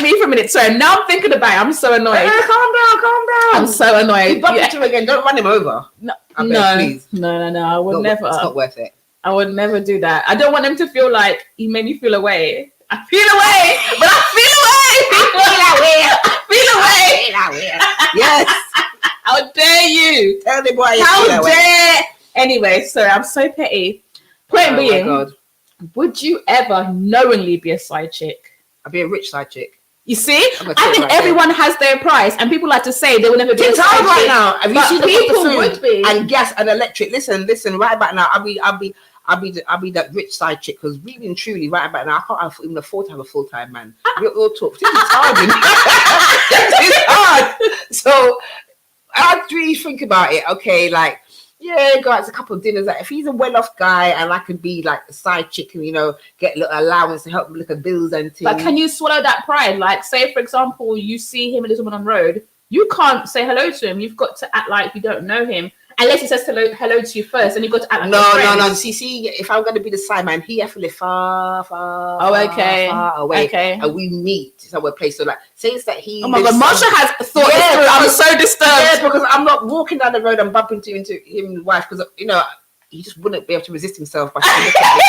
Speaker 4: me for a minute. Sorry, now I'm thinking about it. I'm so annoyed.
Speaker 2: Calm down.
Speaker 4: I'm so annoyed.
Speaker 2: You bump into him again. Don't run him over.
Speaker 4: No,
Speaker 2: Please.
Speaker 4: No. I would never.
Speaker 2: It's not worth it.
Speaker 4: I would never do that. I don't want him to feel like he made me feel away. I feel away, but I feel away. Yes. How dare you?
Speaker 2: Tell the boy.
Speaker 4: How dare? Anyway, sorry, I'm so petty. Point being, would you ever knowingly be a side chick?
Speaker 2: I'd be a rich side chick.
Speaker 4: You see, I think everyone has their price, and people like to say they will never be a side chick.
Speaker 2: Right now, have you seen
Speaker 4: people
Speaker 2: the food
Speaker 4: would be,
Speaker 2: and gas and electric? Listen, right about now, I'll be that rich side chick because really and truly, right about now, I can't even afford to have a full time man. We'll talk. This is hard. It's hard. So I really think about it. Okay, like. Yeah, guys, a couple of dinners. Like, if he's a well-off guy and I could be like a side chick and, get a little allowance to help him look at bills and things.
Speaker 4: But can you swallow that pride? Like, say, for example, you see him and this woman on the road. You can't say hello to him. You've got to act like you don't know him. Unless he says hello to you first, and you've got to act like
Speaker 2: no. See, if I'm going to be the side man, he has to live far away.
Speaker 4: Okay.
Speaker 2: And we meet somewhere place. So, like, since that he...
Speaker 4: Oh, my God. Marsha has thought this through. I'm so disturbed.
Speaker 2: Yeah, because I'm not walking down the road and bumping into him and his wife because, he just wouldn't be able to resist himself by looking at me.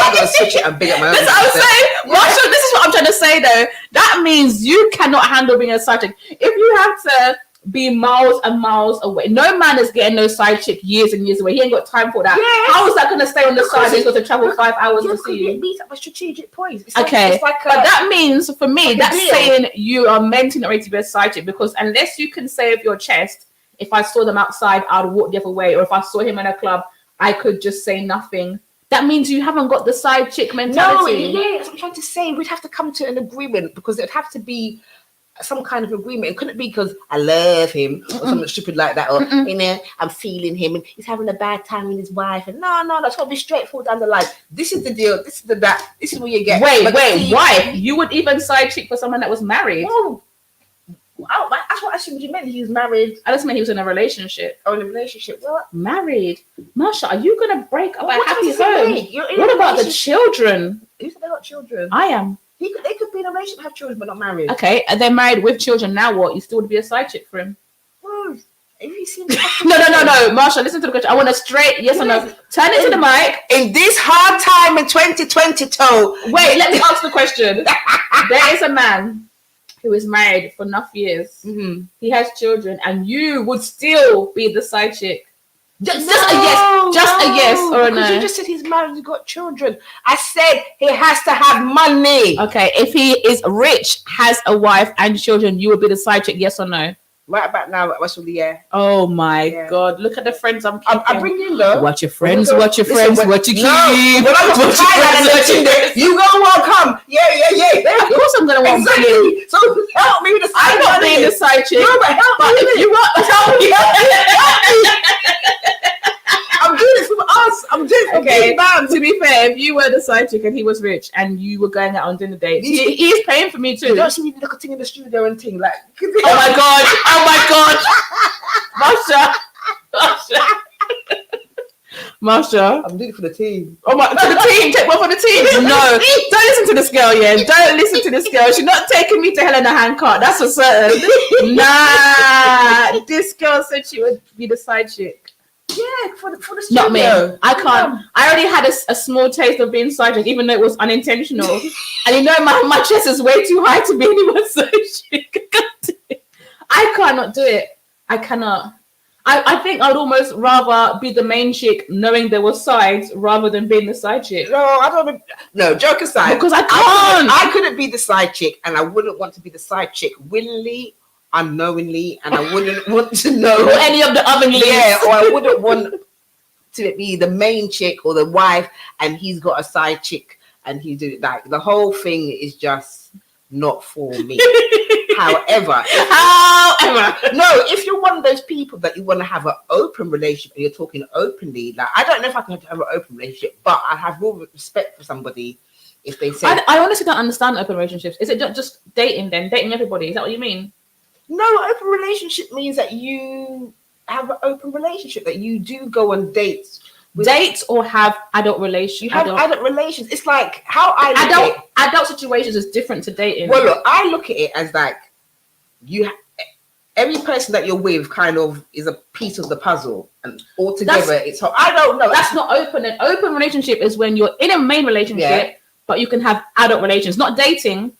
Speaker 2: I'm going to switch it and big up my own.
Speaker 4: That's what I'm saying. Marsha, this is what I'm trying to say, though. That means you cannot handle being a side chick. If you have to be miles and miles away. No man is getting no side chick years and years away. He ain't got time for that. Yes. How is that going to stay on the side? He's got to travel 5 hours to see you.
Speaker 2: Meet up a strategic point. It's
Speaker 4: but that means for me, that's saying you are mentally not ready to be a side chick because unless you can say with your chest, if I saw them outside, I'd walk the other way, or if I saw him in a club, I could just say nothing. That means you haven't got the side chick mentality.
Speaker 2: No, yeah, that's what I'm trying to say. We'd have to come to an agreement because it'd have to be some kind of agreement. It couldn't be because I love him or something stupid like that, or I'm feeling him and he's having a bad time with his wife. And no, that's got to be straightforward down the line. This is the deal. This is that. This is what you get.
Speaker 4: Wait, wife? You would even side chick for someone that was married?
Speaker 2: Oh, that's what I assumed you meant. He was married.
Speaker 4: I just meant he was in a relationship.
Speaker 2: Oh, in a relationship. What?
Speaker 4: Married. Marsha, are you gonna break up a happy home? What about the children?
Speaker 2: Who said they got children?
Speaker 4: I am.
Speaker 2: They could be in a relationship, have children, but not married.
Speaker 4: Okay, and they're married with children. Now what? You still would be a side chick for him?
Speaker 2: Oh, have you seen
Speaker 4: No. Marsha, listen to the question. I want a straight yes or no. Turn it to the mic.
Speaker 2: In this hard time in 2022.
Speaker 4: Wait, let me ask the question. There is a man who is married for enough years. Mm-hmm. He has children, and you would still be the side chick. Just a yes or a no.
Speaker 2: You just said he's married and got children. I said he has to have money.
Speaker 4: Okay, if he is rich, has a wife and children, you would be the side chick, yes or no?
Speaker 2: Right about now, what's with the year?
Speaker 4: Oh my God! Look at the friends I'm keeping.
Speaker 2: I bring in though.
Speaker 4: Watch your friends. What you keep.
Speaker 2: You go want come. Yeah.
Speaker 4: Of course I'm gonna want you.
Speaker 2: So help me with the side.
Speaker 4: I'm not being the side chick.
Speaker 2: No, but help me.
Speaker 4: If you want, help me.
Speaker 2: I'm doing it for us. I'm doing it for big man.
Speaker 4: To be fair, if you were the side chick and he was rich and you were going out on dinner dates, he's paying for me too.
Speaker 2: You don't see me looking in the studio and thing like.
Speaker 4: Oh my god, Marsha.
Speaker 2: I'm doing it for the team.
Speaker 4: Oh my, for the team. Take one for the team. No, don't listen to this girl. Yeah, don't listen to this girl. She's not taking me to hell in a handcart. That's for certain. Nah, this girl said she would be the side chick.
Speaker 2: Yeah, for the studio.
Speaker 4: Not me. I can't. I already had a small taste of being side chick, even though it was unintentional. And my chest is way too high to be anyone's side chick. I cannot do it. I cannot. I think I'd almost rather be the main chick knowing there were sides rather than being the side chick.
Speaker 2: No, I don't. No, joke aside.
Speaker 4: Because I can't.
Speaker 2: I couldn't be the side chick, and I wouldn't want to be the side chick willingly, unknowingly, and I wouldn't want to know
Speaker 4: or any of the other leads.
Speaker 2: Yeah, or I wouldn't want to be the main chick or the wife, and he's got a side chick, and he did it. Like the whole thing is just not for me. However, no, if you're one of those people that you want to have an open relationship and you're talking openly, like I don't know if I can have an open relationship, but I have real respect for somebody if they say.
Speaker 4: I honestly don't understand open relationships. Is it just dating then? Dating everybody? Is that what you mean?
Speaker 2: No, open relationship means that you have an open relationship, that you do go on dates
Speaker 4: date or have adult relations.
Speaker 2: You have adult relations. It's like how I look
Speaker 4: adult situations is different to dating.
Speaker 2: Well, look, I look at it as like every person that you're with kind of is a piece of the puzzle, and all together it's hard. I don't know.
Speaker 4: That's not open. An open relationship is when you're in a main relationship, but you can have adult relations, not dating.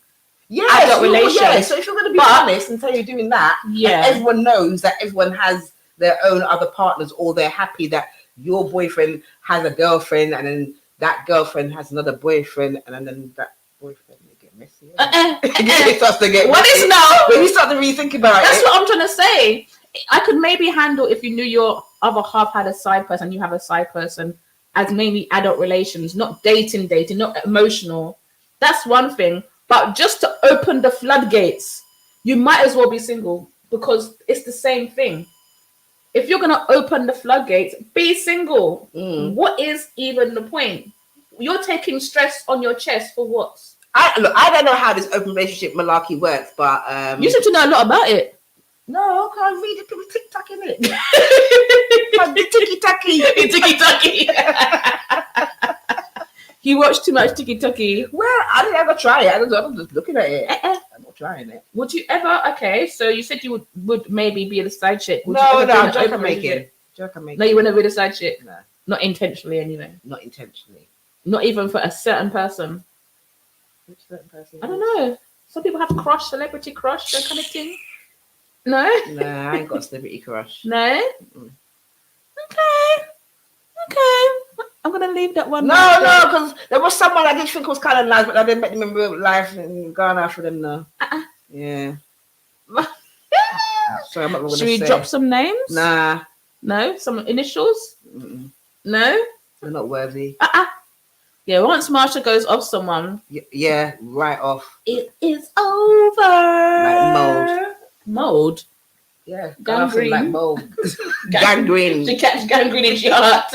Speaker 4: Adult relations.
Speaker 2: Yeah. So if you're going to be honest and say you're doing that, and everyone knows that everyone has their own other partners, or they're happy that your boyfriend has a girlfriend, and then that girlfriend has another boyfriend, and then that boyfriend may get messy. It starts to get
Speaker 4: what
Speaker 2: messy.
Speaker 4: is no?
Speaker 2: When you start to really think about
Speaker 4: That's what I'm trying to say. I could maybe handle if you knew your other half had a side person, you have a side person, as mainly adult relations, not dating, not emotional. That's one thing. But just to open the floodgates, you might as well be single, because it's the same thing. If you're going to open the floodgates, be single. What is even the point? You're taking stress on your chest for what?
Speaker 2: I don't know how this open relationship malarkey works, but
Speaker 4: you seem to know a lot about it.
Speaker 2: No, I can't read it. People TikTok in it. Tiki-taki.
Speaker 4: You watch too much tiki-taki.
Speaker 2: Well, I didn't ever try it. I'm just looking at it. I'm not trying it.
Speaker 4: Would you ever? Okay, so you said you would maybe be the side chick.
Speaker 2: No, joke I'm making.
Speaker 4: No, you wouldn't be the side chick.
Speaker 2: No.
Speaker 4: Not intentionally, anyway.
Speaker 2: Not intentionally.
Speaker 4: Not even for a certain person.
Speaker 2: Which certain person?
Speaker 4: I don't know. Some people have crush, celebrity crush, that kind of thing. No?
Speaker 2: Nah, I ain't got a celebrity crush.
Speaker 4: No? Okay. I'm going to leave that one.
Speaker 2: No, because there was someone I did think was kind of nice, but I didn't met them in real life and gone after them now. Yeah. Sorry, I'm not going to say.
Speaker 4: Should we drop some names?
Speaker 2: Nah.
Speaker 4: No? Some initials?
Speaker 2: Mm-mm.
Speaker 4: No?
Speaker 2: They're not worthy.
Speaker 4: Yeah, once Marsha goes off someone.
Speaker 2: Yeah, right off.
Speaker 4: It is over.
Speaker 2: Like
Speaker 4: mold?
Speaker 2: Yeah.
Speaker 4: Gangrene.
Speaker 2: Like mold. Gangrene.
Speaker 4: She catch gangrene in your heart.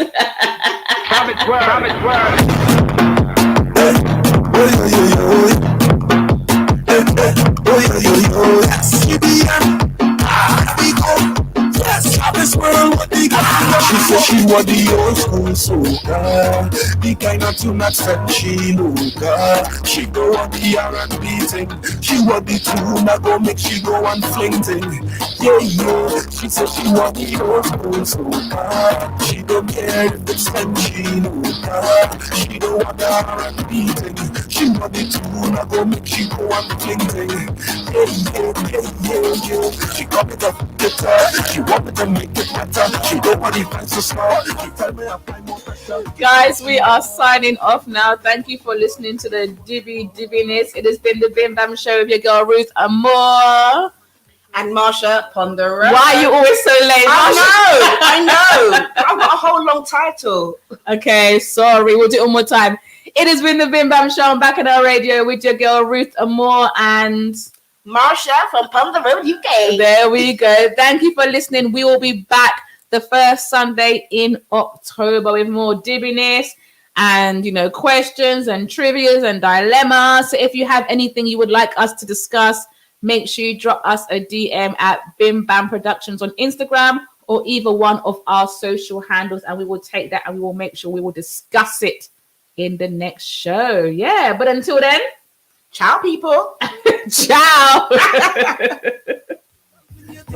Speaker 3: She said she was the old school soca, the kind of tune that said she loca. She go on the R&B thing, she was the tune that go make she go and fling thing. Yeah. She said she was the old school soca. She don't care if it's when she loca. She don't want the R&B thing. She want the tune that go make she go and fling thing. Yeah. She got it up, get her. She want me to make it better. She don't want the fans to start. She tell me I find more pressure.
Speaker 4: Guys, we are signing off now. Thank you for listening to the Dibbiness. It has been the Bim Bam Show with your girl Ruth Amore
Speaker 2: and Marsha Ponder.
Speaker 4: Why are you always so late?
Speaker 2: I know. I've got a whole long title.
Speaker 4: Okay, sorry. We'll do it one more time. It has been the Bim Bam Show. I'm back at our radio with your girl Ruth Amore and
Speaker 2: Marsha from Ponder Road, UK.
Speaker 4: There we go. Thank you for listening. We will be back the first Sunday in October with more Dibbiness and, questions and trivias and dilemmas. So if you have anything you would like us to discuss, make sure you drop us a DM at Bim Bam Productions on Instagram or either one of our social handles, and we will take that and we will make sure we will discuss it in the next show. Yeah, but until then,
Speaker 2: ciao, people.
Speaker 4: Ciao.
Speaker 3: She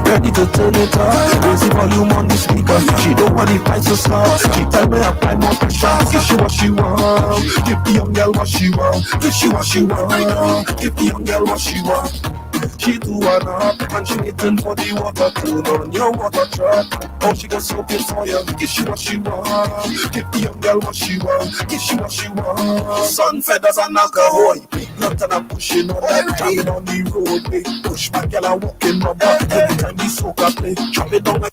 Speaker 3: ready to turn it on, raise the volume on the speaker. She don't want the price to stop. She tell me apply more pressure. Give she what she want. Give the young girl what she want. Give she what she want. Give the young girl what she want. She do one up and she waiting for the water to run your water truck. Oh, she got soaking for you. Give she what she want. Give the young girl what she want. Give she what she want. Sun feathers and alcohol. Big nut and I'm pushing on that. Driving on the road. Push my girl and walking rubber. Every time we soak a play. Drop it down like